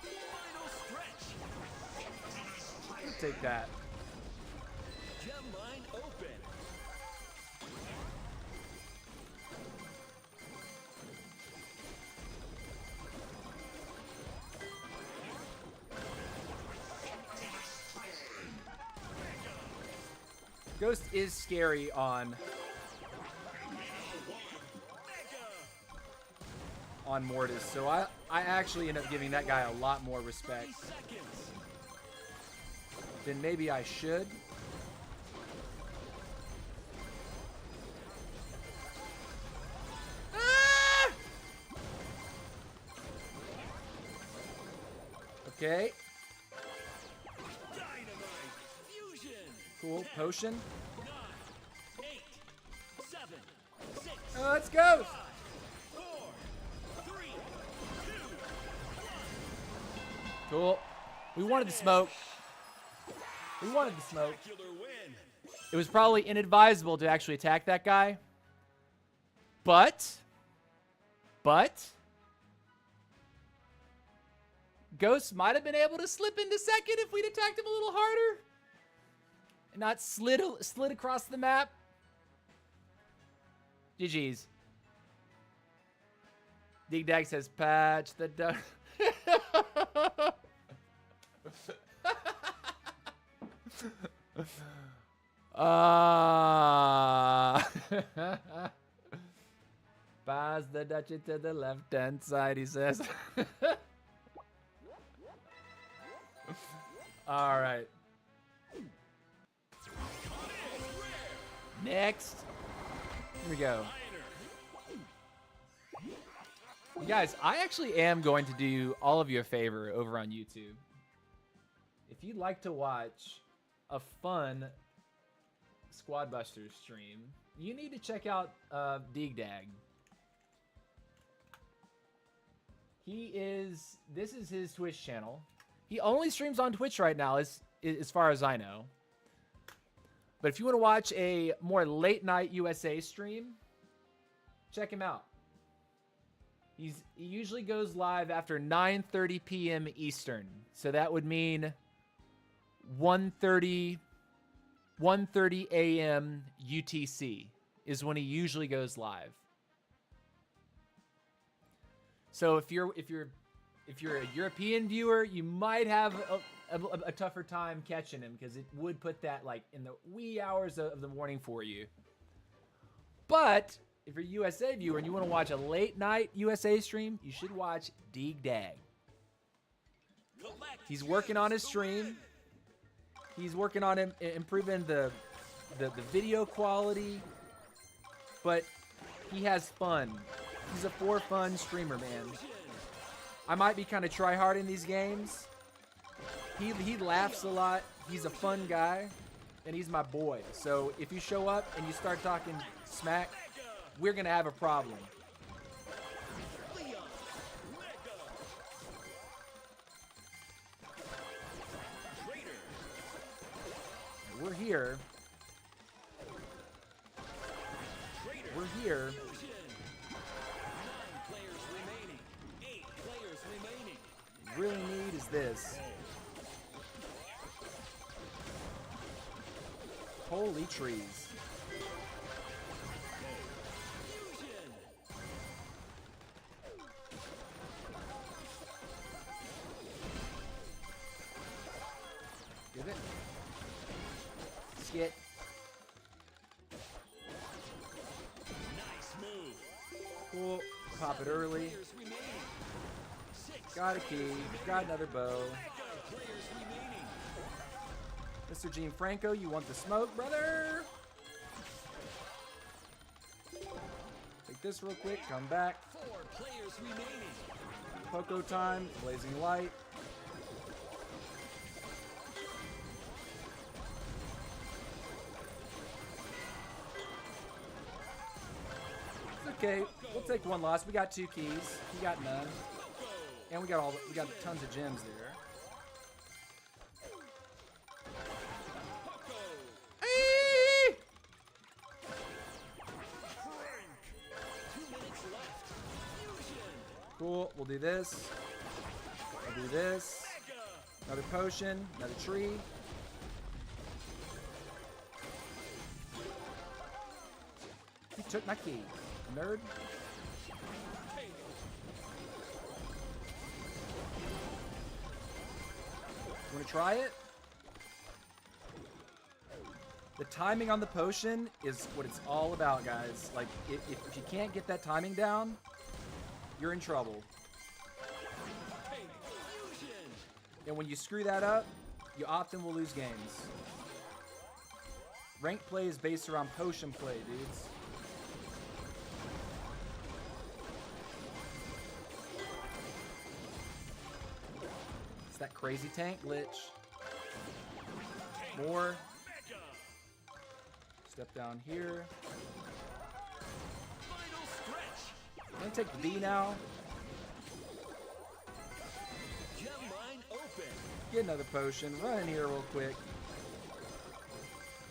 Final stretch. We'll take that. Gem line open. Ghost is scary on Mortis, so I actually end up giving that guy a lot more 30 respect seconds. than maybe I should. Ah! Okay, Dynamite. Fusion. cool. Potion. 9, 8, 7, 6, Let's go. 5, 4, 3, 2, Cool. We wanted the smoke. We wanted the smoke. spectacular win. It was probably inadvisable to actually attack that guy. But Ghost might have been able to slip into second if we'd attacked him a little harder. And not slid across the map. GG's. Dig Dag says patch the duck. Pass the duchy to the left hand side, he says. All right. Next. Here we go. You guys, I actually am going to do all of you a favor over on YouTube. If you'd like to watch a fun Squad Busters stream, you need to check out Dig Dag. This is his Twitch channel. He only streams on Twitch right now, as far as I know. But if you want to watch a more late night USA stream, check him out. He usually goes live after 9:30 p.m. Eastern. So that would mean 1:30 a.m. UTC is when he usually goes live. So if you're a European viewer, you might have a tougher time catching him because it would put that like in the wee hours of the morning for you. But if you're a USA viewer and you want to watch a late night USA stream, you should watch Dig Dag. He's working on his stream. He's working on improving the video quality. But he has fun. He's a for fun streamer, man. I might be kind of try-hard in these games. He laughs a lot. He's a fun guy. And he's my boy. So if you show up and you start talking smack, we're going to have a problem. We're here. We're here. 9 players remaining. 8 players remaining. Really need is this. Holy trees. Fusion. Give it. Skit. Nice move. Cool. Pop it early. Players remaining. 6 Got a key. Got another bow. players remaining. Mr. Gianfranco, you want the smoke, brother? Take this real quick. Come back. 4 players remaining. Poco time. Blazing light. It's okay. We'll take one loss. We got 2 keys. He got none. And we got tons of gems there. Hey! 2 minutes left. Fusion. Cool. We'll do this. We'll do this. Another potion. Another tree. He took my key. Nerd. You want to try it? The timing on the potion is what it's all about, guys. Like, if you can't get that timing down, you're in trouble. Fusion. And when you screw that up, you often will lose games. Ranked play is based around potion play, dudes. It's that crazy tank glitch. More. Step down here. Final stretch. I'm gonna take the B now. Gem line open. Get another potion. Run in here real quick.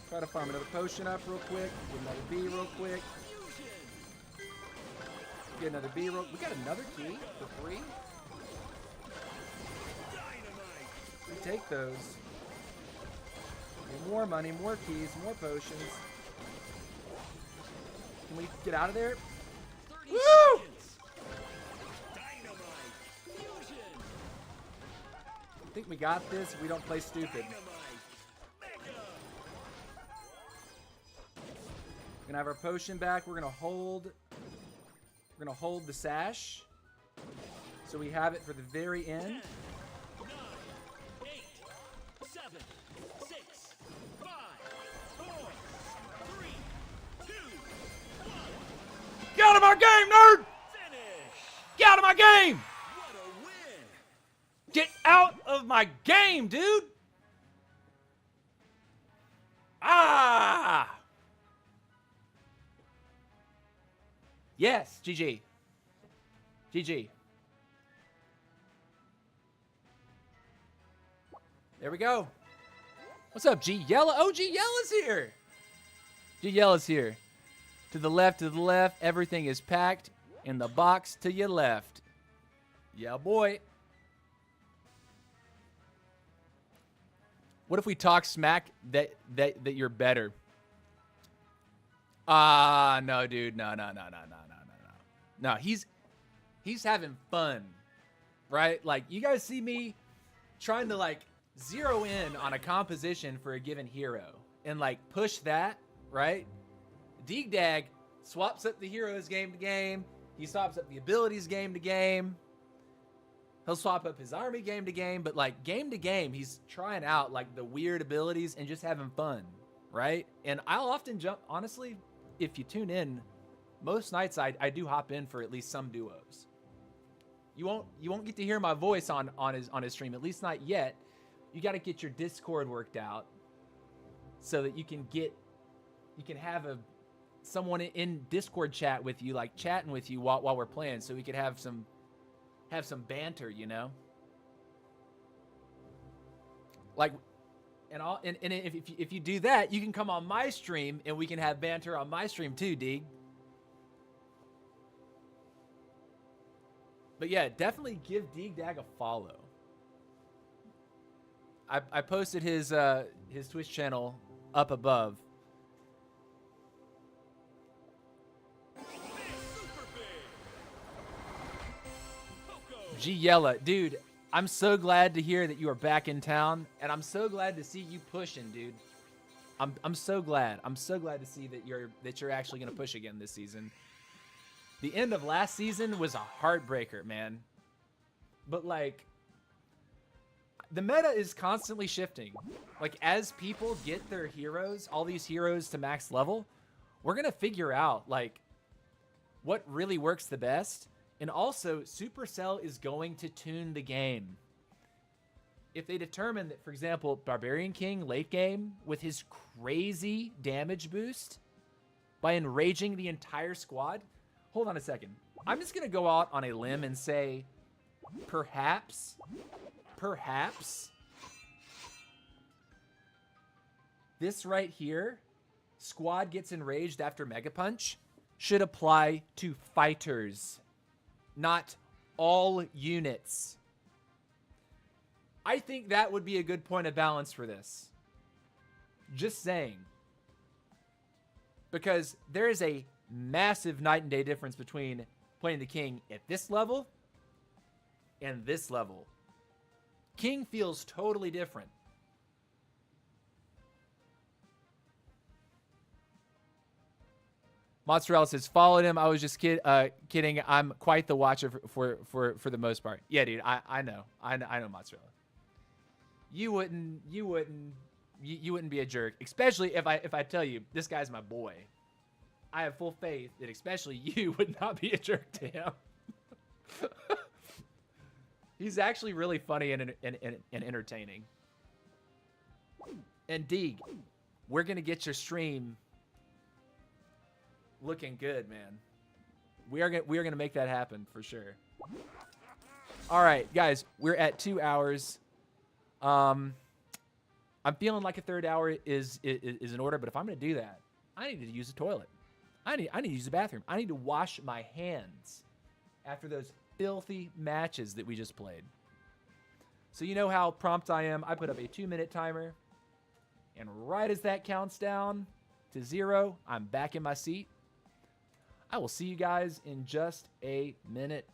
Try to farm another potion up real quick. Get another B real quick. Fusion. Get another B real. We got another key for free. Dynamite. We take those. Get more money, more keys, more potions. Can we get out of there? 30 Woo! seconds. Dynamite. Fusion. I think we got this if we don't play stupid. Dynamite. Mega. We're gonna have our potion back. We're gonna hold the sash. So we have it for the very 10, end. 9, 8, 7, 6, 5, 4, 3, 2, 1. Get out of my game, nerd! Finish. Get out of my game! What a win. Get out of my game, dude! Ah! Yes, GG. GG. There we go. What's up, G Yellow? Oh, G Yellow's here. G Yellow's here. To the left, everything is packed in the box to your left. Yeah, boy. What if we talk smack that you're better? No, dude. No. No, he's having fun, right? Like, you guys see me trying to, like, zero in on a composition for a given hero and, like, push that, right? Deegdag swaps up the heroes game to game. He swaps up the abilities game to game. He'll swap up his army game to game, but like game to game, he's trying out like the weird abilities and just having fun, right? And I'll often jump, honestly, if you tune in, most nights I do hop in for at least some duos. You won't get to hear my voice on his stream, at least not yet. You got to get your Discord worked out so that you can have someone in Discord chat with you, like chatting with you while we're playing, so we could have some banter, you know? Like, and if you do that, you can come on my stream and we can have banter on my stream too, Deeg. But yeah, definitely give Deeg Dag a follow. I posted his Twitch channel up above. G Yella, dude, I'm so glad to hear that you are back in town, and I'm so glad to see you pushing, dude. I'm so glad. I'm so glad to see that you're actually gonna push again this season. The end of last season was a heartbreaker, man. But like, the meta is constantly shifting. Like, as people get their heroes, all these heroes to max level, we're gonna figure out like what really works the best. And also, Supercell is going to tune the game. If they determine that, for example, Barbarian King late game with his crazy damage boost by enraging the entire squad. Hold on a second. I'm just going to go out on a limb and say, perhaps, this right here, squad gets enraged after Mega Punch, should apply to fighters, not all units. I think that would be a good point of balance for this. Just saying. Because there is a massive night and day difference between playing the King at this level and this level. King feels totally different. Mozzarella says, followed him. I was just kidding. I'm quite the watcher for the most part. Yeah, dude, I know. I know Mozzarella. You wouldn't be a jerk, especially if I tell you this guy's my boy. I have full faith that especially you would not be a jerk to him. He's actually really funny and entertaining. And Deeg, we're gonna get your stream looking good, man. We are gonna make that happen for sure. All right, guys, we're at 2 hours. I'm feeling like a third hour is in order, but if I'm gonna do that, I need to use the toilet. I need to use the bathroom. I need to wash my hands after those filthy matches that we just played. So you know how prompt I am. I put up a 2-minute timer, and right as that counts down to 0, I'm back in my seat. I will see you guys in just a minute.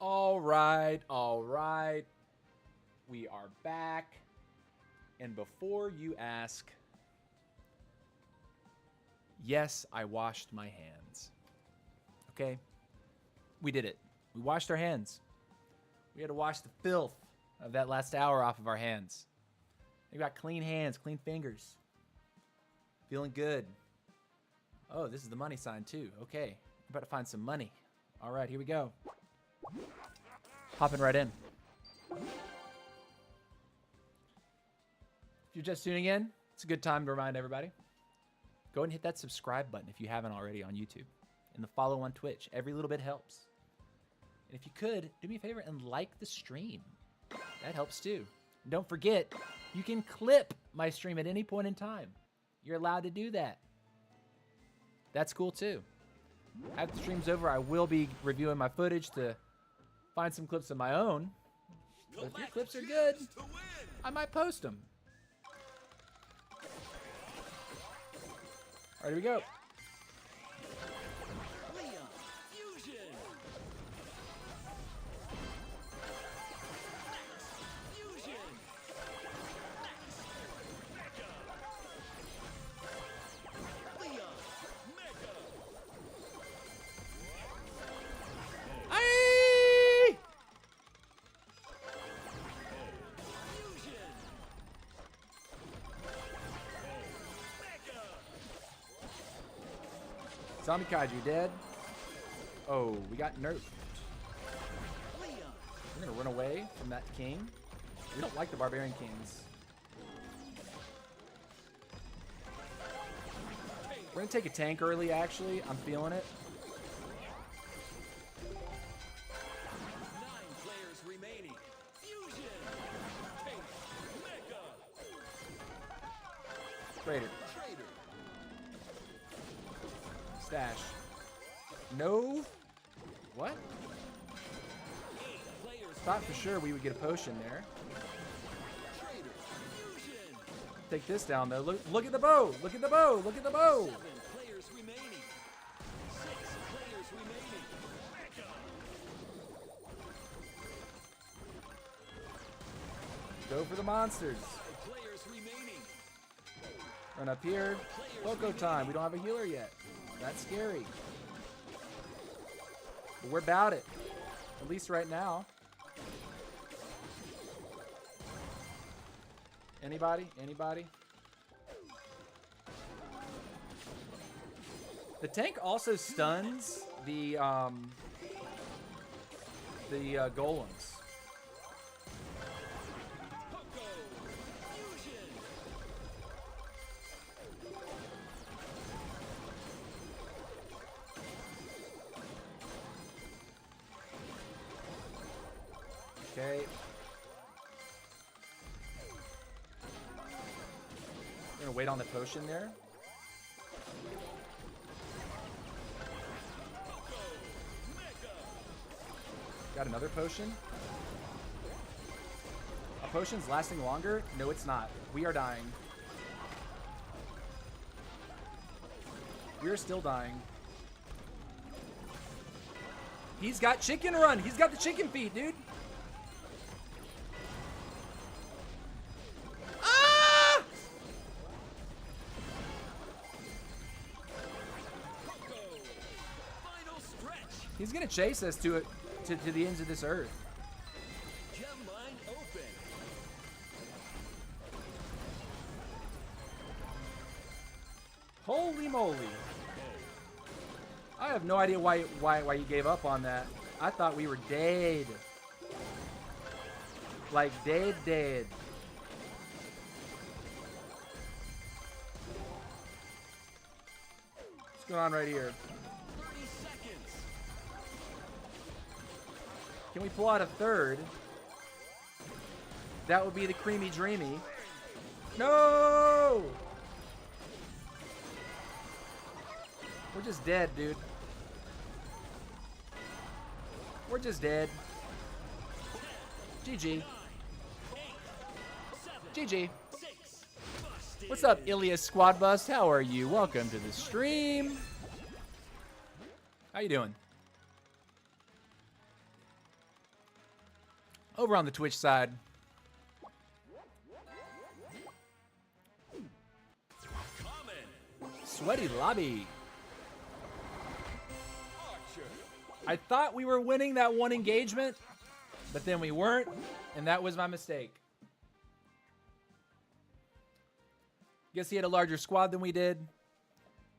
All right, all right. We are back. And before you ask, yes, I washed my hands. Okay? We did it. We washed our hands. We had to wash the filth of that last hour off of our hands. We got clean hands, clean fingers. Feeling good. Oh, this is the money sign too. Okay. I'm about to find some money. All right, here we go. Hopping right in. If you're just tuning in, it's a good time to remind everybody. Go ahead and hit that subscribe button if you haven't already on YouTube. And the follow on Twitch. Every little bit helps. And if you could, do me a favor and like the stream. That helps too. And don't forget, you can clip my stream at any point in time. You're allowed to do that. That's cool too. After the stream's over, I will be reviewing my footage to find some clips of my own. But if your clips are good, I might post them. All right, here we go. Zombie Kaiju dead. Oh, we got nerfed. We're gonna run away from that king. We don't like the Barbarian Kings. We're gonna take a tank early, actually. I'm feeling it. 9 players remaining. Fusion. Take Mega. Trader. Stash. No. What? Thought for sure we would get a potion there. Take this down though. Look at the bow. Look at the bow. Look at the bow. 7 players remaining. 6 players remaining. Go for the monsters. 5 players remaining. Run up here. Loco time. We don't have a healer yet. That's scary. But we're about it. At least right now. Anybody? Anybody? The tank also stuns the golems. Okay. I'm gonna wait on the potion there. Got another potion. A potion's lasting longer? No, it's not. We are dying. We're still dying. He's got chicken run. He's got the chicken feet, dude. He's gonna chase us to the ends of this earth. Gem line open. Holy moly! I have no idea why you gave up on that. I thought we were dead. Like dead. What's going on right here? 30 seconds. Can we pull out a third? That would be the creamy dreamy. No! We're just dead, dude. We're just dead. GG. GG. What's up, Ilias Squad Bust? How are you? Welcome to the stream. How you doing? Over on the Twitch side. Sweaty lobby. I thought we were winning that one engagement, but then we weren't, and that was my mistake. Guess he had a larger squad than we did.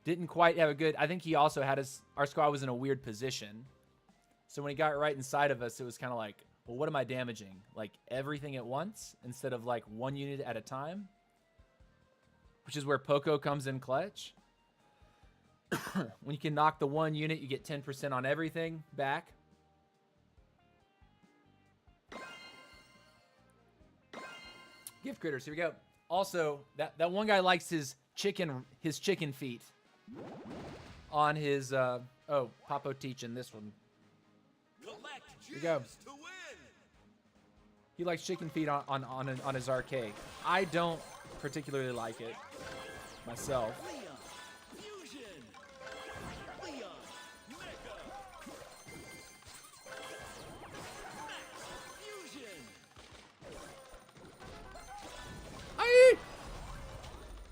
Didn't quite have a good... I think he also had our squad was in a weird position. So when he got right inside of us, it was kind of like, well, what am I damaging? Like everything at once instead of like one unit at a time? Which is where Poco comes in clutch. When you can knock the one unit, you get 10% on everything back. Gift critters, here we go. Also, that one guy likes his chicken feet on his oh, Papo teaching this one. Here we go. He likes chicken feet on his arcade. I don't particularly like it myself.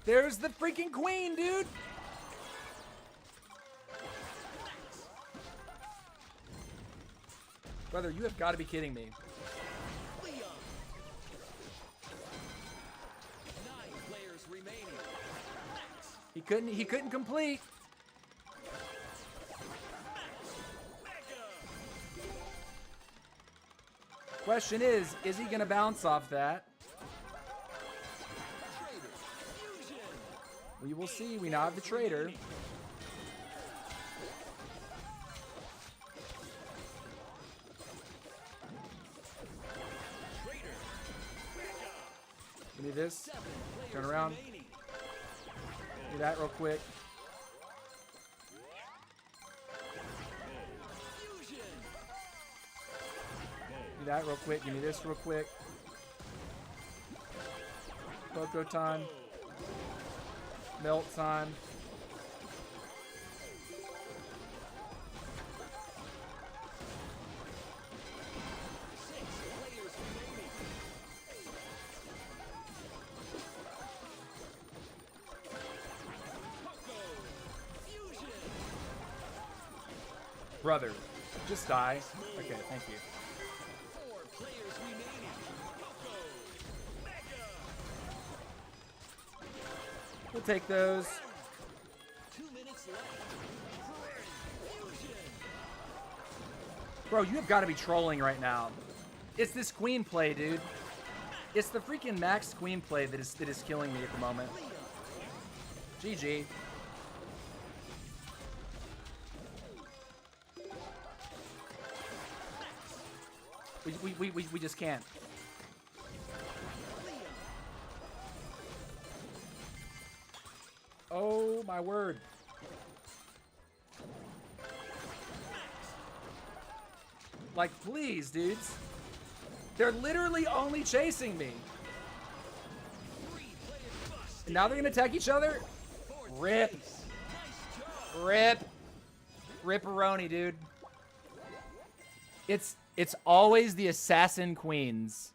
There's the freaking queen, dude. Brother, you have got to be kidding me. 9 players remaining. He couldn't complete. Question is he gonna bounce off that? We will see. We now have the trader. Give me this. Turn around. Do that real quick. Do that real quick. Give me this real quick. Poco time. Melt time. Brother, just die. Okay, thank you. 4 players remaining. We'll take those. 2 minutes left. Bro, you have got to be trolling right now. It's this queen play, dude. It's the freaking max queen play that is killing me at the moment. GG. We just can't. Oh my word. Like, please, dudes. They're literally only chasing me. And now they're gonna attack each other? Rip. Rip. Ripperoni, dude. It's always the assassin queens.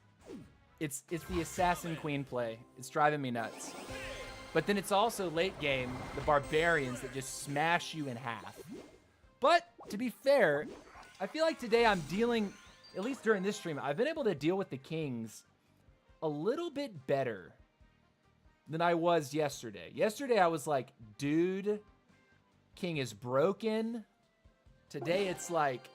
It's the assassin queen play. It's driving me nuts. But then it's also late game, the barbarians that just smash you in half. But to be fair, I feel like today I'm dealing, at least during this stream, I've been able to deal with the kings a little bit better than I was yesterday. Yesterday I was like, dude, king is broken. Today it's like,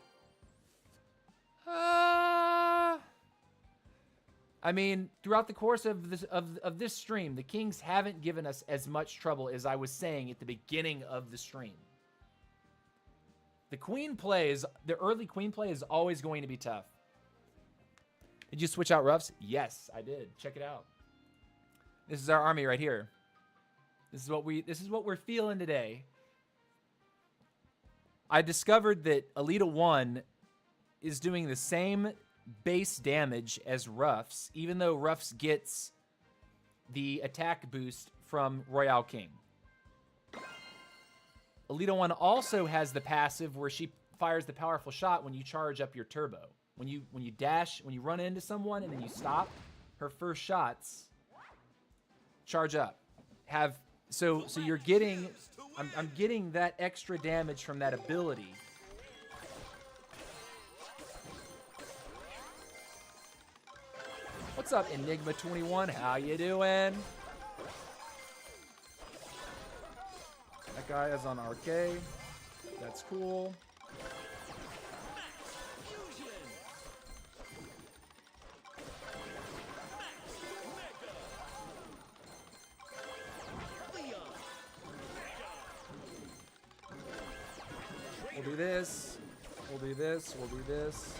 I mean, throughout the course of this stream, the kings haven't given us as much trouble as I was saying at the beginning of the stream. The queen plays, the early queen play is always going to be tough. Did you switch out roughs? Yes, I did. Check it out. This is our army right here. This is what we're feeling today. I discovered that Elita 1 is doing the same base damage as Ruffs, even though Ruffs gets the attack boost from Royale King. Elita 1 also has the passive where she fires the powerful shot when you charge up your turbo. when you dash, when you run into someone and then you stop, her first shots charge up. So you're getting, I'm getting that extra damage from that ability. What's up, Enigma21? How you doing? That guy is on RK. That's cool. We'll do this. We'll do this. We'll do this.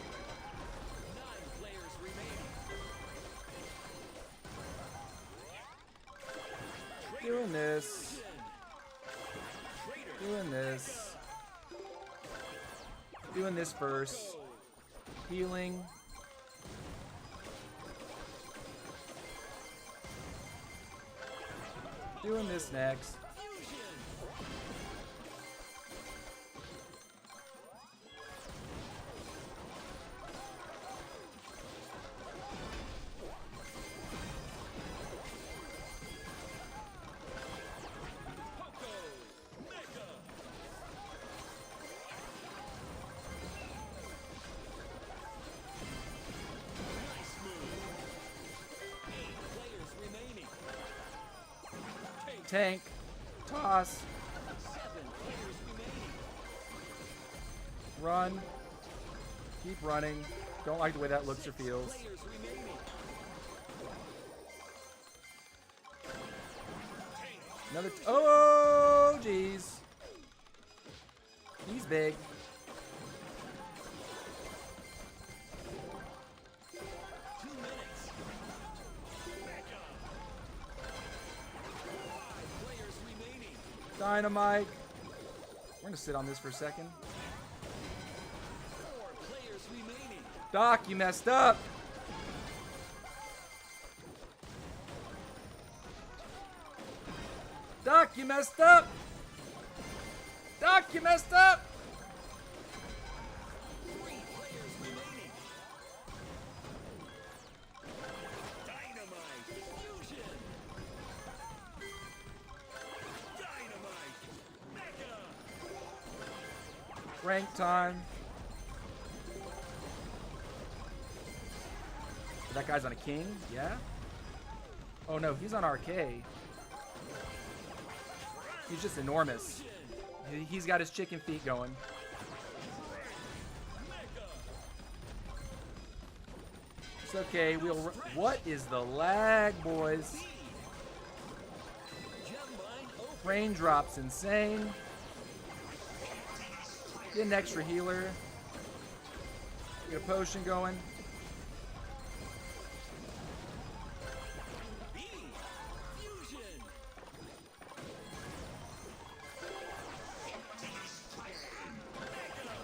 9 players remaining. Doing this. Doing this. Doing this first. Healing. Doing this next. Tank. Toss. 7 players remaining. Run. Keep running. Don't like the way that looks or feels. Players remaining. Another. Oh, jeez. He's big. Dynamite. We're gonna sit on this for a second. 4 players remaining. Doc, you messed up. Doc, you messed up. Doc, you messed up. 3 players remaining. Dynamite. Fusion. Dynamite. Mega. Rank time. That guy's on a king? Yeah? Oh no, he's on RK. He's just enormous. He's got his chicken feet going. It's okay, what is the lag, boys? Rain drops insane. Get an extra healer. Get a potion going.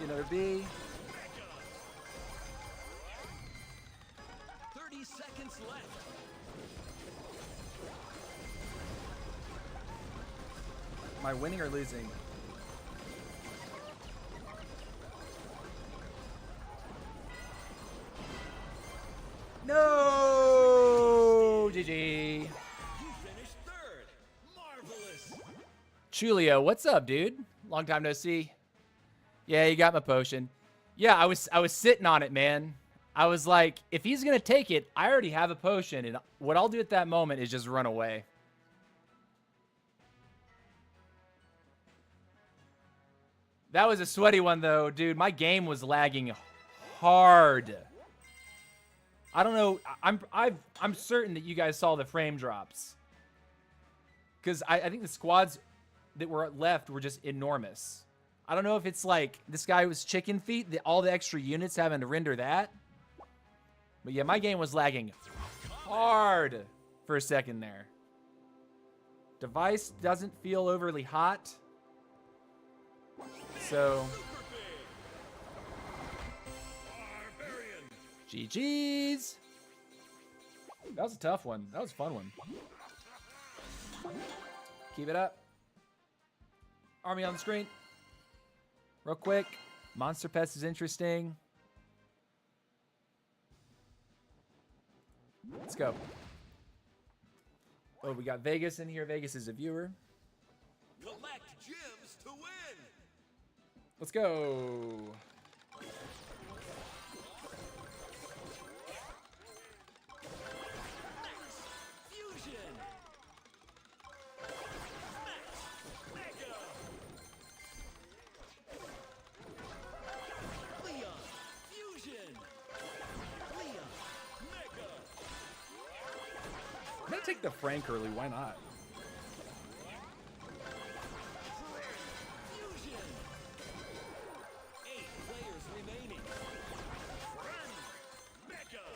Get another B. 30 seconds left. Am I winning or losing? No! GG. You finished 3rd. Marvelous. Chulio, what's up, dude? Long time no see. Yeah, you got my potion. Yeah, I was sitting on it, man. I was like, if he's gonna take it, I already have a potion, and what I'll do at that moment is just run away. That was a sweaty one, though, dude. My game was lagging hard. I don't know. I'm certain that you guys saw the frame drops, because I think the squads that were left were just enormous. I don't know if it's like this guy was chicken feet, all the extra units having to render that. But yeah, my game was lagging hard for a second there. Device doesn't feel overly hot. So, Barbarian. GG's. That was a tough one. That was a fun one. Keep it up. Army on the screen. Real quick. Monster Pest is interesting. Let's go. Oh, we got Vegas in here. Vegas is a viewer. Collect gems to win. Let's go. Fusion. Mega. Leon. Fusion. Leon. Mega. I'm gonna take the Frank early. Why not? Fusion. 8 players remaining. Mega.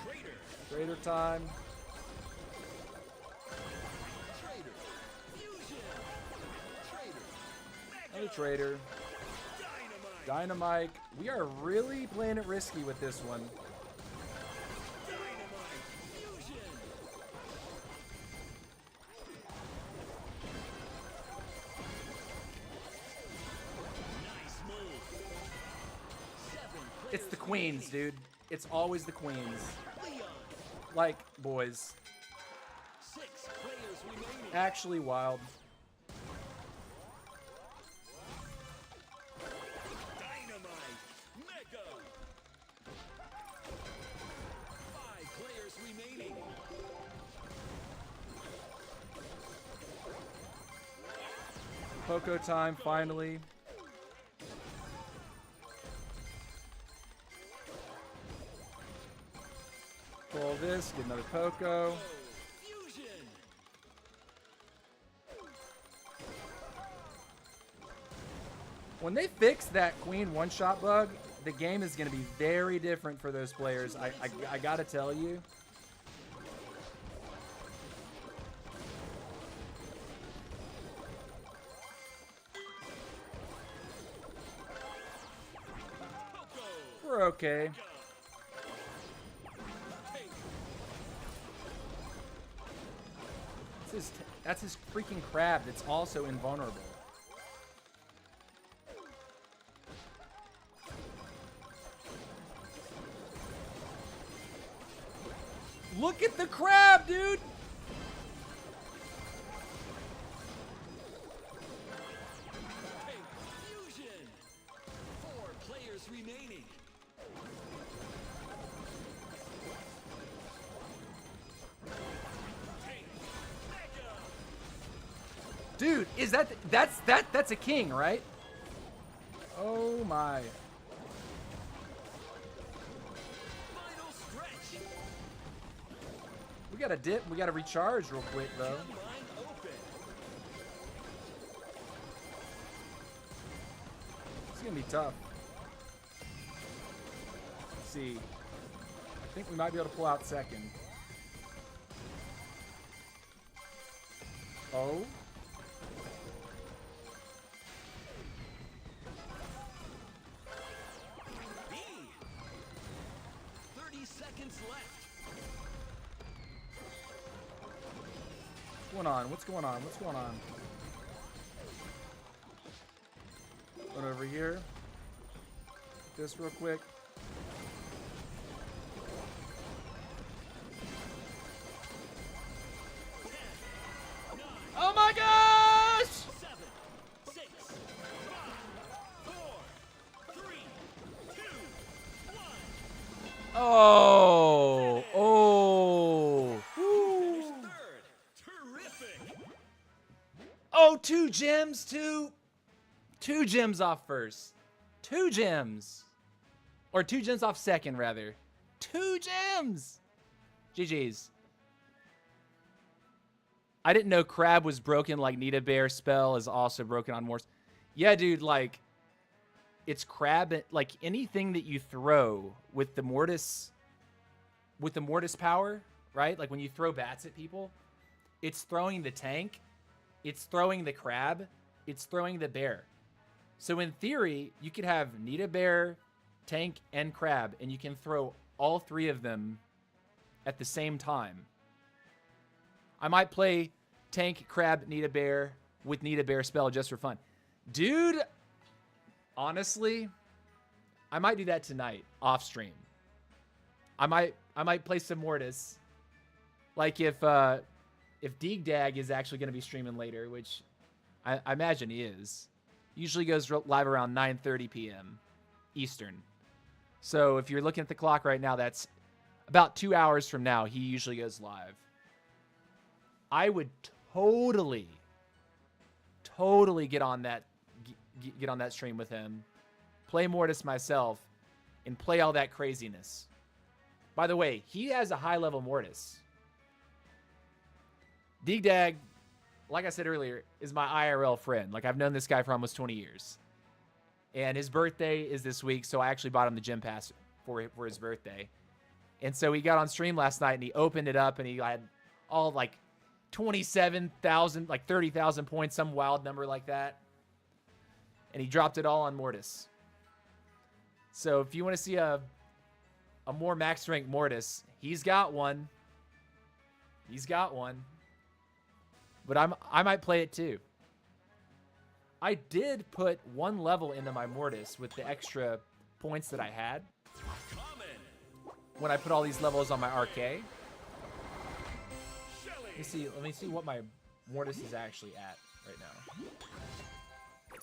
Trader. Trader time. Trader. Fusion. Trader. Mega. Another trader. Dynamite. Dynamite. We are really playing it risky with this one. Dynamite. Fusion. Nice move. 7 players It's the queens, remaining. dude. It's always the queens. Leon. Like, boys. 6 players remaining. Actually wild. Dynamite. Mega. 5 players remaining. Poco time, finally. Pull this, get another Poco. Fusion. When they fix that queen one-shot bug, the game is going to be very different for those players. I got to tell you. Poco. We're okay. Take. That's his freaking crab that's also invulnerable. Look at the crab, dude! Take. Fusion. 4 players remaining. Take. Mega. Dude, is that's a king, right? Oh my. Final stretch. We got to dip, we got to recharge real quick, though. Gem line open. It's going to be tough. Let's see. I think we might be able to pull out second. Oh. B. 30 seconds left. What's going on? What's going on? What's going on? Going over here. This real quick. Oh my gosh! 7, 6, 5, 4, 3, 2, 1. Oh! Oh! Woo. Finished third. Terrific. Oh, 2 gems, two gems off first. 2 gems. Or 2 gems off second, rather. 2 gems. GG's. I didn't know Crab was broken like Nita Bear spell is also broken on Morse. Yeah, dude, like, it's Crab, like, anything that you throw with the Mortis power, right? Like, when you throw bats at people, it's throwing the tank, it's throwing the Crab, it's throwing the bear. So in theory, you could have Nita Bear, tank, and Crab, and you can throw all 3 of them at the same time. I might play tank, Crab, Nita Bear with Nita Bear spell just for fun. Dude, honestly, I might do that tonight off stream. I might play some Mortis. Like if Deegdag is actually going to be streaming later, which I imagine he is. Usually goes live around 9:30 p.m. Eastern. So if you're looking at the clock right now, that's about 2 hours from now. He usually goes live. I would totally get on that stream with him, play Mortis myself, and play all that craziness. By the way, he has a high-level Mortis. Deegdag, like I said earlier, is my IRL friend. Like, I've known this guy for almost 20 years. And his birthday is this week, so I actually bought him the gym pass for his birthday. And so he got on stream last night, and he opened it up, and he had all, like, 27,000, like 30,000 points, some wild number like that. And he dropped it all on Mortis. So if you want to see a more max rank Mortis, he's got one. He's got one. But I might play it too. I did put 1 level into my Mortis with the extra points that I had when I put all these levels on my RK. Let me see what my Mortis is actually at right now.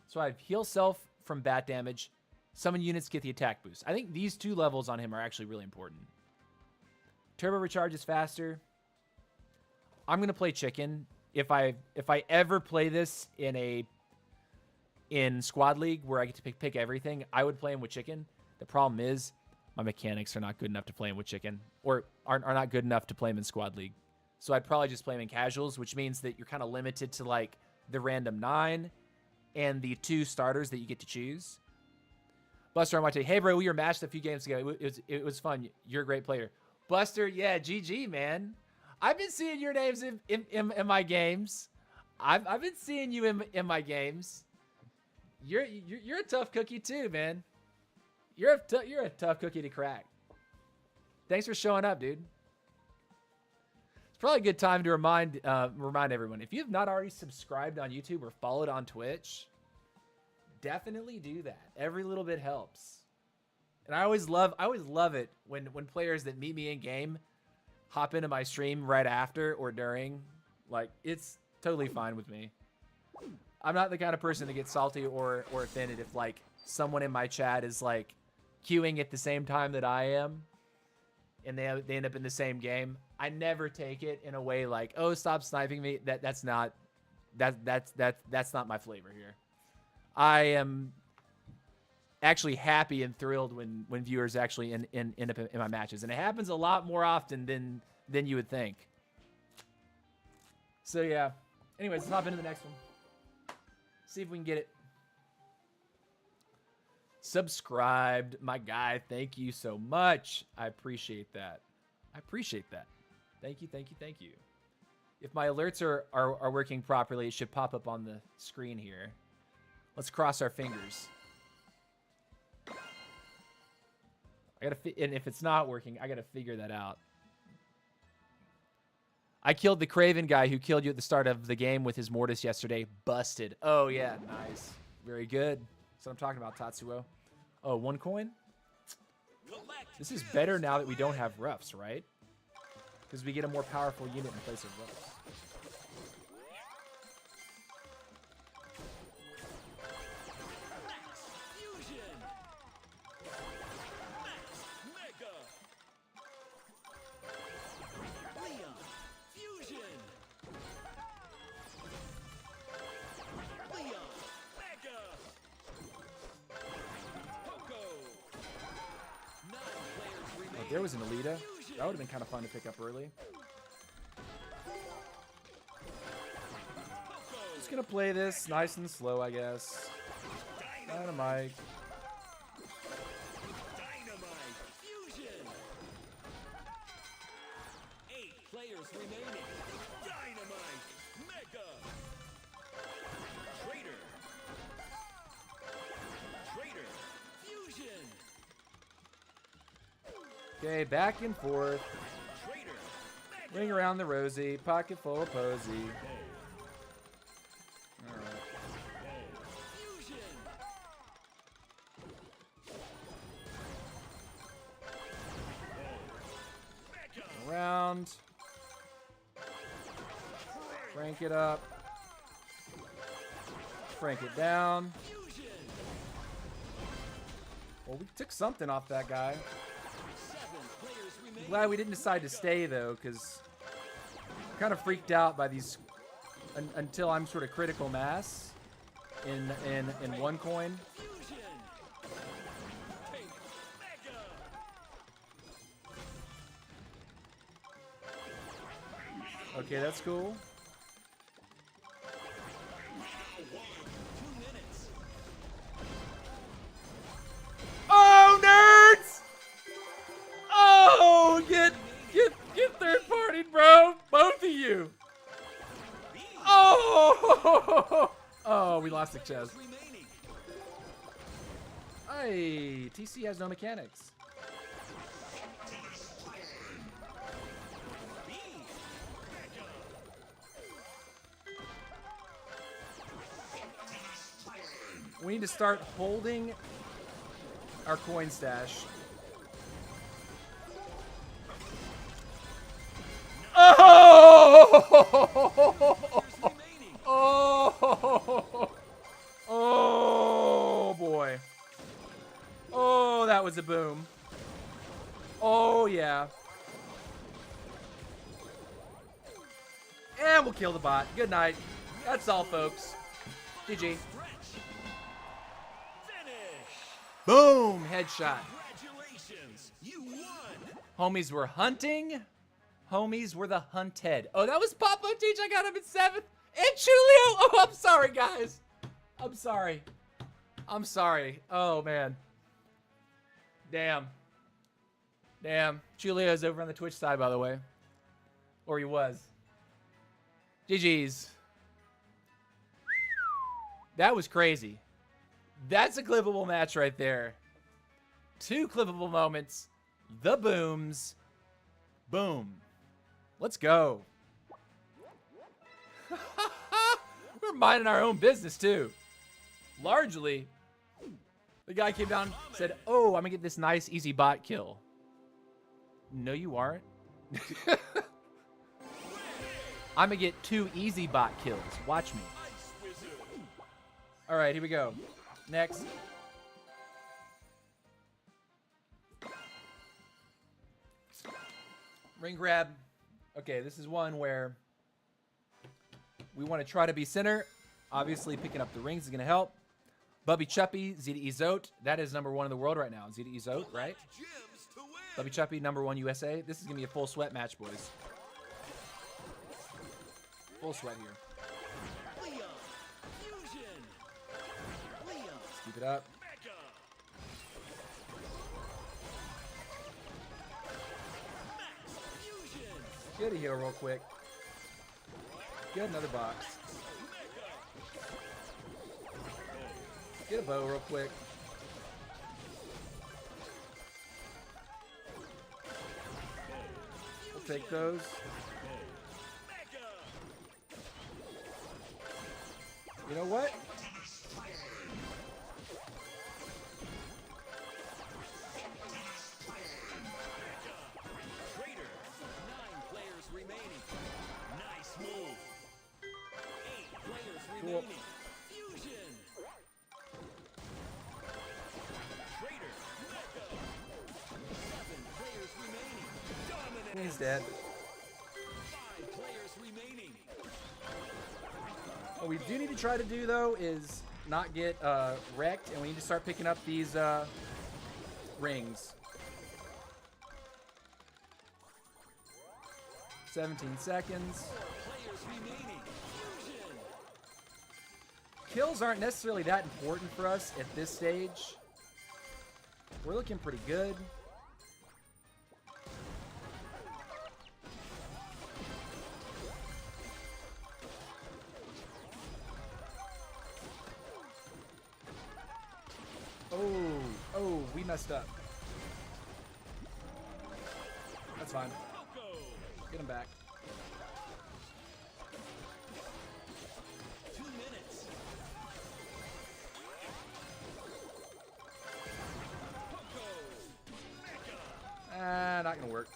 So I have heal self from bat damage. Summon units get the attack boost. I think these 2 levels on him are actually really important. Turbo recharge is faster. I'm gonna play chicken. If I ever play this in squad league where I get to pick everything, I would play him with chicken. The problem is my mechanics are not good enough to play him with chicken, or are not good enough to play him in squad league. So I'd probably just play him in casuals, which means that you're kind of limited to like the random 9 and the 2 starters that you get to choose. Buster, I might tell you, hey bro, we were matched a few games ago. It was fun. You're a great player. Buster, yeah, GG, man. I've been seeing your names in my games. I've been seeing you in my games. You're a tough cookie too, man. You're a tough cookie to crack. Thanks for showing up, dude. It's probably a good time to remind everyone, if you have not already subscribed on YouTube or followed on Twitch, definitely do that. Every little bit helps. And I always love it when players that meet me in game hop into my stream right after or during. Like, it's totally fine with me. I'm not the kind of person to get salty or offended if like someone in my chat is like queuing at the same time that I am and they end up in the same game. I never take it in a way like, oh, stop sniping me. That's not my flavor here. I am actually happy and thrilled when viewers actually end up in my matches, and it happens a lot more often than you would think. So yeah. Anyways, let's hop into the next one. See if we can get it. Subscribed, my guy. Thank you so much. I appreciate that. Thank you. If my alerts are working properly, it should pop up on the screen here. Let's cross our fingers. And if it's not working, I gotta figure that out. I killed the Craven guy who killed you at the start of the game with his Mortis yesterday. Busted. Oh, yeah. Nice. Very good. That's what I'm talking about, Tatsuo. Oh, 1 coin? This is better now that we don't have roughs, right? Because we get a more powerful unit in place of roughs. There was an Alita. That would have been kind of fun to pick up early. Just gonna play this nice and slow, I guess. Dynamite. Fusion. 8 players remaining. Dynamite. Mega. Traitor. Fusion. Okay, back and forth. Ring around the rosy, pocket full of posy. Alright. Crank it up. Crank it down. Well, we took something off that guy. I'm glad we didn't decide to stay, though, because I'm kind of freaked out by these until I'm sort of critical mass in one coin. Okay, that's cool. Oh, nerds! Oh, get third party, bro. Both of you. Oh, oh, we lost the chest. Hey, TC has no mechanics. We need to start holding our coin stash. Oh! Oh! Oh boy. Oh, that was a boom. Oh yeah. And we'll kill the bot. Good night. That's all, folks. GG. Boom! Headshot. Congratulations, you won. Homies were hunting. Homies were the hunted. Oh, that was Papa Teach. I got him in 7th. And Chulio. Oh, I'm sorry, guys. I'm sorry. I'm sorry. Oh, man. Damn. Damn. Chulio's over on the Twitch side, by the way. Or he was. GG's. That was crazy. That's a clippable match right there. 2 clippable moments. The booms. Boom. Let's go. We're minding our own business, too. Largely, the guy came down and said, oh, I'm going to get this nice, easy bot kill. No, you aren't. I'm going to get 2 easy bot kills. Watch me. All right, here we go. Next. Ring grab. Okay, this is one where we want to try to be center. Obviously, picking up the rings is going to help. Bubby Chuppy, Zeta Izote. That is #1 in the world right now. Zeta Izote, right? Bubby Chuppy, #1 USA. This is going to be a full sweat match, boys. Full sweat here. Let's keep it up. Get a heal real quick. Get another box. Get a bow real quick. We'll take those. You know what? Cool. He's dead. What we do need to try to do, though, is not get wrecked, and we need to start picking up these rings. 17 seconds. Kills aren't necessarily that important for us at this stage. We're looking pretty good. Oh, we messed up. That's fine. Get him back. 2 minutes. Not gonna work.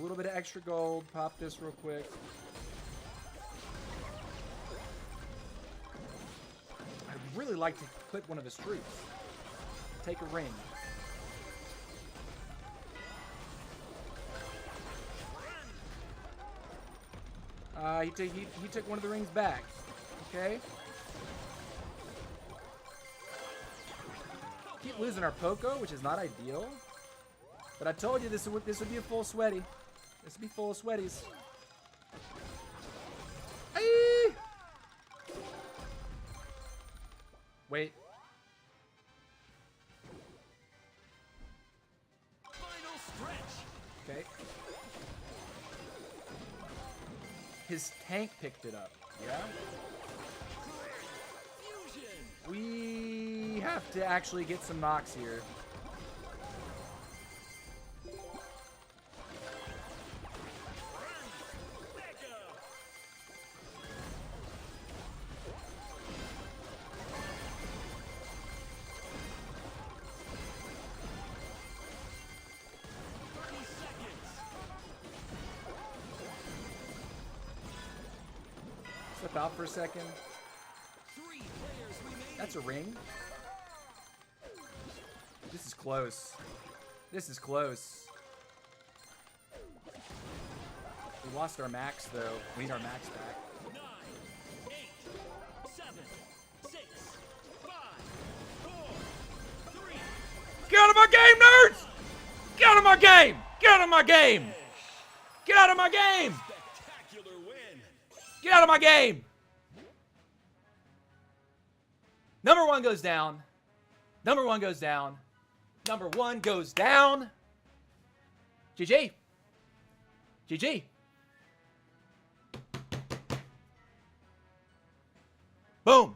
little bit of extra gold. Pop this real quick. I'd really like to clip one of his troops. Take a ring. He took one of the rings back. Okay. Keep losing our Poco, which is not ideal. But I told you this would be a full sweaty. This would be full of sweaties. Aye! Wait. Final stretch. Okay. His tank picked it up. Yeah? Fusion. We have to actually get some knocks here. Step out for a second. 3 players remaining. That's a ring. This is close. This is close. We lost our max, though. We need our max back. 9, 8, 7, 6, 5, 4, 3. Get out of my game, nerds! Get out of my game! Get out of my game! Get out of my game! Spectacular win. Get out of my game! Number 1 goes down. Number 1 goes down. Number 1 goes down. GG. GG. Boom.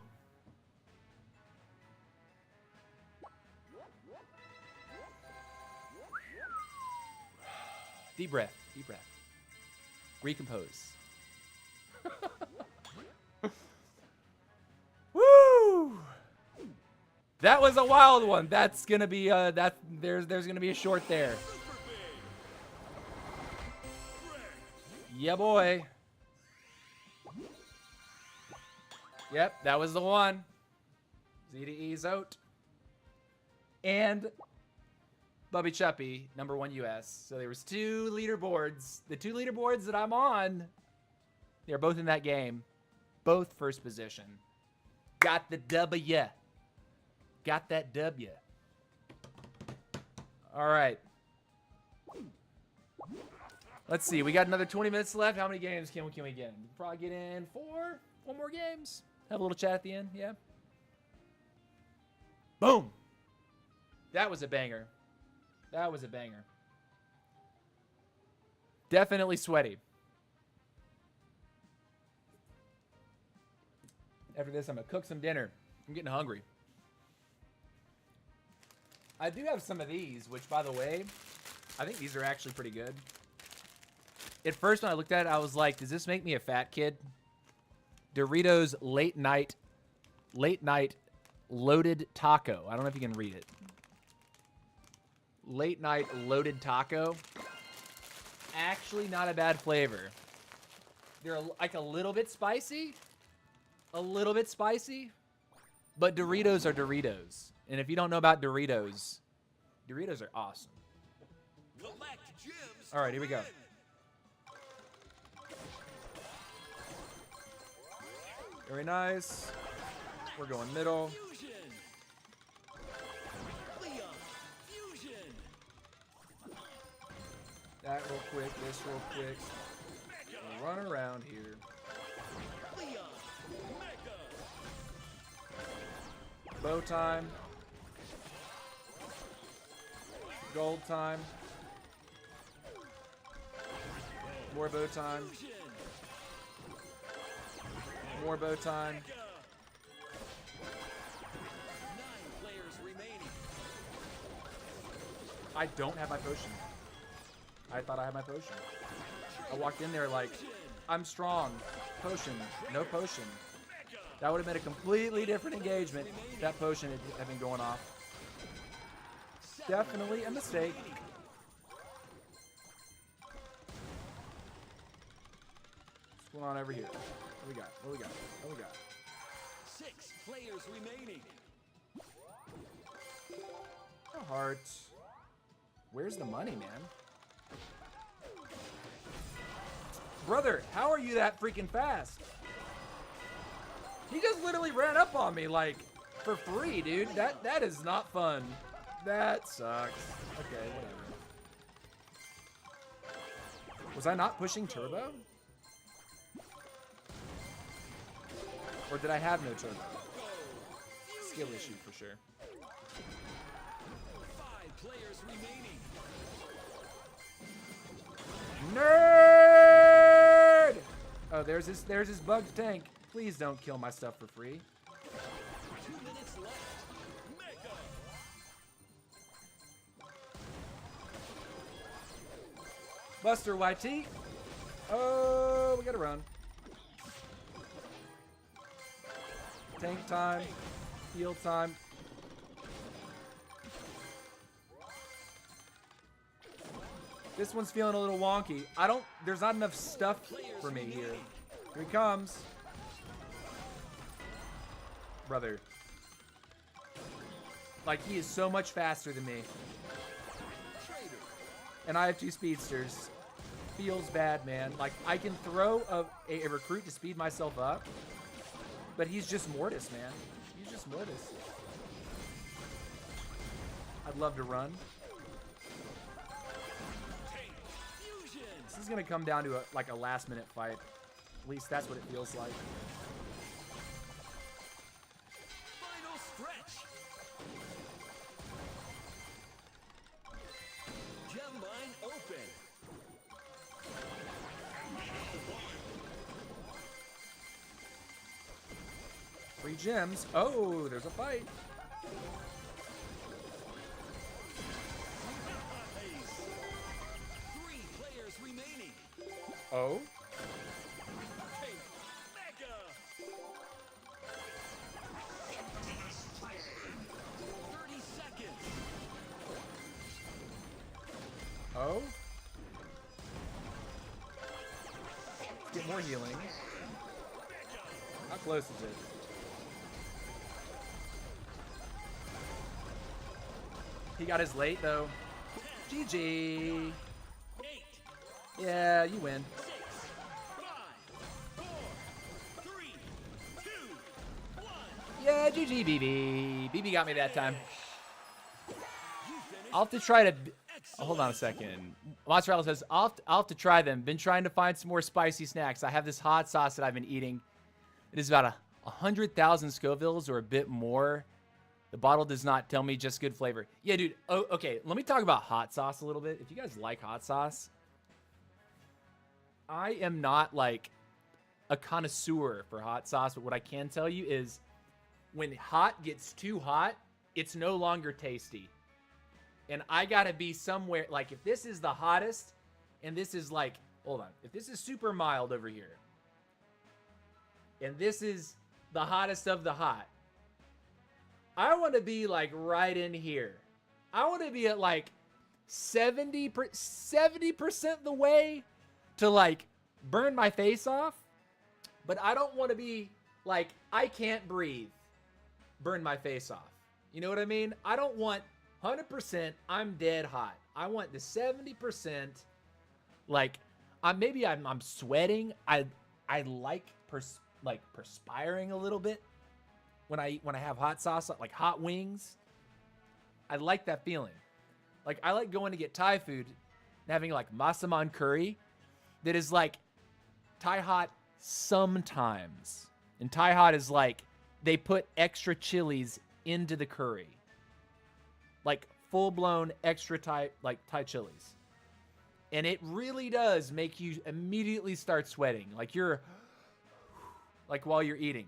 Deep breath. Deep breath. Recompose. Woo! That was a wild one. That's gonna be there's gonna be a short there. Yeah, boy. Yep, that was the one. Z to E's out. And Bubby Chuppy, number 1 US. So there was 2 leaderboards. The 2 leaderboards that I'm on, they're both in that game. Both first position. Got the W. Got that W. All right. Let's see. We got another 20 minutes left. How many games can we get in? We can probably get in 4 more games. Have a little chat at the end. Yeah. Boom. That was a banger. That was a banger. Definitely sweaty. After this, I'm going to cook some dinner. I'm getting hungry. I do have some of these, which, by the way, I think these are actually pretty good. At first, when I looked at it, I was like, does this make me a fat kid? Doritos late night loaded taco. I don't know if you can read it. Late night loaded taco. Actually not a bad flavor. They're like a little bit spicy. A little bit spicy. But Doritos are Doritos. And if you don't know about Doritos, Doritos are awesome. Collect gems. All right, here we go. Very nice. We're going middle. Fusion. Leon. Fusion. That real quick, this real quick. We'll run around here. Leon. Mega. Bow time. Gold time. More bow time. Fusion. More bow time. 9 players remaining. I don't have my potion. I thought I had my potion. I walked in there like, I'm strong. Potion. No potion. That would have been a completely different engagement if that potion had been going off. Definitely a mistake. going on over here? What we got? What we got? What we got? 6 players remaining. A heart. Where's the money, man? Brother, how are you that freaking fast? He just literally ran up on me, like, for free, dude. That is not fun. That sucks. Okay, whatever. Was I not pushing turbo? Or did I have no turbo? Skill issue for sure. 5 players remaining. Nerd! Oh, there's his bugged tank. Please don't kill my stuff for free. 2 minutes left. Mega. Buster YT. Oh, we gotta run. Tank time. Heal time. This one's feeling a little wonky. There's not enough stuff for me here. Here he comes. Brother. Like, he is so much faster than me. And I have 2 speedsters. Feels bad, man. Like, I can throw a recruit to speed myself up. But he's just Mortis, man. He's just Mortis. I'd love to run. This is going to come down to a last-minute fight. At least that's what it feels like. Final stretch. Gem line open. Free gems. Oh, there's a fight. Nice. 3 players remaining. Oh? Tank Mega. 30 seconds. Oh? Let's get more healing. How close is it? He got his late, though. GG. 8, Yeah, you win. 6, 5, 4, 3, 2, 1. Yeah, GG, BB. BB got me that time. You finished. I'll have to try to... Excellent. Hold on a second. Mozzarella says, I'll have to try them. Been trying to find some more spicy snacks. I have this hot sauce that I've been eating. It is about 100,000 Scovilles or a bit more. The bottle does not tell me just good flavor. Yeah, dude. Oh, okay. Let me talk about hot sauce a little bit. If you guys like hot sauce, I am not like a connoisseur for hot sauce, but what I can tell you is when hot gets too hot, it's no longer tasty. And I gotta be somewhere, like if this is the hottest and this is like, hold on. If this is super mild over here and this is the hottest of the hot, I want to be like right in here. I want to be at like 70% the way to like burn my face off. But I don't want to be like, I can't breathe, burn my face off. You know what I mean? I don't want 100% I'm dead hot. I want the 70% like I'm sweating. I like perspiring a little bit. When I have hot sauce, like hot wings, I like that feeling. Like I like going to get Thai food and having like massaman curry that is like Thai hot sometimes. And Thai hot is like they put extra chilies into the curry. Like full-blown extra Thai chilies. And it really does make you immediately start sweating. Like you're like while you're eating.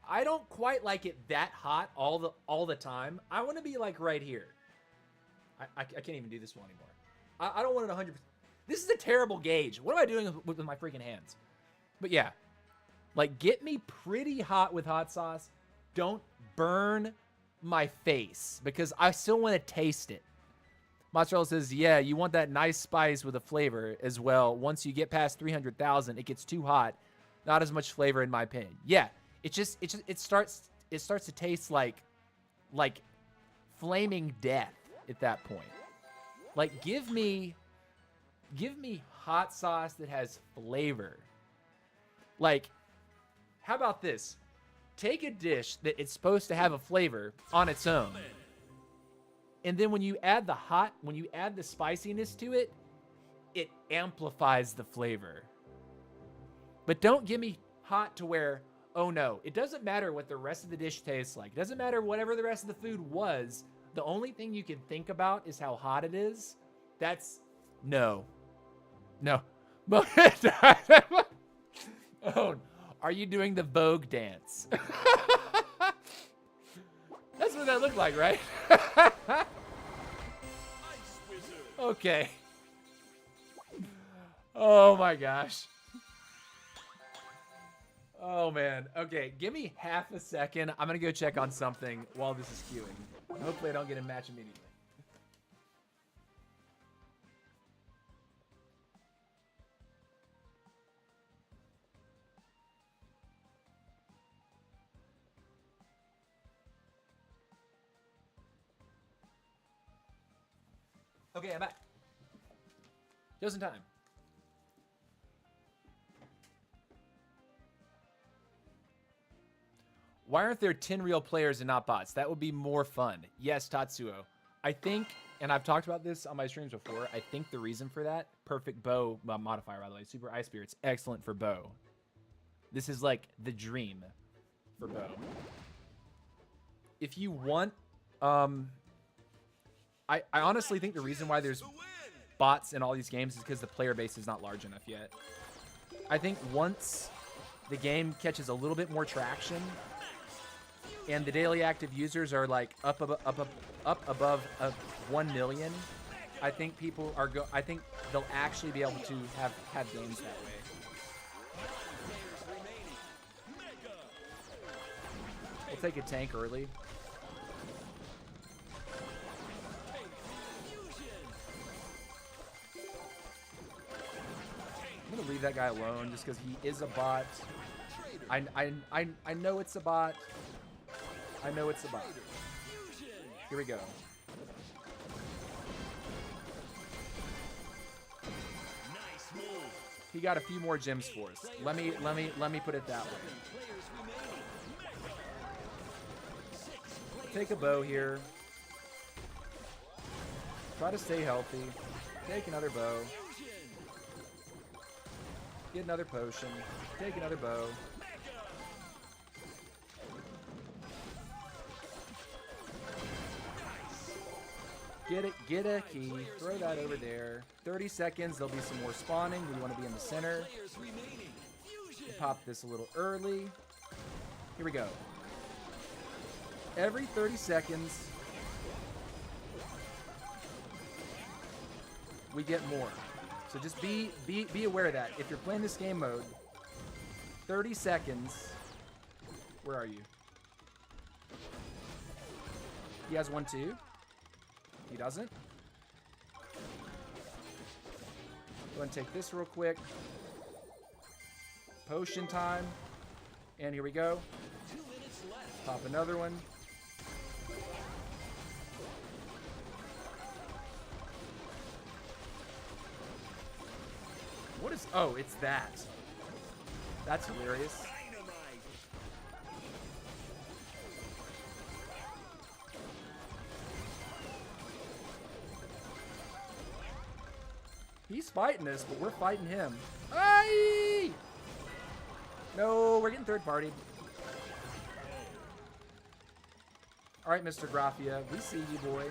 I don't quite like it that hot all the time. I want to be like right here. I can't even do this one anymore. I don't want it 100%. This is a terrible gauge. What am I doing with my freaking hands? But yeah, like get me pretty hot with hot sauce. Don't burn my face because I still want to taste it. Mozzarella says, yeah, you want that nice spice with a flavor as well. Once you get past 300,000, it gets too hot. Not as much flavor in my opinion. Yeah, it starts to taste like flaming death at that point. Like give me hot sauce that has flavor. Like, how about this? Take a dish that it's supposed to have a flavor on its own. And then when you add the spiciness to it, it amplifies the flavor. But don't give me hot to where, oh no, it doesn't matter what the rest of the dish tastes like. It doesn't matter whatever the rest of the food was. The only thing you can think about is how hot it is. That's, no. Oh, are you doing the Vogue dance? That's what that looked like, right? Okay. Oh my gosh. Oh man. Okay, give me half a second. I'm gonna go check on something while this is queuing. Hopefully I don't get a match immediately. Okay, I'm back. Just in time. Why aren't there 10 real players and not bots? That would be more fun. Yes, Tatsuo. I think, and I've talked about this on my streams before, I think the reason for that, perfect bow modifier, by the way, Super Ice Spirit's excellent for bow. This is like the dream for bow. If you want, I honestly think the reason why there's bots in all these games is because the player base is not large enough yet. I think once the game catches a little bit more traction and the daily active users are like up above 1 million, I think people are I think they'll actually be able to have games that way. We'll take a tank early. I'm gonna leave that guy alone just because he is a bot. I know it's a bot. I know it's a bot. Here we go. He got a few more gems for us. Let me put it that way. Take a bow here. Try to stay healthy. Take another bow. Get another potion. Take another bow. Get a key. Throw that over there. 30 seconds. There'll be some more spawning. We want to be in the center. We'll pop this a little early. Here we go. Every 30 seconds, we get more. So just be aware of that. If you're playing this game mode, 30 seconds. Where are you? He has one too. He doesn't. Go and take this real quick. Potion time. And here we go. Pop another one. What is... Oh, it's that. That's hilarious. He's fighting us, but we're fighting him. Aye! No, we're getting third partied. All right, Mr. Graffia, we see you, boy.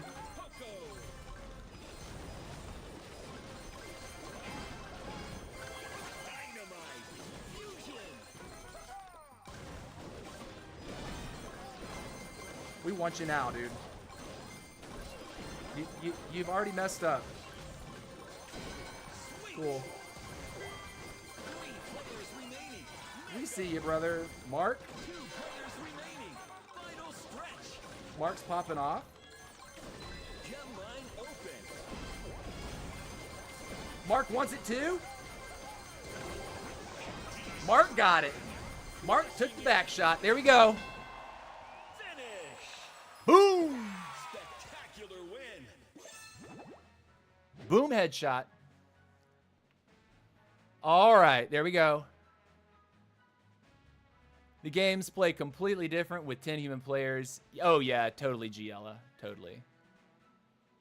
We want you now, dude. You've already messed up. Cool. We see you, brother. Mark. Mark's popping off. Mark wants it too. Mark got it. Mark took the back shot. There we go. Finish. Boom. Spectacular win. Boom headshot. All right, there we go. The games play completely different with 10 human players. Oh, yeah, totally, Giella. Totally.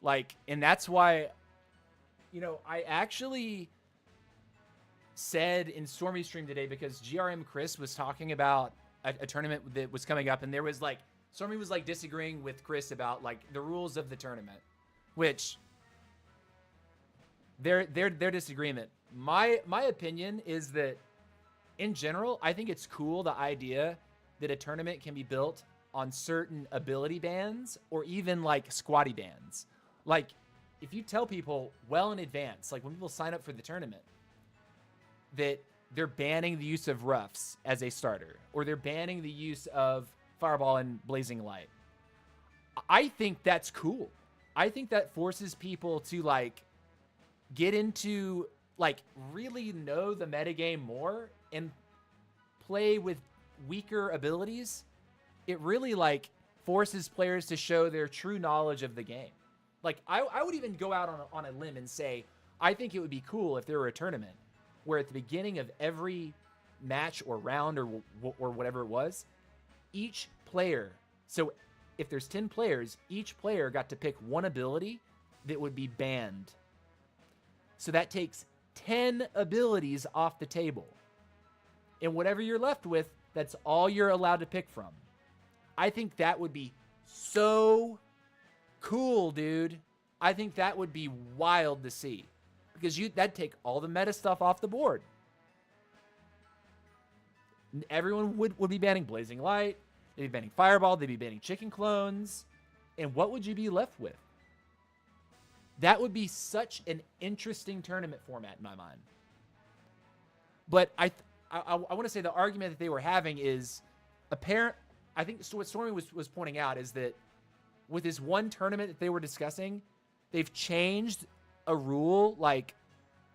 Like, and that's why, you know, I actually said in Stormy stream today, because GRM Chris was talking about a tournament that was coming up, and there was like, Stormy was like disagreeing with Chris about like the rules of the tournament, which their disagreement. My opinion is that in general, I think it's cool, the idea that a tournament can be built on certain ability bands or even like squatty bands. Like if you tell people well in advance, like when people sign up for the tournament, that they're banning the use of roughs as a starter, or they're banning the use of fireball and blazing light, I think that's cool. I think that forces people to like get into like really know the metagame more and play with weaker abilities. It really like forces players to show their true knowledge of the game. Like I would even go out on a limb and say, I think it would be cool if there were a tournament where at the beginning of every match or round or whatever it was, each player, so if there's 10 players, each player got to pick one ability that would be banned. So that takes 10 abilities off the table. And whatever you're left with, that's all you're allowed to pick from. I think that would be so cool, dude. I think that would be wild to see. Because that'd take all the meta stuff off the board. Everyone would be banning Blazing Light. They'd be banning Fireball. They'd be banning Chicken Clones. And what would you be left with? That would be such an interesting tournament format in my mind. But I want to say the argument that they were having is apparent. I think what Stormy was pointing out is that with this one tournament that they were discussing, they've changed a rule like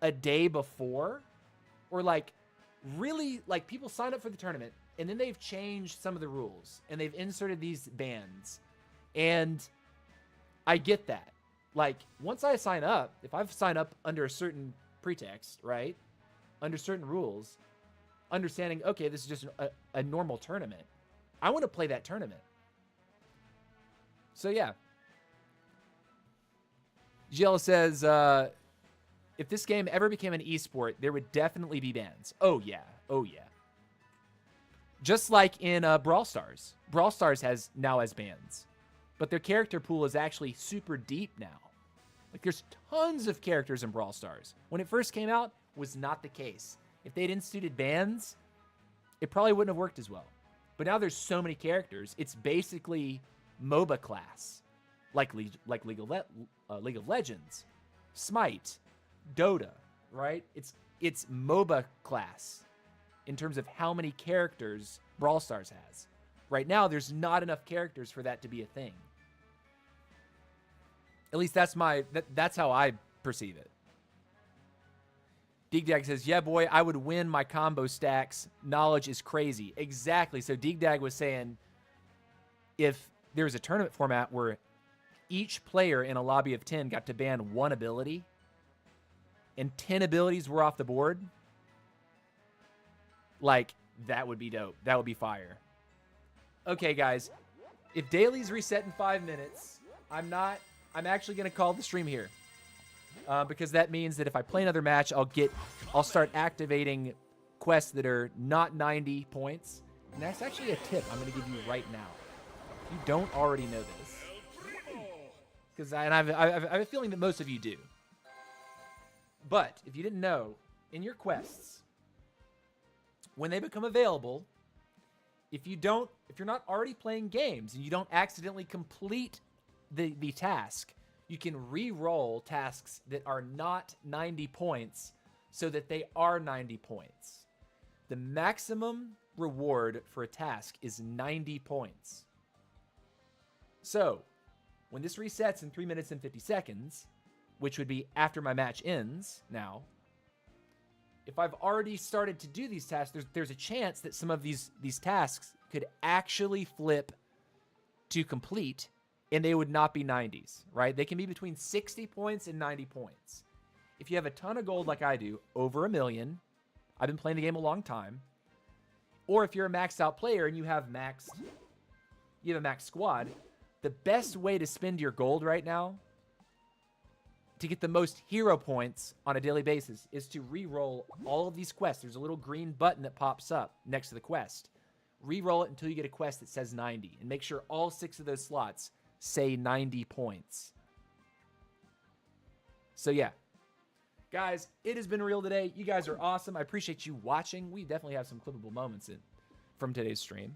a day before, or like really like people signed up for the tournament and then they've changed some of the rules and they've inserted these bans. And I get that. Like once I sign up, if I've signed up under a certain pretext, right? Under certain rules, understanding, okay, this is just a normal tournament. I want to play that tournament. So yeah. Giella says, if this game ever became an esport, there would definitely be bans. Oh yeah. Oh yeah. Just like in Brawl Stars. Brawl Stars now has bans. But their character pool is actually super deep now. Like there's tons of characters in Brawl Stars. When it first came out, was not the case. If they'd instituted bans, it probably wouldn't have worked as well. But now there's so many characters, it's basically MOBA class. Like League of Legends, Smite, Dota, right? It's MOBA class in terms of how many characters Brawl Stars has. Right now, there's not enough characters for that to be a thing. At least that's how I perceive it. Deegdag says, yeah, boy, I would win my combo stacks. Knowledge is crazy. Exactly. So Deegdag was saying if there was a tournament format where each player in a lobby of 10 got to ban one ability and 10 abilities were off the board, like, that would be dope. That would be fire. Okay, guys. If dailies reset in 5 minutes, I'm actually going to call the stream here. Because that means that if I play another match, I'll start activating quests that are not 90 points. And that's actually a tip I'm going to give you right now. If you don't already know this. Because I have a feeling that most of you do. But if you didn't know, in your quests, when they become available, if you're not already playing games and you don't accidentally complete the task, you can re-roll tasks that are not 90 points so that they are 90 points. The maximum reward for a task is 90 points. So, when this resets in 3 minutes and 50 seconds, which would be after my match ends now, if I've already started to do these tasks, there's a chance that some of these tasks could actually flip to complete, and they would not be 90s, right? They can be between 60 points and 90 points. If you have a ton of gold like I do, over 1 million, I've been playing the game a long time, or if you're a maxed out player and you have a max squad, the best way to spend your gold right now to get the most hero points on a daily basis is to re-roll all of these quests. There's a little green button that pops up next to the quest. Re-roll it until you get a quest that says 90, and make sure all 6 of those slots say 90 points. So yeah, guys, it has been real today. You guys are awesome. I appreciate you watching. We definitely have some clippable moments from today's stream.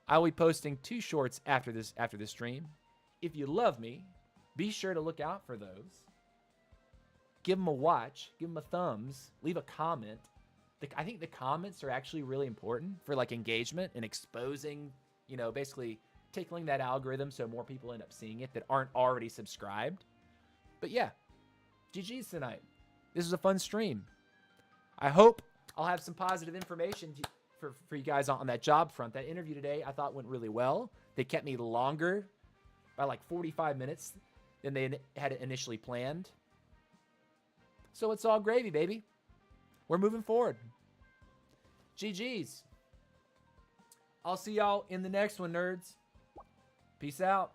I will be posting 2 shorts after this stream. If you love me, be sure to look out for those. Give them a watch, give them a thumbs, leave a comment. I think the comments are actually really important for like engagement and exposing, basically tickling that algorithm so more people end up seeing it that aren't already subscribed. But yeah, GG's tonight. This was a fun stream. I hope I'll have some positive information for you guys on that job front. That interview today I thought went really well. They kept me longer by like 45 minutes than they had initially planned. So it's all gravy, baby. We're moving forward. GG's. I'll see y'all in the next one, nerds. Peace out.